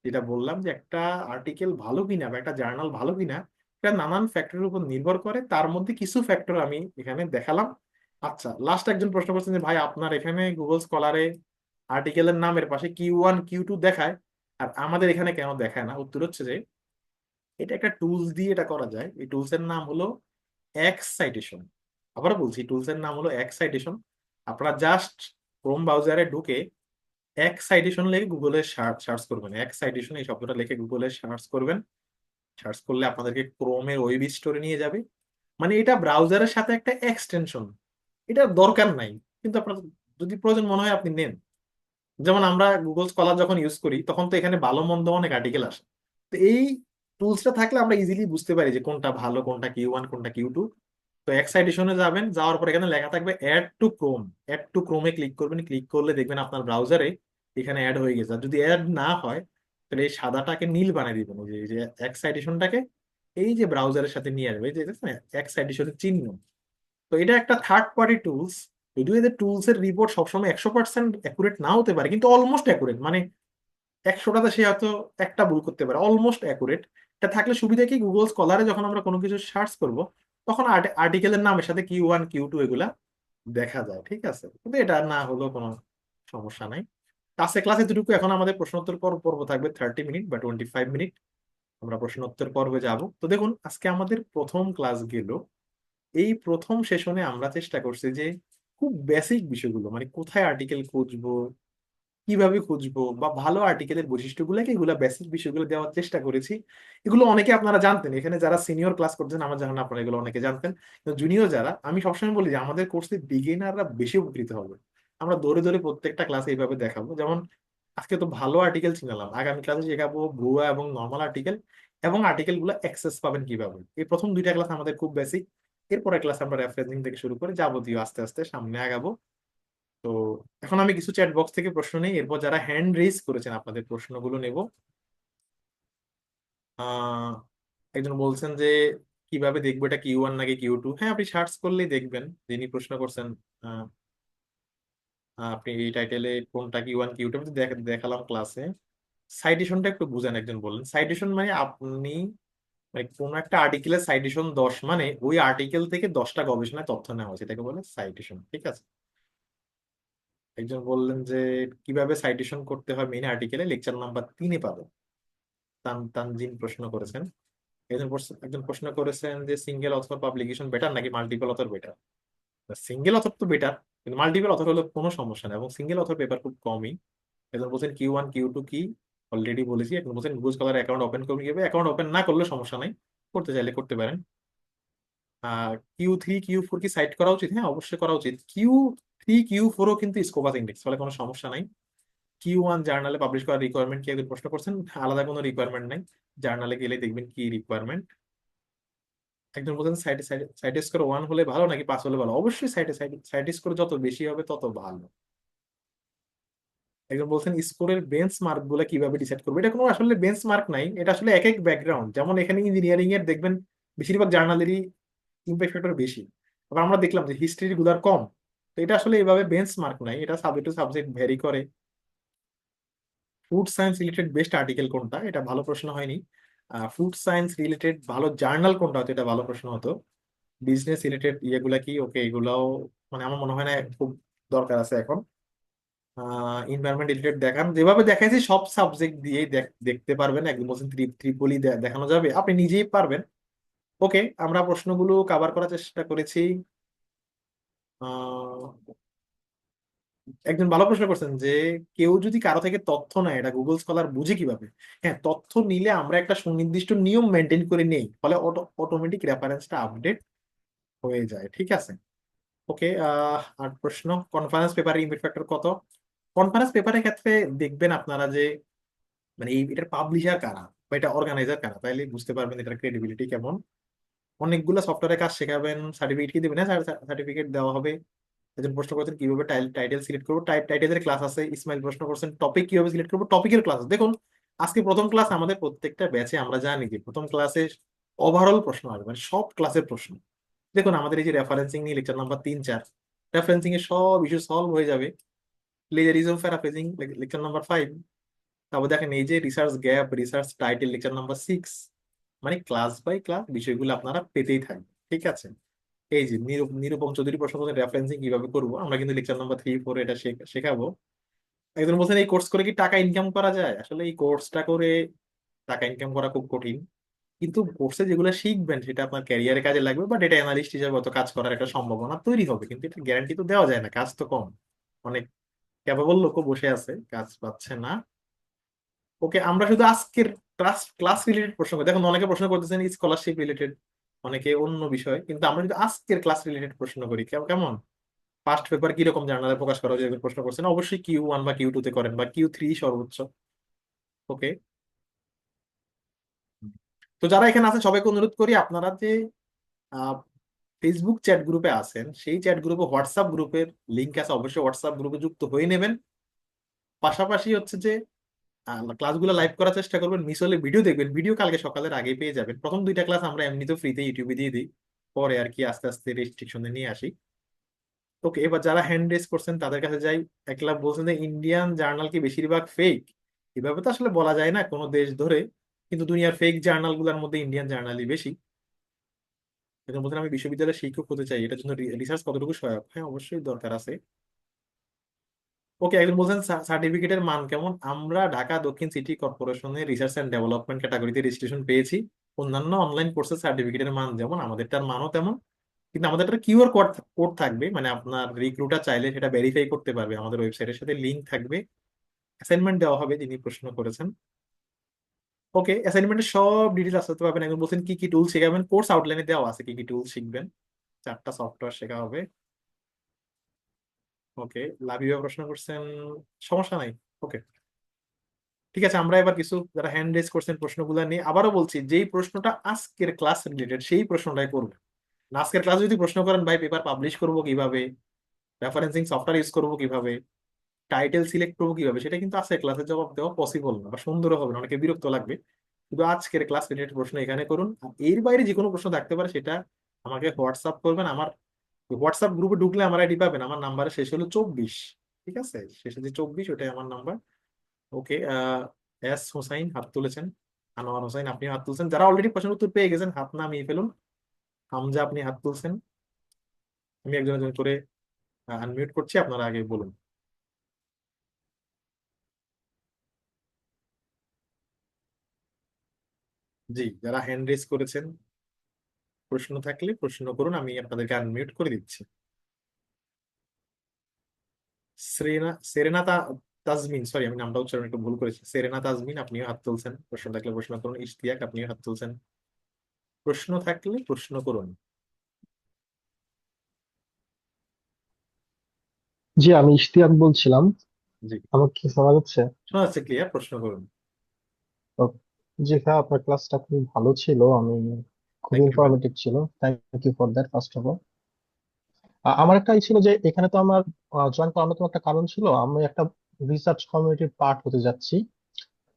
Speaker 1: যেটা বললাম যে একটা আর্টিকেল ভালো কিনা বা একটা জার্নাল ভালো কিনা, এটা নানান ফ্যাক্টরের উপর নির্ভর করে, তার মধ্যে কিছু ফ্যাক্টর আমি এখানে দেখালাম। আচ্ছা, লাস্ট একজন প্রশ্ন করছেন যে ভাই আপনার এখানে গুগল স্কলারে আর্টিকেলের নামের পাশে Q1 Q2 দেখায়, আর আমাদের এখানে কেন দেখায় না? উত্তর হচ্ছে যে এটা একটা টুলস দিয়ে এটা করা যায়। এই টুলস এর নাম হলো এক্স সাইটেশন। আবার বলছি, টুলস এর নাম হলো এক্স সাইটেশন। আপনারা জাস্ট ক্রোম ব্রাউজারে ঢুকে এক্স সাইটেশন লিখে গুগলে সার্চ করবেন, এক্স সাইটেশন এই শব্দটা লিখে গুগলে সার্চ করবেন। সার্চ করলে আপনাদেরকে ক্রোমের ওয়েব স্টোরে নিয়ে যাবে। মানে এটা ব্রাউজারের সাথে একটা এক্সটেনশন, এটা দরকার নাই, কিন্তু আপনার যদি প্রয়োজন মনে হয় আপনি নেন। যেমন আমরা গুগল স্কলার যখন ইউজ করি তখন তো এখানে ভালো মন্দ অনেক আর্টিকেল আসে। তো এই টুলসটা থাকলে আমরা ইজিলি বুঝতে পারি যে কোনটা ভালো, কোনটা Q1 কোনটা Q2। তো এক্স এডিশনে যাবেন, যাওয়ার পর এখানে লেখা থাকবে add to Chrome. Add to ক্রোমে ক্লিক করবেন, ক্লিক করলে দেখবেন আপনার ব্রাউজারে এখানে অ্যাড হয়ে গেছে। আর যদি অ্যাড না হয় তাহলে এই সাদাটাকে নীল বানিয়ে দিবেন, এই যে এক্স এডিশনটাকে এই যে ব্রাউজারের সাথে নিয়ে আসবে, এই যে দেখছেন এক্স এডিশনের চিহ্ন। তো এটা একটা থার্ড পার্টি টুলস। যদিও এদের টুলস এর রিপোর্ট সবসময় 100% অ্যাকুরেট না হতে পারে, কিন্তু অলমোস্ট অ্যাকুরেট। মানে 100টাতে সে হয়তো একটা ভুল করতে পারে, অলমোস্ট অ্যাকুরেট। এটা থাকলে সুবিধা কি, গুগল স্কলারে যখন আমরা কোনো কিছু সার্চ করব তখন আর্টিকেলের নামের সাথে Q1 Q2 এগুলা দেখা যায়, ঠিক আছে। কিন্তু এটা না হলেও কোনো সমস্যা নাই। ক্লাসে ক্লাসে দুটুকু। এখন আমাদের প্রশ্নোত্তর পর্ব থাকবে 30 মিনিট বা 25 মিনিট, আমরা প্রশ্নোত্তর পর্বে যাব। তো দেখুন আজকে আমাদের প্রথম ক্লাস গেল। এই প্রথম সেশনে আমরা চেষ্টা করছি যে খুব বেসিক বিষয়গুলো, মানে কোথায় আর্টিকেল খুঁজবো, কিভাবে খুঁজবো, বা ভালো আর্টিকেলের বৈশিষ্ট্যগুলোকে, এগুলো বেসিক বিষয়গুলো দেওয়ার চেষ্টা করেছি। এগুলো অনেকে আপনারা জানতেন, এখানে যারা সিনিয়র ক্লাস করছেন আমার জানা আপনারা এগুলো অনেকে জানতেন। জুনিয়র যারা, আমি সবসময় বলি যে আমাদের কোর্সে বিগিনাররা বেশি উপকৃত হবে। আমরা ধরে ধরে প্রত্যেকটা ক্লাসে এইভাবে দেখাবো। যেমন আজকে তো ভালো আর্টিকেল চিনালাম, আগামী ক্লাসে শেখাবো ভুয়া এবং নর্মাল আর্টিকেল, এবং আর্টিকেল গুলো অ্যাক্সেস পাবেন কিভাবে। এই প্রথম 2টা ক্লাস আমাদের খুব বেসিক। এরপরে ক্লাস আমরা রেফারেন্সিং থেকে শুরু করে যাবতীয় আস্তে আস্তে সামনে আগাবো। তো এখন আমি কিছু চ্যাট বক্স থেকে প্রশ্ন নেই, এরপর যারা হ্যান্ড রেজ করেছেন আপনাদের প্রশ্নগুলো নেব। আহ একজন বলছেন যে কিভাবে দেখবো এটা Q1 নাকি Q2? হ্যাঁ, আপনি সার্চ করলেই দেখবেন। যিনি প্রশ্ন করছেন, আহ, আপনি এই টাইটেলে কোনটা Q1 Q2 আমি তো দেখালাম ক্লাসে। সাইটেশনটা একটু বুঝেন, একজন বললেন সাইটেশন মানে আপনি, মানে কোন একটা আর্টিকেলের সাইটেশন 10, মানে ওই আর্টিকেল থেকে 10টা গবেষণায় তথ্য নেওয়া হয়েছে, এটাকে বলে সাইটেশন, ঠিক আছে। একজন বললেন যে কিভাবে সাইটেশন করতে হয় মেইন আর্টিকেলে, লেকচার নাম্বার 3-এ পাবেন। তানজিন প্রশ্ন করেছেন। একজন প্রশ্ন করেছেন যে সিঙ্গেল অথর পাবলিকেশন বেটার নাকি multiple author better? Single author তো বেটার, কিন্তু মাল্টিপল অথর হলে কোনো সমস্যা নেই, এবং সিঙ্গেল অথর পেপার খুব কমই। একজন বলছেন Q1 Q2 কি? অলরেডি বলেছি। এখন বলছেন গুগল স্কলার অ্যাকাউন্ট ওপেন করবেন কিভাবে, অ্যাকাউন্ট ওপেন না করলে সমস্যা নাই, করতে চাইলে করতে পারেন। Q3 Q4 কি সাইট করা উচিত? হ্যাঁ, অবশ্যই করা উচিত। Q3 Q4ও কিন্তু স্কোপাস ইন্ডেক্স, ফলে কোনো সমস্যা নাই। Q1 জার্নালে পাবলিশ করার রিকোয়ারমেন্ট কি একজন প্রশ্ন করছেন, আলাদা কোনো রিকোয়ারমেন্ট নাই, জার্নালে গেলে দেখবেন কি রিকোয়ারমেন্ট। একজন বলছেন সাইটে সাইটে স্কোর 1 হলে ভালো নাকি 5 হলে ভালো? অবশ্যই সাইটে স্কোর যত বেশি হবে তত ভালো। একজন বলছেন স্কোরের বেঞ্চ মার্ক গুলা কিভাবে ডিসাইড করবো? এটা কোনো আসলে বেঞ্চ মার্ক নাই, এটা আসলে এক এক ব্যাকগ্রাউন্ড। যেমন এখানে ইঞ্জিনিয়ারিং এর দেখবেন বেশিরভাগ জার্নালেরই ইম্প্যাক্ট ফ্যাক্টর বেশি, আবার আমরা দেখলাম যে হিস্ট্রি গুলার কম। তো এটা আসলে এভাবে বেঞ্চ মার্ক নাই, এটা সাবজেক্ট টু সাবজেক্ট ভ্যারি করে। Food science related best article কোনটা, এটা ভালো প্রশ্ন হয়নি। ফুড সায়েন্স রিলেটেড ভালো জার্নাল কোনটা হতো, এটা ভালো প্রশ্ন হতো। বিজনেস রিলেটেড ইয়েগুলা কি, ওকে, এগুলাও মানে আমার মনে হয় না খুব দরকার আছে এখন। এনভায়রনমেন্ট রিলেটেড দেখান, যেভাবে দেখাইছি সব সাবজেক্ট দিয়েই দেখতে পারবেন। একদম বলছেন ত্রিপলি দেখানো যাবে, আপনি নিজেই পারবেন। ওকে, আমরা প্রশ্নগুলো কভার করার চেষ্টা করেছি। আহ, একজন ভালো প্রশ্ন করছেন যে কেউ যদি কারো থেকে তথ্য নেয়, এটা গুগল স্কলার বুঝে কিভাবে? হ্যাঁ, তথ্য নিলে আমরা একটা সুনির্দিষ্ট নিয়ম মেনটেন করে নেই, ফলে অটোমেটিক রেফারেন্সটা আপডেট হয়ে যায়। ঠিক আছে। ওকে, আর প্রশ্ন, কনফারেন্স পেপারের ইম্প্যাক্ট ফ্যাক্টর কত? কনফারেন্স পেপারের ক্ষেত্রে দেখবেন আপনারা যে মানে এটার পাবলিশার কারা বা এটা অর্গানাইজার কারা, তাইলে বুঝতে পারবেন এটার ক্রেডিবিলিটি কেমন। অনেকগুলো সফটওয়্যারের কাজ শেখাবেন, সার্টিফিকেট কি দেবেন? হ্যাঁ, সার্টিফিকেট দেওয়া হবে। একজন প্রশ্ন করছেন কিভাবে টাইটেল সিলেক্ট করবো, টাইটেলের ক্লাস আছে। ইসমাইল প্রশ্ন করছেন টপিক কিভাবে সিলেক্ট করবো, টপিকের ক্লাস। দেখুন, আজকে প্রথম ক্লাস, আমাদের প্রত্যেকটা ব্যাচে আমরা জানি যে প্রথম ক্লাসে ওভারঅল প্রশ্ন আসবে, মানে সব ক্লাসের প্রশ্ন। দেখুন আমাদের এই যে রেফারেন্সিং নিয়ে লেকচার নাম্বার 3 4, রেফারেন্সিং এর সব ইস্যু সলভ হয়ে যাবে। Plagiarism paraphrasing lecture number 5। তারপর দেখেন এই যে research gap, research title lecture number 6। মানে ক্লাস বাই ক্লাস বিষয়গুলো আপনারা পেতেই থাকবেন। ঠিক আছে। এই যে নিরুপম চৌধুরী প্রশ্ন করছেন রেফারেন্সিং কিভাবে করবো, আমরা কিন্তু লেকচার নাম্বার 3 4 এটা শেখাবো। একজন বলছেন এই কোর্স করে কি টাকা ইনকাম করা যায়? আসলে এই কোর্সটা করে টাকা ইনকাম করা খুব কঠিন, কিন্তু কোর্সে যেগুলো শিখবেন সেটা আপনার ক্যারিয়ারে কাজে লাগবে, বা ডেটা অ্যানালিস্ট হিসেবে অত কাজ করার একটা সম্ভাবনা তৈরি হবে। কিন্তু এটা গ্যারান্টি তো দেওয়া যায় না, কাজ তো কম, অনেক ক্যাপাবল লোকও বসে আছে, কাজ পাচ্ছে না। ওকে, আমরা শুধু আজকের ক্লাস ক্লাস রিলেটেড প্রশ্ন করি। দেখুন অনেকে প্রশ্ন করতেছেন স্কলারশিপ রিলেটেড, অনেকে অন্য বিষয়, কিন্তু আমরা যদি আজকের ক্লাস রিলেটেড প্রশ্ন করি কেমন? ফার্স্ট পেপার কিরকম জার্নালে প্রকাশ করা হয়েছে এরকম প্রশ্ন করছেন, অবশ্যই Q1 বা Q2 তে করেন, বা Q3 সর্বোচ্চ। ওকে, তো যারা এখানে আছেন সবাইকে অনুরোধ করি, আপনারা যে ফেসবুক চ্যাট গ্রুপে আছেন, সেই চ্যাট গ্রুপে হোয়াটসঅ্যাপ গ্রুপের লিঙ্ক আছে, অবশ্যই হোয়াটসঅ্যাপ গ্রুপে যুক্ত হয়ে নেবেন। পাশাপাশি হচ্ছে যে ক্লাসগুলো লাইভ করার চেষ্টা করবেন, মিস হলে ভিডিও দেখবেন। ভিডিও কালকে সকালের আগে পেয়ে যাবেন। প্রথম 2টা ক্লাস আমরা এমনিতেও ফ্রিতে ইউটিউবে দিয়ে দিই, পরে আর কি আস্তে আস্তে রেস্ট্রিকশনে নিয়ে আসি। ওকে, এবার যারা হ্যান্ড রেজ করছেন তাদের কাছে যাই। একলা বলছেন যে ইন্ডিয়ান জার্নাল কি বেশিরভাগ ফেক? এভাবে তো আসলে বলা যায় না কোনো দেশ ধরে, কিন্তু দুনিয়ার ফেক জার্নাল গুলোর মধ্যে ইন্ডিয়ান জার্নালই বেশি। এখন বলছেন আমি বিশ্ববিদ্যালয়ের শিক্ষক হতে চাই, এটার জন্য রিসার্চ কতটুকু সহায়ক? হ্যাঁ, অবশ্যই দরকার আছে। ওকে, একজন বলছেন সার্টিফিকেটের মান কেমন? আমরা ঢাকা দক্ষিণ সিটি কর্পোরেশনের রিসার্চ এন্ড ডেভেলপমেন্ট ক্যাটাগরিতে রেজিস্ট্রেশন পেয়েছি। অন্যান্য অনলাইন কোর্সের সার্টিফিকেটের মান যেমন, আমাদেরটার মানও তেমন। কিন্তু আমাদের একটা কিউআর কোড কোড থাকবে, মানে আপনার রিক্রুটার চাইলে সেটা ভেরিফাই করতে পারবে, আমাদের ওয়েবসাইটের সাথে লিংক থাকবে। অ্যাসাইনমেন্ট দেওয়া হবে যিনি প্রশ্ন করেছেন। ওকে, অ্যাসাইনমেন্টের সব ডিটেলস আসতে পারবেন। একজন বলছেন কি কি টুল শেখাবেন, কোর্স আউটলাইনে দেওয়া আছে কি কি টুল শিখবেন। 4টা সফটওয়্যার শেখা হবে। ওকে, লাভিবা প্রশ্ন করছেন, সমস্যা নাই। ওকে, ঠিক আছে। আমরা এবার কিছু যারা হ্যান্ড রেজ করছেন প্রশ্নগুলো নিয়ে আবারও বলছি, যেই প্রশ্নটা আজকের ক্লাস রিলেটেড সেই প্রশ্নটাই করবে। না, আজকের ক্লাস যদি প্রশ্ন করেন ভাই পেপার পাবলিশ করবো কিভাবে, রেফারেন্সিং সফটওয়্যার ইউজ করবো কিভাবে, টাইটেল সিলেক্ট করবো কিভাবে, সেটা কিন্তু আজকের ক্লাসে জবাব দেওয়া পসিবল না, বা সুন্দর হবে না, অনেকে বিরক্ত লাগবে। শুধু আজকের ক্লাস রিলেটেড প্রশ্ন এখানে করুন। আর এর বাইরে যে কোনো প্রশ্ন থাকতে পারে সেটা আমাকে হোয়াটসঅ্যাপ করবেন। আমার হোয়াটসঅ্যাপ গ্রুপে ঢুকলে আমার আইডি পাবেন, আমার নাম্বারের শেষ হলো 24। ঠিক আছে, শেষে যে 24 ওটাই আমার নাম্বার। ওকে, এস হোসাইন হাত তুলেছেন, আনোয়ার হোসাইন আপনি হাত তুলছেন। যারা অলরেডি প্রশ্ন উত্তর পেয়ে গেছেন হাত নামিয়ে ফেলুন। হামজা আপনি হাত তুলছেন, আমি একজন একজন করে আনমিউট করছি, আপনারা আগে বলুন। জি, যারা হ্যান্ড রেজ করেছেন প্রশ্ন থাকলে প্রশ্ন করুন, আমি আপনাদেরকে আনমিউট করে দিচ্ছি। সেরেনা সেরেনা তাজমিন, সরি আমি নামটা উচ্চারণ একটু ভুল করেছি, সেরেনা তাজমিন, আপনিও হাত তুলছেন, প্রশ্ন থাকলে প্রশ্ন করুন। ইশতিয়াক, আপনিও হাত তুলছেন, প্রশ্ন থাকলে প্রশ্ন করুন।
Speaker 2: জি, আমি ইশতিয়াক বলছিলাম।
Speaker 1: জি,
Speaker 2: আমার কি শোনা যাচ্ছে?
Speaker 1: শোনা যাচ্ছে, ক্লিয়ার, প্রশ্ন করুন।
Speaker 2: তো, জি হ্যাঁ, আপনার ক্লাসটা খুবই ভালো ছিল। খুব
Speaker 1: থ্যাংক ইউ ভাই।
Speaker 2: ইনফরমেটিভ ছিল। Thank you for that first of all. আমার একটা ছিল যে এখানে তো আমার জয়েন করার অন্যতম একটা কারণ ছিল, আমি একটা রিসার্চ কমিউনিটির পার্ট হতে যাচ্ছি।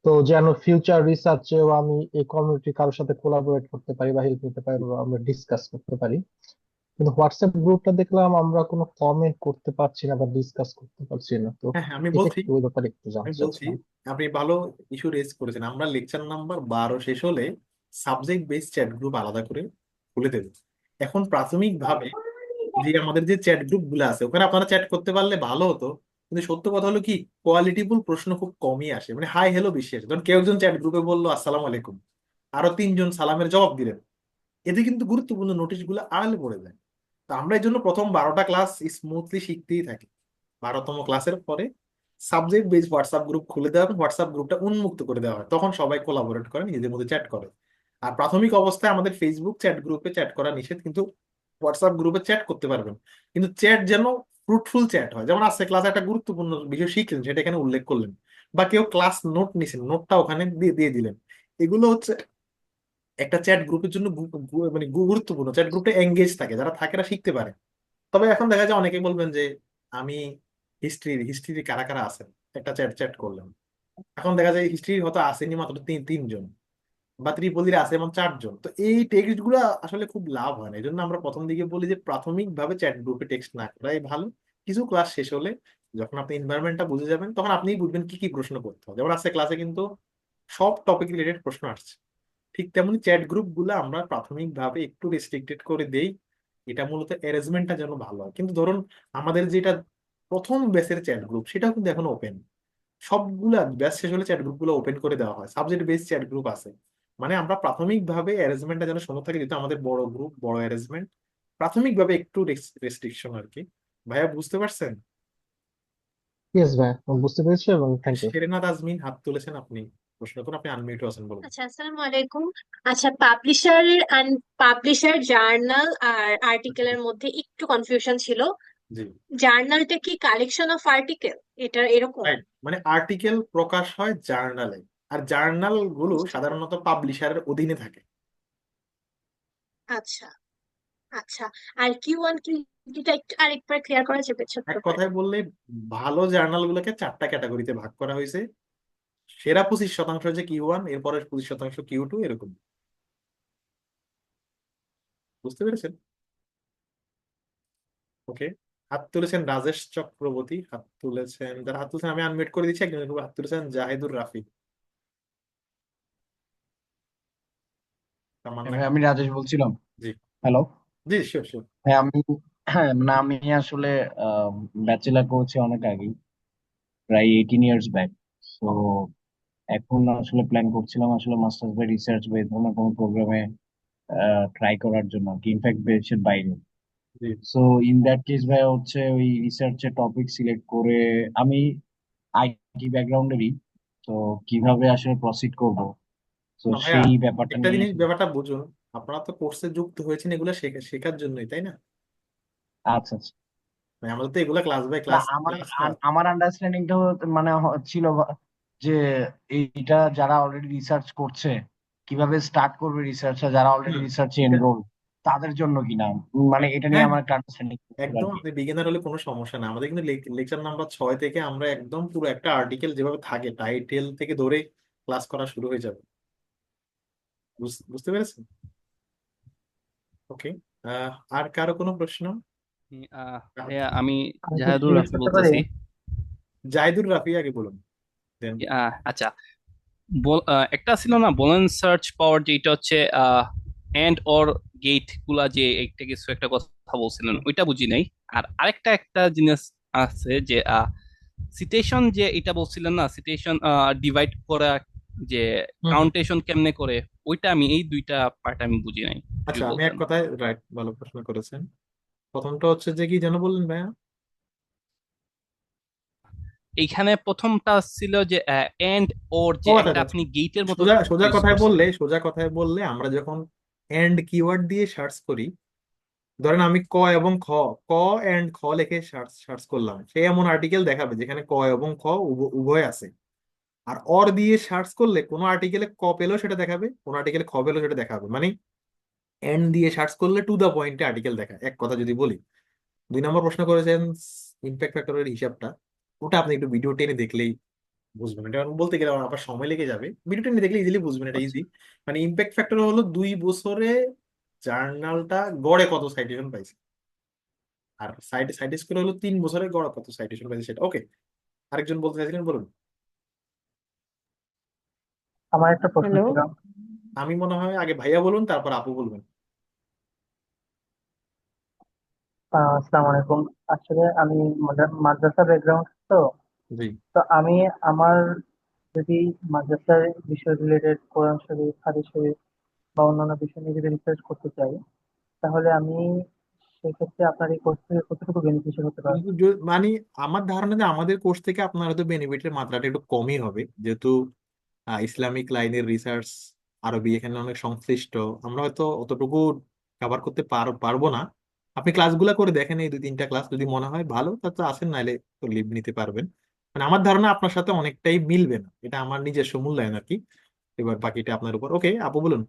Speaker 2: তো যেন ফিউচার রিসার্চেও আমি এই কমিউনিটি কারোর সাথে কোলাবোরেট করতে পারি বা হেল্প নিতে পারি বা আমরা ডিসকাস করতে পারি। কিন্তু হোয়াটসঅ্যাপ গ্রুপটা দেখলাম আমরা কোনো কমেন্ট করতে পারছি না বা ডিসকাস করতে পারছি না। তো
Speaker 1: হ্যাঁ হ্যাঁ, আমি
Speaker 2: এটা
Speaker 1: বলছি,
Speaker 2: একটু ওই ব্যাপারে একটু
Speaker 1: আমি
Speaker 2: জানতে
Speaker 1: বলছি,
Speaker 2: চাচ্ছিলাম।
Speaker 1: আপনি ভালো ইস্যু রেজ করেছেন। আমরা লেকচার নাম্বার 12 শেষ হলে সাবজেক্ট বেস চ্যাট গ্রুপ আলাদা করে খুলে দেব। এখন প্রাথমিক ভাবে যে আমাদের যে চ্যাট গ্রুপ গুলো আছে ওখানে আপনারা চ্যাট করতে পারলে ভালো হতো, কিন্তু সত্য কথা হলো কি, কোয়ালিটিফুল প্রশ্ন খুব কমই আসে, মানে হাই হ্যালো বেশি আসে। ধরুন কেউ একজন চ্যাট গ্রুপে বললো আসসালামু আলাইকুম, আরো তিনজন সালামের জবাব দিলেন, এতে কিন্তু গুরুত্বপূর্ণ নোটিশ গুলো আড়ালে পড়ে যায়। তো আমরা এই জন্য প্রথম 12টা ক্লাস স্মুথলি শিখতেই থাকি। 12তম ক্লাসের পরে সাবজেক্ট বেস হোয়াটসঅ্যাপ গ্রুপ খুলে দেওয়া হয়, হোয়াটসঅ্যাপ গ্রুপটা উন্মুক্ত করে দেওয়া হয়, তখন সবাই কোলাবোরেট করে, নিজেদের মধ্যে চ্যাট করে। আর প্রাথমিক অবস্থায় আমাদের ফেসবুক চ্যাট গ্রুপে চ্যাট করা নিষেধ, কিন্তু হোয়াটসঅ্যাপ গ্রুপে চ্যাট করতে পারবেন। কিন্তু চ্যাট যেন ফ্রুটফুল চ্যাট হয়, যেমন আজকে ক্লাসে একটা গুরুত্বপূর্ণ বিষয় শিখলেন সেটা এখানে উল্লেখ করলেন, বা কেউ ক্লাস নোট নিছেন, নোটটা ওখানে দিয়ে দিয়ে দিলেন। এগুলো হচ্ছে একটা চ্যাট গ্রুপের জন্য মানে গুরুত্বপূর্ণ, চ্যাট গ্রুপটা এঙ্গেজ থাকে, যারা থাকে তারা শিখতে পারে। তবে এখন দেখা যায় অনেকে বলবেন যে আমি হিস্ট্রি কারা কারা আছেন, একটা চ্যাট চ্যাট করলাম, এখন দেখা যায় হিস্ট্রি হয়তো আসেনি মাত্র তিনজন, বা ত্রিপলির আছে এমন চারজন। তো এই টেক্সট গুলো আসলে খুব লাভ হয় না, এই জন্য আমরা প্রথম দিকে বলি যে প্রাথমিক ভাবে চ্যাট গ্রুপে টেক্সট না করাই ভালো। কিছু ক্লাস শেষ হলে যখন আপনি এনভায়রনমেন্টটা বুঝে যাবেন তখন আপনিই বুঝবেন কি কি প্রশ্ন করতে হবে। যেমন আজকে ক্লাসে কিন্তু সব টপিক রিলেটেড প্রশ্ন আসছে, ঠিক তেমনি চ্যাট গ্রুপ গুলো আমরা প্রাথমিক ভাবে একটু রেস্ট্রিক্টেড করে দেই, এটা মূলত অ্যারেঞ্জমেন্টটা যেন ভালো হয়। কিন্তু ধরুন আমাদের যেটা প্রথম ব্যাচের চ্যাট গ্রুপ সেটাও কিন্তু এখন ওপেন, সবগুলা ব্যাচ শেষ হলে চ্যাট গ্রুপ গুলো ওপেন করে দেওয়া হয়, সাবজেক্ট বেস চ্যাট গ্রুপ আছে। মানে আমরা প্রাথমিক ভাবে অ্যারেঞ্জমেন্টটা যেন সুন্দর থাকে, যেহেতু আমাদের বড় গ্রুপ, বড় অ্যারেঞ্জমেন্ট, প্রাথমিক ভাবে একটু রেস্ট্রিকশন আর কি। ভাইয়া বুঝতে পারছেন?
Speaker 2: ইয়েস ভাই, আমি বুঝতে পেরেছি এবং থ্যাংক ইউ।
Speaker 1: শেরেনাথ আজমিন হাত তুলেছেন, আপনি প্রশ্ন করুন, আপনি আনমিউট আছেন বলুন।
Speaker 3: আচ্ছা, আসসালামু আলাইকুম। আচ্ছা, পাবলিশারের পাবলিশার জার্নাল আর আর্টিকেলের মধ্যে একটু কনফিউশন ছিল।
Speaker 1: জি,
Speaker 3: জার্নালটা কি কালেকশন অফ আর্টিকেল, এটা এরকম?
Speaker 1: রাইট, মানে আর্টিকেল প্রকাশ হয় জার্নালে, আর জার্নাল গুলো সাধারণত পাবলিশারের অধীনে থাকে।
Speaker 3: আচ্ছা, আচ্ছা। আর কিউ ওয়ান কি, এটা একটু আরেকবার ক্লিয়ার করা যাবে ছোট্ট
Speaker 1: এক
Speaker 3: করে?
Speaker 1: কথায় বললে ভালো জার্নাল গুলোকে 4টা ক্যাটাগরিতে ভাগ করা হয়েছে। সেরা 25% হচ্ছে Q1, এরপরে 25% Q2, এরকম। বুঝতে পেরেছেন? ওকে। হাত তুলেছেন রাজেশ চক্রবর্তী, হাত তুলেছেন, যারা হাত তুলেছেন আমি আনমিউট করে দিচ্ছি, একজন হাত তুলেছেন জাহিদুর রাফি, তামান্না।
Speaker 4: ভাই, আমি রাজেশ বলছিলাম।
Speaker 1: জি,
Speaker 4: হ্যালো।
Speaker 1: জি, শিওর শিওর।
Speaker 4: হ্যাঁ, হ্যাঁ, মানে আমি আসলে ব্যাচেলার করেছি অনেক আগে, প্রায় 18 ইয়ার্স ব্যাক। তো এখন আসলে প্ল্যান করছিলাম আসলে মাস্টার্স বা রিসার্চ বা এই ধরনের কোনো প্রোগ্রামে ট্রাই করার জন্য, কি ইনফ্যাক্ট দেশের বাইরে।
Speaker 1: জি,
Speaker 4: সো ইন দ্যাট কেস ভাই হচ্ছে ওই রিসার্চের টপিক সিলেক্ট করে আমি আইটি ব্যাকগ্রাউন্ডেরই, তো কিভাবে আসলে প্রসিড করব, তো
Speaker 1: না ভাইয়া,
Speaker 4: সেই ব্যাপারটা
Speaker 1: একটা
Speaker 4: নিয়ে
Speaker 1: জিনিস
Speaker 4: আসলে।
Speaker 1: ব্যাপারটা বুঝুন, আপনারা তো কোর্সে যুক্ত হয়েছেন এগুলো শেখার জন্যই, তাই না?
Speaker 4: আচ্ছা, আচ্ছা।
Speaker 1: মানে আমাদের তো এগুলা ক্লাস বাই
Speaker 4: না,
Speaker 1: ক্লাস
Speaker 4: আমার
Speaker 1: ক্লাস।
Speaker 4: আমার আন্ডারস্ট্যান্ডিংটা মানে ছিল যে এইটা যারা অলরেডি রিসার্চ করছে, কিভাবে স্টার্ট করবে রিসার্চটা, যারা অলরেডি
Speaker 1: হুম,
Speaker 4: রিসার্চে
Speaker 1: এটা,
Speaker 4: এনরোল, তাদের জন্য কিনা, মানে এটা নিয়ে
Speaker 1: হ্যাঁ,
Speaker 4: আমার একটা আন্ডারস্ট্যান্ডিং ছিল আর
Speaker 1: একদম
Speaker 4: কি।
Speaker 1: আপনি বিগিনার হলে কোনো সমস্যা না। আমাদের কিন্তু লেকচার নাম্বার 6 থেকে আমরা একদম পুরো একটা আর্টিকেল যেভাবে থাকে টাইটেল থেকে ধরে ক্লাস করা শুরু হয়ে যাবে। বুঝতে পেরেছেন? ওকে। আর কারো কোনো প্রশ্ন?
Speaker 5: ভাইয়া, আমি
Speaker 2: আমি কি
Speaker 5: জাহেদুর
Speaker 2: জিজ্ঞেস
Speaker 5: রাফি
Speaker 2: করতে পারি?
Speaker 5: বলতেছি।
Speaker 1: জাহিদুর রাফি আগে বলুন, দেন।
Speaker 5: আচ্ছা, একটা ছিল না, বলেন সার্চ পাওয়ার, যেটা হচ্ছে এন্ড অর গেট গুলা, যে একটা কিছু একটা কথা বলছিলেন, ওইটা বুঝি নাই। আর আরেকটা একটা জিনিস আছে যে সিটেশন, যে এটা বলছিলেন না, সিটেশন ডিভাইড করা, যে
Speaker 1: হুম হুম।
Speaker 5: কাউন্টেশন কেমনে করে, ওইটা আমি, এই দুইটা পার্ট আমি বুঝি নাই, যদি
Speaker 1: আচ্ছা, আমি এক
Speaker 5: বলতেন।
Speaker 1: কথায়, রাইট, ভালো প্রশ্ন করেছেন। প্রথমটা হচ্ছে যে কি যেন বললেন ভাইয়া?
Speaker 5: এইখানে প্রথমটা ছিল যে এন্ড ওর,
Speaker 1: ও
Speaker 5: যে
Speaker 1: আচ্ছা
Speaker 5: একটা
Speaker 1: আচ্ছা আচ্ছা।
Speaker 5: আপনি গেটের মতো
Speaker 1: সোজা সোজা
Speaker 5: ইউজ
Speaker 1: কথায়
Speaker 5: করছেন।
Speaker 1: বললে সোজা কথায় বললে আমরা যখন এন্ড কিওয়ার্ড দিয়ে সার্চ করি, ধরেন আমি ক এবং খ, ক এন্ড খ লিখে সার্চ সার্চ করলাম, সে এমন আর্টিকেল দেখাবে যেখানে ক এবং খ উভয় আছে। আর অর দিয়ে সার্চ করলে কোনো আর্টিকেলে ক পেলেও সেটা দেখাবে, কোনো আর্টিকেলে খ পেলেও সেটা দেখাবে। মানে এন্ড দিয়ে সার্চ করলে টু দা পয়েন্টে আর্টিকেল দেখায়, এক কথা যদি বলি। 2 নম্বর প্রশ্ন করেছেন ইম্প্যাক্ট ফ্যাক্টরের হিসাবটা, ওটা আপনি একটু ভিডিও টেনে দেখলেই বুঝবেন। এটা আমি বলতে গেলে আমার আবার সময় লেগে যাবে, ভিডিও টেনে দেখলে ইজিলি বুঝবেন, এটা ইজি। মানে ইম্প্যাক্ট ফ্যাক্টর হলো 2 বছরে জার্নালটা গড়ে কত সাইটেশন পাইছে, আর সাইট স্কোর হলো 3 বছরে গড়ে কত সাইটেশন পাইছে সেটা। ওকে, আরেকজন বলতে চাইছিলেন, বলুন।
Speaker 2: আমার একটা প্রশ্ন
Speaker 6: হ্যালো।
Speaker 2: ছিল।
Speaker 1: আমি মনে হয় আগে ভাইয়া বলুন, তারপর আপু বলবেন।
Speaker 2: আসসালামু আলাইকুম। আসলে আমি মাদ্রাসা ব্যাকগ্রাউন্ড তো
Speaker 1: জি।
Speaker 2: তো আমি আমার যদি মাদ্রাসার বিষয় রিলেটেড কোরআন শরীফ হাদিস শরীফ বা অন্যান্য বিষয় নিয়ে যদি রিসার্চ করতে চাই, তাহলে আমি সেক্ষেত্রে আপনার এই কোর্স থেকে কতটুকু বেনিফিশিয়াল হতে পারবো?
Speaker 1: কিন্তু মানে আমার ধারণা যে আমাদের কোর্স থেকে আপনার হয়তো বেনিফিটের মাত্রাটা একটু কমই হবে, যেহেতু ইসলামিক লাইনের রিসার্চ, আরবি এখানে অনেক সংশ্লিষ্ট, আমরা হয়তো অতটুকু কভার করতে পারবো না। আপনি ক্লাসগুলো করে দেখেন, এই 2-3টা ক্লাস যদি মনে হয় ভালো, তা তো আসেন, নাহলে তো লিভ নিতে পারবেন। মানে আমার ধারণা আপনার সাথে অনেকটাই মিলবে না, এটা আমার নিজস্ব মূল্যায়ন আর কি। এবার বাকিটা আপনার উপর। ওকে, আপু বলুন।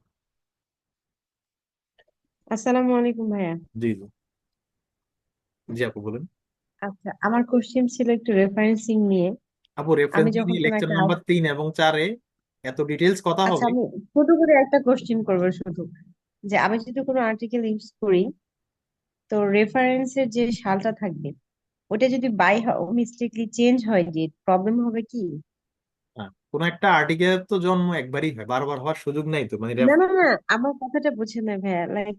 Speaker 6: আসসালামু আলাইকুম ভাইয়া।
Speaker 1: জি জি। জি আপু বলুন।
Speaker 6: আচ্ছা, আমার কোশ্চেন ছিল একটু রেফারেন্সিং নিয়ে।
Speaker 1: আপু
Speaker 6: আমি
Speaker 1: রেফারেন্স
Speaker 6: যখন
Speaker 1: নিয়ে
Speaker 6: কোনো
Speaker 1: লেকচার
Speaker 6: একটা
Speaker 1: নাম্বার 3 এবং 4-এ এত ডিটেলস কথা
Speaker 6: আচ্ছা,
Speaker 1: হবে।
Speaker 6: আমি ছোট করে একটা কোশ্চেন করবো শুধু, যে আমি যদি কোনো আর্টিকেল ইউজ করি, তো রেফারেন্সের যে সালটা থাকবে ওটা যদি বাই মিস্টেকলি চেঞ্জ হয়, যে প্রবলেম হবে কি?
Speaker 1: কোন একটা আর্টিকেল তো জন্ম একবারই হয়, বারবার হওয়ার সুযোগ নাই তো, মানে
Speaker 6: না না না, আমার কথাটা বুঝেন না ভাইয়া। লাইক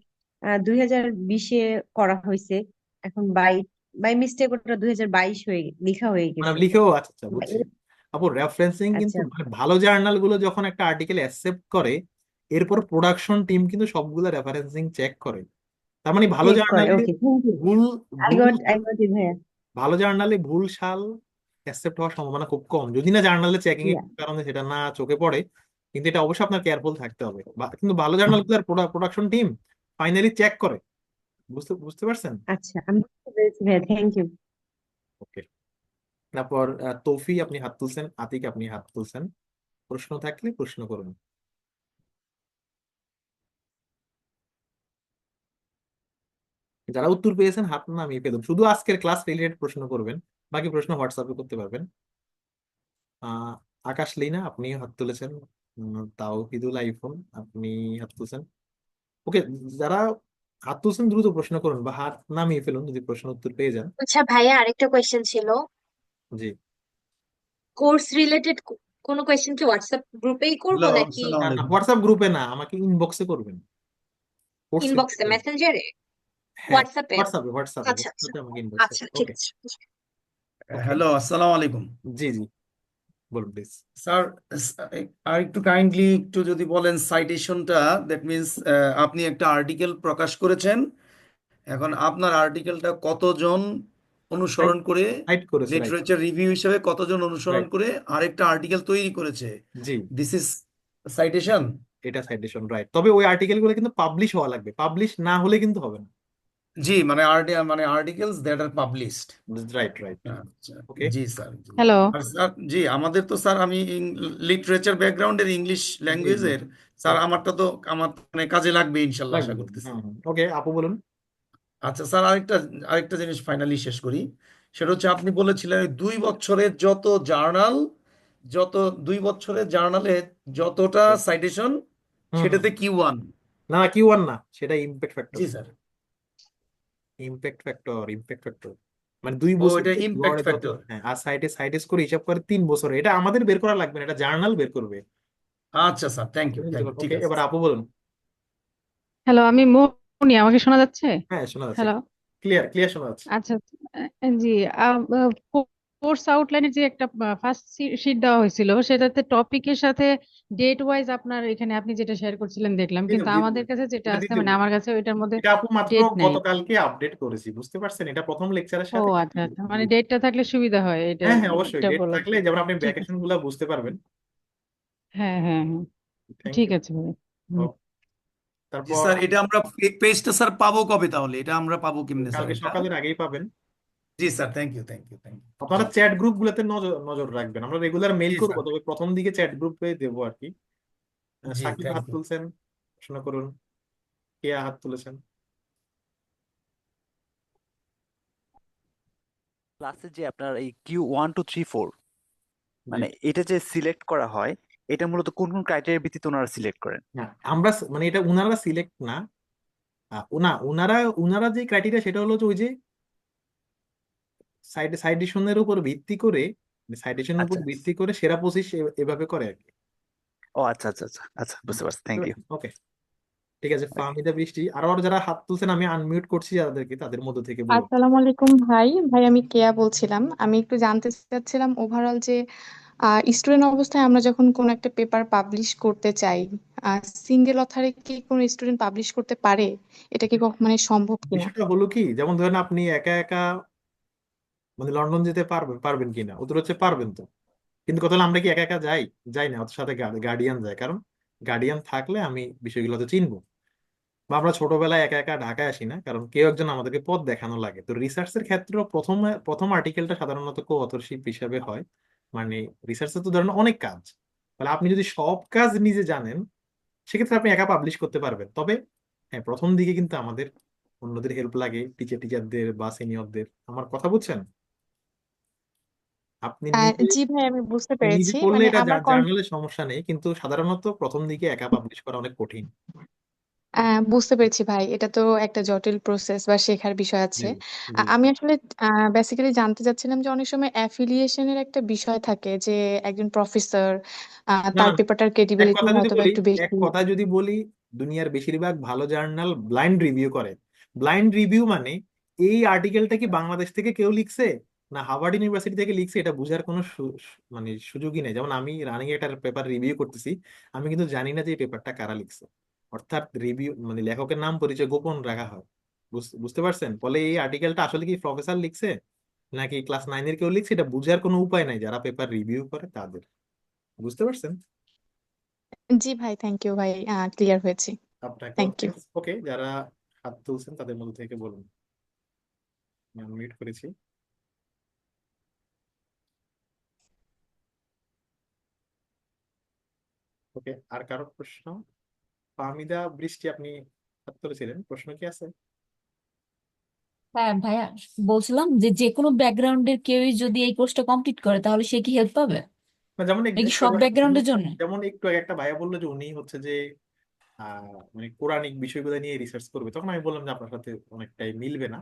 Speaker 6: 2020-এ করা হয়েছে, এখন বাই বাই মিস্টেক ওটা 2022 হয়ে লেখা হয়ে
Speaker 1: মানে
Speaker 6: গেছে।
Speaker 1: লিখেও, আচ্ছা আচ্ছা
Speaker 6: বা
Speaker 1: বুঝছি। আপু রেফারেন্সিং কিন্তু
Speaker 6: আচ্ছা,
Speaker 1: মানে ভালো জার্নাল গুলো যখন একটা আর্টিকেল অ্যাকসেপ্ট করে, এরপর প্রোডাকশন টিম কিন্তু সবগুলো রেফারেন্সিং চেক করে। তার মানে ভালো
Speaker 6: চেক করে।
Speaker 1: জার্নালে
Speaker 6: ওকে, থ্যাংক ইউ।
Speaker 1: ভুল
Speaker 6: আই
Speaker 1: ভুল
Speaker 6: গট আই গট ইট ভাইয়া।
Speaker 1: ভালো জার্নালে ভুল সাল অ্যাকসেপ্ট হওয়ার সম্ভাবনা খুব কম, যদি না জার্নালে চেকিং এর
Speaker 6: ইয়া,
Speaker 1: কারণে সেটা না চোখে পড়ে। কিন্তু এটা অবশ্যই আপনার কেয়ারফুল থাকতে হবে। কিন্তু ভালো জার্নাল গুলো প্রোডাকশন টিম ফাইনালি চেক করে। বুঝতে বুঝতে পারছেন?
Speaker 6: আচ্ছা, আমি বুঝতে পেরেছি ভাইয়া, থ্যাংক ইউ।
Speaker 1: ওকে। তারপর তৌফি আপনি হাত তুলছেন, আতিক আপনি হাত তুলছেন, প্রশ্ন থাকলে প্রশ্ন করুন। যারা উত্তর পেয়েছেন হাত নামিয়ে ফেলুন, শুধু আজকের ক্লাস রিলেটেড প্রশ্ন করবেন, বাকি প্রশ্ন হোয়াটসঅ্যাপে করতে পারবেন। আহ আকাশ লিনা আপনি হাত তুলেছেন, তাওহিদুল আইফোন আপনি হাত তুলছেন। ওকে, যারা হাত তুলছেন দ্রুত প্রশ্ন করুন বা হাত নামিয়ে ফেলুন যদি প্রশ্ন উত্তর পেয়ে যান।
Speaker 3: আচ্ছা ভাইয়া, আরেকটা কোয়েশ্চেন ছিল।
Speaker 1: জি।
Speaker 3: কোর্স রিলেটেড কোনো কোয়েশ্চেন কি হোয়াটসঅ্যাপ গ্রুপেই করব
Speaker 7: হ্যালো,
Speaker 3: নাকি
Speaker 7: আসসালামু
Speaker 1: না না,
Speaker 7: আলাইকুম।
Speaker 1: হোয়াটসঅ্যাপ গ্রুপে না, আমাকে ইনবক্সে করবেন। কোর্স
Speaker 3: ইনবক্সে,
Speaker 1: রিলেটেড।
Speaker 3: মেসেঞ্জারে,
Speaker 1: হ্যাঁ,
Speaker 3: হোয়াটসঅ্যাপে?
Speaker 1: হোয়াটসঅ্যাপে হোয়াটসঅ্যাপে
Speaker 3: আচ্ছা আচ্ছা।
Speaker 1: হোয়াটসঅ্যাপে আমাকে ইনবক্সে।
Speaker 3: আচ্ছা ঠিক
Speaker 1: ওকে।
Speaker 3: আছে।
Speaker 1: ওকে।
Speaker 7: হ্যালো, আসসালামু আলাইকুম।
Speaker 1: জি জি, বলুন প্লিজ।
Speaker 7: স্যার, আর একটু কাইন্ডলি একটু যদি বলেন সাইটেশনটা, দ্যাট মিনস আপনি একটা আর্টিকেল প্রকাশ করেছেন, এখন আপনার আর্টিকেলটা কতজন
Speaker 1: রাইট,
Speaker 7: অনুসরণ করে,
Speaker 1: রাইট করেছে, রাইট।
Speaker 7: লিটারেচার রিভিউ হিসেবে কতজন অনুসরণ
Speaker 1: রাইট।
Speaker 7: করে আরেকটা আর্টিকেল তৈরি করেছে,
Speaker 1: জি,
Speaker 7: দিস ইজ সাইটেশন।
Speaker 1: এটা সাইটেশন, রাইট। তবে ওই আর্টিকেল গুলো কিন্তু পাবলিশ হওয়া লাগবে, পাবলিশ না হলে কিন্তু হবে না।
Speaker 7: জি, মানে articles that are published.
Speaker 1: Right right.
Speaker 7: আচ্ছা,
Speaker 1: ওকে।
Speaker 7: জি স্যার, জি।
Speaker 6: হ্যালো।
Speaker 7: আর স্যার, জি, আমাদের তো স্যার, আমি লিটারেচার ব্যাকগ্রাউন্ডের, ইংলিশ
Speaker 1: জি জি।
Speaker 7: ল্যাঙ্গুয়েজের স্যার, আমারটা তো আমার মানে কাজে লাগবে ইনশাল্লাহ,
Speaker 1: লাগবে
Speaker 7: আশা
Speaker 1: লাগবে।
Speaker 7: করতেছি।
Speaker 1: হুম হুম। ওকে, আপু বলুন।
Speaker 7: আচ্ছা স্যার, আরেকটা আরেকটা জিনিস ফাইনালি শেষ করি। সেটা হচ্ছে আপনি বলেছিলেন ওই 2 বছরের যত 2 বছরের জার্নালে যতটা সাইটেশন,
Speaker 1: হুম হুম।
Speaker 7: সেটাতে Q1।
Speaker 1: না, Q1 না, সেটা ইম্প্যাক্ট ফ্যাক্টর।
Speaker 7: জি স্যার।
Speaker 1: ইম্প্যাক্ট ফ্যাক্টর মানে দুই
Speaker 7: ও,
Speaker 1: বছর
Speaker 7: এটা ইম্প্যাক্ট
Speaker 1: গড়ে যত।
Speaker 7: ফ্যাক্টর।
Speaker 1: হ্যাঁ, আর সাইটে করে হিসাব করে 3 বছরে, এটা আমাদের বের করা লাগবে না, এটা জার্নাল বের করবে।
Speaker 7: আচ্ছা sir, thank you, thank you, ঠিক
Speaker 1: ওকে,
Speaker 7: আছে
Speaker 1: এবার
Speaker 7: স্যার।
Speaker 1: আপু বলুন।
Speaker 8: হ্যালো, আমি মনি। আমাকে শোনা যাচ্ছে?
Speaker 1: হ্যাঁ শোনা যাচ্ছে,
Speaker 8: হ্যালো।
Speaker 1: ক্লিয়ার ক্লিয়ার শোনা যাচ্ছে।
Speaker 8: আচ্ছা। জি। কোর্স আউটলাইনের যে একটা ফার্স্ট শিট দেওয়া হয়েছিল, সেটাতে টপিকের সাথে ডেট ওয়াইজ আপনার এখানে আপনি যেটা শেয়ার করছিলেন দেখলাম,
Speaker 1: দিয়ে
Speaker 8: কিন্তু
Speaker 1: দেবো দিয়ে দেবো
Speaker 8: আমাদের কাছে যেটা
Speaker 1: এটা
Speaker 8: আছে
Speaker 1: দিয়ে
Speaker 8: মানে
Speaker 1: দেবো।
Speaker 8: আমার কাছে ওইটার মধ্যে
Speaker 1: এটা আপু মাত্র
Speaker 8: ডেট নাই।
Speaker 1: গতকালকে আপডেট করেছি, বুঝতে পারছেন? এটা প্রথম লেকচারের
Speaker 8: ও
Speaker 1: সাথে
Speaker 8: আচ্ছা আচ্ছা, মানে ডেটটা থাকলে সুবিধা হয় এটা
Speaker 1: হ্যাঁ হ্যাঁ অবশ্যই,
Speaker 8: এটা
Speaker 1: ডেট
Speaker 8: বলার
Speaker 1: থাকলে
Speaker 8: জন্য।
Speaker 1: যেমন আপনি
Speaker 8: ঠিক আছে,
Speaker 1: ভ্যাকেশন গুলা বুঝতে পারবেন।
Speaker 8: হ্যাঁ হ্যাঁ হ্যাঁ,
Speaker 1: থ্যাংক
Speaker 8: ঠিক
Speaker 1: ইউ।
Speaker 8: আছে ভাই। হুম।
Speaker 7: জি
Speaker 1: তারপর
Speaker 7: স্যার, এটা আমরা পেজটা স্যার পাবো কবে, তাহলে এটা আমরা পাবো কেমনে স্যার
Speaker 1: কালকে
Speaker 7: এটা?
Speaker 1: সকালের আগেই পাবেন।
Speaker 7: জি sir, thank you thank you thank you.
Speaker 1: আপনারা চ্যাট গ্রুপ গুলোতে নজর নজর রাখবেন, আমরা রেগুলার মেইল
Speaker 7: জি
Speaker 1: করবো,
Speaker 7: স্যার,
Speaker 1: তবে প্রথম দিকে চ্যাট গ্রুপে দেবো আর কি।
Speaker 7: জি
Speaker 1: সাকিব
Speaker 7: থ্যাংক
Speaker 1: হাত
Speaker 7: ইউ।
Speaker 1: তুলছেন, প্রশ্ন করুন। কেয়া হাত তুলেছেন।
Speaker 9: ক্লাসে যে আপনার এই Q1 2 3 4
Speaker 1: জি
Speaker 9: মানে এটা যে সিলেক্ট করা হয়, এটা মূলত কোন কোন ক্রাইটেরিয়ার ভিত্তিতে ওনারা সিলেক্ট করেন?
Speaker 1: না, আমরা মানে এটা উনারা সিলেক্ট না। উনারা উনারা যে ক্রাইটেরিয়া সেটা হলো যে ওই যে সাইটেশনের উপর ভিত্তি করে, সাইটেশনের উপর
Speaker 9: আচ্ছা।
Speaker 1: ভিত্তি করে সেরা 25 এভাবে করে আর কি।
Speaker 9: ও আচ্ছা আচ্ছা আচ্ছা আচ্ছা, বুঝতে পারছি, থ্যাংক ইউ।
Speaker 1: ওকে, ঠিক আছে। ফাহমিদা বৃষ্টি আর যারা হাত তুলছেন আমি আনমিউট করছি যাদেরকে, তাদের মধ্যে থেকে বলুন।
Speaker 10: আসসালামু আলাইকুম ভাই। আমি কেয়া বলছিলাম। আমি একটু জানতে চাচ্ছিলাম ওভারঅল যে স্টুডেন্ট অবস্থায় আমরা যখন কোনো একটা পেপার পাবলিশ করতে চাই, সিঙ্গেল অথারে কি কোনো স্টুডেন্ট পাবলিশ করতে পারে? এটা কি মানে সম্ভব কিনা?
Speaker 1: বিষয়টা হলো কি, যেমন ধরেন আপনি একা একা মানে লন্ডন যেতে পারবেন পারবেন কিনা, উত্তর হচ্ছে পারবেন তো। কিন্তু কথা হলো আমরা কি একা একা যাই? যাই না, ওর সাথে গার্ডিয়ান যায়, কারণ গার্ডিয়ান থাকলে আমি বিষয়গুলো তো চিনবো। বা আমরা ছোটবেলায় একা একা ঢাকায় আসি না, কারণ কেউ একজন আমাদেরকে পথ দেখানো লাগে। তো রিসার্চের ক্ষেত্রে প্রথম প্রথম আর্টিকেলটা সাধারণত কো অথরশিপ হিসাবে হয়। মানে রিসার্চের তো ধরেন অনেক কাজ, তাহলে আপনি যদি সব কাজ নিজে জানেন সেক্ষেত্রে আপনি একা পাবলিশ করতে পারবেন। তবে হ্যাঁ, প্রথম দিকে কিন্তু আমাদের অন্যদের হেল্প লাগে, টিচারদের বা সিনিয়রদের। আমার কথা বুঝছেন? আপনি নিজে
Speaker 10: জি ভাই, আমি বুঝতে
Speaker 1: নিজে
Speaker 10: পেরেছি।
Speaker 1: করলে
Speaker 10: মানে
Speaker 1: এটা
Speaker 10: আমার
Speaker 1: জার্নালের সমস্যা নেই, কিন্তু সাধারণত প্রথম দিকে একা পাবলিশ করা অনেক কঠিন।
Speaker 10: বুঝতে পেরেছি ভাই, এটা তো একটা জটিল প্রসেস বা শেখার বিষয়
Speaker 1: জি
Speaker 10: আছে।
Speaker 1: জি
Speaker 10: আমি আসলে বেসিক্যালি জানতে চাচ্ছিলাম যে অনেক সময় অ্যাফিলিয়েশনের একটা বিষয় থাকে, যে একজন প্রফেসর
Speaker 1: না
Speaker 10: তার
Speaker 1: না,
Speaker 10: পেপারটার
Speaker 1: এক
Speaker 10: ক্রেডিবিলিটি
Speaker 1: কথা যদি
Speaker 10: হয়তো বা
Speaker 1: বলি
Speaker 10: একটু
Speaker 1: এক
Speaker 10: বেশি।
Speaker 1: কথা যদি বলি দুনিয়ার বেশিরভাগ ভালো জার্নাল ব্লাইন্ড রিভিউ করে। ব্লাইন্ড রিভিউ মানে এই আর্টিকেলটা কি বাংলাদেশ থেকে কেউ লিখছে না হার্ভার্ড ইউনিভার্সিটি থেকে লিখছে, এটা বোঝার কোনো মানে সুযোগই নেই। যেমন আমি রানিং একটা পেপার রিভিউ করতেছি, আমি কিন্তু জানি না যে এই পেপারটা কারা লিখছে। অর্থাৎ রিভিউ মানে লেখকের নাম পরিচয় গোপন রাখা হয়। বুঝতে পারছেন? ফলে এই আর্টিকেলটা আসলে কি প্রফেসর লিখছে নাকি ক্লাস 9-এর কেউ লিখছে, এটা বোঝার কোনো উপায় নাই যারা পেপার রিভিউ করে তাদের। বুঝতে পারছেন?
Speaker 10: জি ভাই, থ্যাংক ইউ ভাই, ক্লিয়ার হয়েছি।
Speaker 1: আপনাকেও
Speaker 10: থ্যাংক ইউ।
Speaker 1: থ্যাঙ্কস। ওকে, যারা হাত তুলছেন তাদের মধ্যে থেকে বলুন। মিউট করেছি। ওকে, আর কারো প্রশ্ন? ফাহমিদা বৃষ্টি, আপনি হাত তুলেছিলেন, প্রশ্ন কি আছে?
Speaker 11: হ্যাঁ ভাইয়া, বলছিলাম যে যে কোনো ব্যাকগ্রাউন্ডের কেউই যদি এই কোর্সটা কমপ্লিট করে তাহলে সে কি হেল্প পাবে
Speaker 1: না, যেমন
Speaker 11: নাকি
Speaker 1: একটু
Speaker 11: সব
Speaker 1: আগে
Speaker 11: ব্যাকগ্রাউন্ডের জন্য?
Speaker 1: যেমন একটু আগে একটা ভাইয়া বললো যে উনি হচ্ছে যে মানে কোরআনিক বিষয়গুলো নিয়ে রিসার্চ করবে, তখন আমি বললাম যে আপনার সাথে অনেকটাই মিলবে না।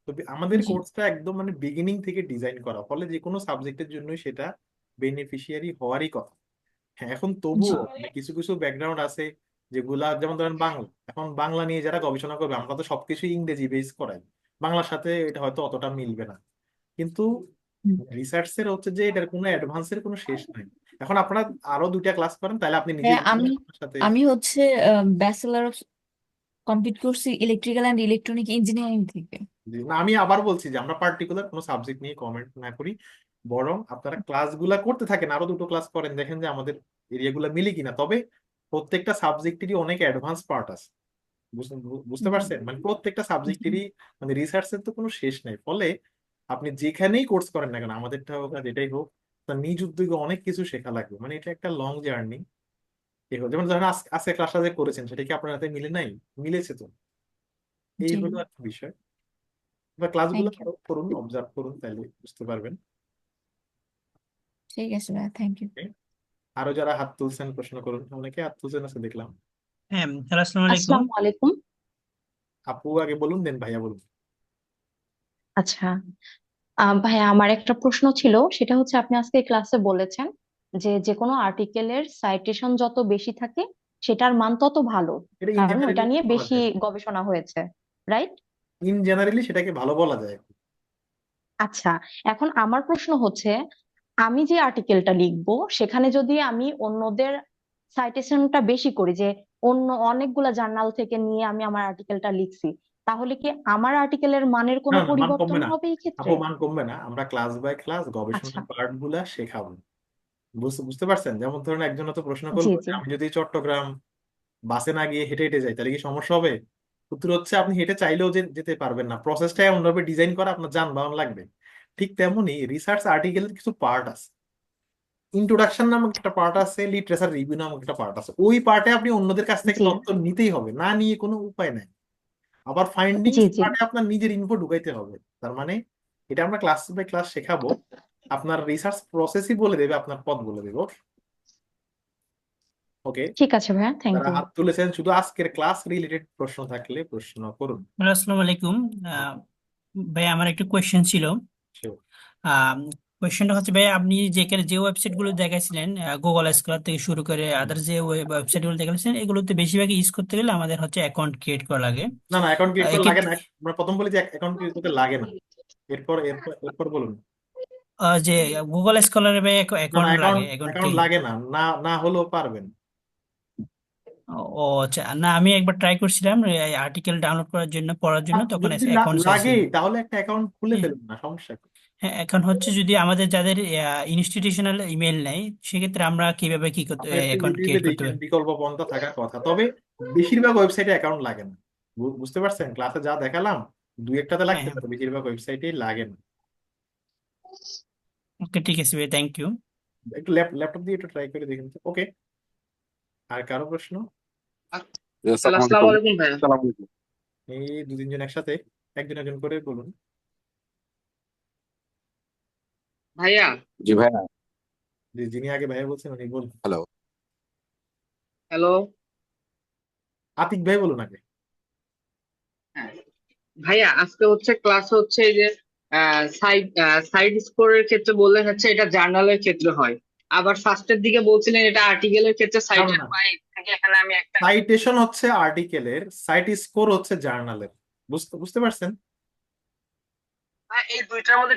Speaker 1: তো আমাদের
Speaker 11: জি।
Speaker 1: কোর্সটা একদম মানে বিগিনিং থেকে ডিজাইন করা, ফলে যে কোনো সাবজেক্টের জন্যই সেটা বেনিফিশিয়ারি হওয়ারই কথা। হ্যাঁ, এখন
Speaker 11: জি।
Speaker 1: তবুও মানে কিছু কিছু ব্যাকগ্রাউন্ড আছে যেগুলা, যেমন ধরেন বাংলা। এখন বাংলা নিয়ে যারা গবেষণা করবে, আমরা তো সবকিছু ইংরেজি বেস করাই, বাংলার সাথে এটা হয়তো অতটা মিলবে না। কিন্তু
Speaker 11: হুম।
Speaker 1: রিসার্চের হচ্ছে যে এটার কোনো অ্যাডভান্সের কোনো শেষ নাই। এখন আপনারা আরো 2টা ক্লাস করেন, তাহলে আপনি নিজে
Speaker 11: হ্যাঁ,
Speaker 1: দেখবেন
Speaker 11: আমি
Speaker 1: আপনার সাথে।
Speaker 11: আমি হচ্ছে ব্যাচেলর অফ কমপ্লিট করছি ইলেকট্রিক্যাল অ্যান্ড ইলেকট্রনিক ইঞ্জিনিয়ারিং থেকে।
Speaker 1: না, আমি আবার বলছি যে আমরা পার্টিকুলার কোনো সাবজেক্ট নিয়ে কমেন্ট না করি, বরং আপনারা ক্লাসগুলা করতে থাকেন, আরো 2টো ক্লাস করেন, দেখেন যে আমাদের এরিয়াগুলো মিলে কিনা। তবে প্রত্যেকটা সাবজেক্টেরই অনেক অ্যাডভান্স পার্ট আছে। বুঝতে পারছেন? মানে প্রত্যেকটা সাবজেক্টেরই মানে রিসার্চের তো কোনো শেষ নাই। ফলে আপনি যেখানেই কোর্স করেন না কেন, আমাদেরটা হোক আর যেটাই হোক, তার নিজ উদ্যোগে অনেক কিছু শেখা লাগবে। মানে এটা একটা লং জার্নি। যেমন ধরেন আজকে ক্লাসটা যে করেছেন সেটা কি আপনার হাতে মিলে নাই? মিলেছে তো। এই
Speaker 11: জি।
Speaker 1: হলো একটা বিষয়। বা ক্লাসগুলো
Speaker 11: থ্যাংক ইউ।
Speaker 1: আরো করুন, অবজার্ভ করুন, তাহলে বুঝতে পারবেন।
Speaker 11: ঠিক আছে ভাইয়া, থ্যাংক ইউ।
Speaker 1: Okay? আরো যারা হাত তুলছেন প্রশ্ন করুন, অনেকে হাত তুলছেন আছে দেখলাম।
Speaker 12: হ্যাঁ, হ্যালো, আসসালামু আলাইকুম।
Speaker 10: আসসালামু আলাইকুম।
Speaker 1: আপু আগে বলুন, দেন ভাইয়া বলুন।
Speaker 13: আচ্ছা, ভাইয়া আমার একটা প্রশ্ন ছিল, সেটা হচ্ছে আপনি আজকে ক্লাসে বলেছেন যে যে কোনো আর্টিকেলের সাইটেশন যত বেশি থাকে সেটার মান তত ভালো,
Speaker 1: এটা ইন
Speaker 13: কারণ
Speaker 1: জেনারেলি
Speaker 13: ওইটা নিয়ে
Speaker 1: বলা
Speaker 13: বেশি
Speaker 1: যায়,
Speaker 13: গবেষণা হয়েছে, রাইট?
Speaker 1: ইন জেনারেলি সেটাকে ভালো বলা যায়।
Speaker 13: আচ্ছা, এখন আমার প্রশ্ন হচ্ছে, আমি যে আর্টিকেলটা লিখবো সেখানে যদি আমি অন্যদের সাইটেশনটা বেশি করি, যে অন্য অনেকগুলা জার্নাল থেকে নিয়ে আমি আমার আর্টিকেলটা লিখছি, তাহলে কি আমার আর্টিকেলের মানের
Speaker 1: না
Speaker 13: কোনো
Speaker 1: না, মান
Speaker 13: পরিবর্তন
Speaker 1: কমবে না
Speaker 13: হবে এই ক্ষেত্রে?
Speaker 1: আপু, মান কমবে না। আমরা ক্লাস বাই ক্লাস
Speaker 13: আচ্ছা,
Speaker 1: গবেষণার পার্ট গুলা শেখাবো। বুঝতে পারছেন? যেমন ধরুন একজন তো প্রশ্ন
Speaker 13: জি
Speaker 1: করলো যে
Speaker 13: জি
Speaker 1: আমি যদি চট্টগ্রাম বাসে না গিয়ে হেঁটে হেঁটে যাই তাহলে কি সমস্যা হবে? উত্তর হচ্ছে আপনি হেঁটে চাইলেও যেতে পারবেন না, প্রসেসটা এমন ভাবে ডিজাইন করা আপনার যানবাহন লাগবে। ঠিক তেমনি রিসার্চ আর্টিকেলের কিছু পার্ট আছে, ইন্ট্রোডাকশন নামক একটা পার্ট আছে, লিটারেচার রিভিউ নামক একটা পার্ট আছে। ওই পার্টে আপনি অন্যদের কাছ থেকে
Speaker 13: জি
Speaker 1: তথ্য নিতেই হবে, না নিয়ে কোনো উপায় নাই। আবার
Speaker 13: জি
Speaker 1: ফাইন্ডিংস
Speaker 13: জি
Speaker 1: পার্টে আপনার নিজের ইনপু ঢুকাইতে হবে। তার মানে এটা আমরা ক্লাস বাই ক্লাস শেখাবো। আপনার রিসার্চ প্রসেসই বলে দেবে, আপনার পথ বলে দেবে। ওকে,
Speaker 13: ঠিক আছে ভাইয়া, থ্যাংক
Speaker 1: যারা
Speaker 13: ইউ।
Speaker 1: হাত তুলেছেন শুধু আজকের ক্লাস রিলেটেড প্রশ্ন থাকলে প্রশ্ন করুন।
Speaker 12: হ্যালো, আসসালামু আলাইকুম। ভাই আমার একটা কোয়েশ্চেন ছিল।
Speaker 1: Sure.
Speaker 12: কোয়েশ্চেনটা হচ্ছে ভাই, আপনি যেখানে যে ওয়েবসাইট গুলো দেখাইছিলেন, গুগল স্কলার থেকে শুরু করে আদার যে ওয়েবসাইট গুলো দেখাইছেন, এগুলোতে বেশিরভাগ ইউজ করতে গেলে আমাদের হচ্ছে অ্যাকাউন্ট ক্রিয়েট করা লাগে।
Speaker 1: না না, অ্যাকাউন্ট ক্রিয়েট করা লাগে
Speaker 12: এক্ষেত্রে
Speaker 1: না। আমরা প্রথম বলি যে অ্যাকাউন্ট ক্রিয়েট করতে লাগে না। এরপর এরপর এরপর বলুন।
Speaker 12: যে গুগল স্কলারে ভাই
Speaker 1: না না,
Speaker 12: অ্যাকাউন্ট লাগে, অ্যাকাউন্ট কি?
Speaker 1: অ্যাকাউন্ট লাগে না, না না হলেও পারবেন।
Speaker 12: ও আচ্ছা, না আমি একবার ট্রাই করছিলাম আর্টিকেল ডাউনলোড করার জন্য, পড়ার জন্য, তখন
Speaker 1: যদি
Speaker 12: অ্যাকাউন্ট
Speaker 1: লাগে
Speaker 12: চাইছিল।
Speaker 1: তাহলে একটা অ্যাকাউন্ট খুলে
Speaker 12: হ্যাঁ,
Speaker 1: ফেলুন না, সমস্যা কি?
Speaker 12: হ্যাঁ, এখন হচ্ছে যদি আমাদের যাদের ইনস্টিটিউশনাল ইমেল নেই, সেক্ষেত্রে আমরা কিভাবে কি করতে
Speaker 1: আপনি একটু
Speaker 12: অ্যাকাউন্ট
Speaker 1: ইউটিউবে
Speaker 12: ক্রিয়েট করতে
Speaker 1: দেখেন,
Speaker 12: পারি?
Speaker 1: বিকল্প পন্থা থাকার কথা। তবে বেশিরভাগ ওয়েবসাইটে অ্যাকাউন্ট লাগে না। বুঝতে পারছেন? ক্লাসে যা দেখালাম দুই একটাতে
Speaker 12: হ্যাঁ
Speaker 1: লাগতে
Speaker 12: হ্যাঁ,
Speaker 1: পারে, বেশিরভাগ ওয়েবসাইটেই লাগে না।
Speaker 12: ওকে ঠিক আছে ভাই, থ্যাংক ইউ।
Speaker 1: একটু ল্যাপটপ দিয়ে একটু ট্রাই করে দেখুন তো। ওকে, আর কারো প্রশ্ন?
Speaker 14: আসসালামু আলাইকুম ভাইয়া।
Speaker 1: এই দু তিনজন একসাথে, একজন একজন করে বলুন।
Speaker 14: ভাইয়া,
Speaker 9: জি ভাইয়া।
Speaker 1: যিনি আগে ভাইয়া বলছেন উনি বলুন।
Speaker 9: হ্যালো।
Speaker 14: হ্যালো।
Speaker 1: আতিক ভাই বলুন আগে।
Speaker 14: হ্যাঁ ভাইয়া, আজকে হচ্ছে ক্লাস হচ্ছে এই যে সাইড সাইড স্কোরের ক্ষেত্রে বললেন হচ্ছে এটা জার্নালের ক্ষেত্রে হয়, আবার ফার্স্টের দিকে বলছিলেন এটা আর্টিকেলের ক্ষেত্রে
Speaker 1: না
Speaker 14: সাইটের
Speaker 1: না,
Speaker 14: বাই থেকে এখানে আমি একটা
Speaker 1: সাইটেশন হচ্ছে আর্টিকেলের, সাইট স্কোর হচ্ছে জার্নালের। বুঝতে পারছেন?
Speaker 14: এই দুইটার মধ্যে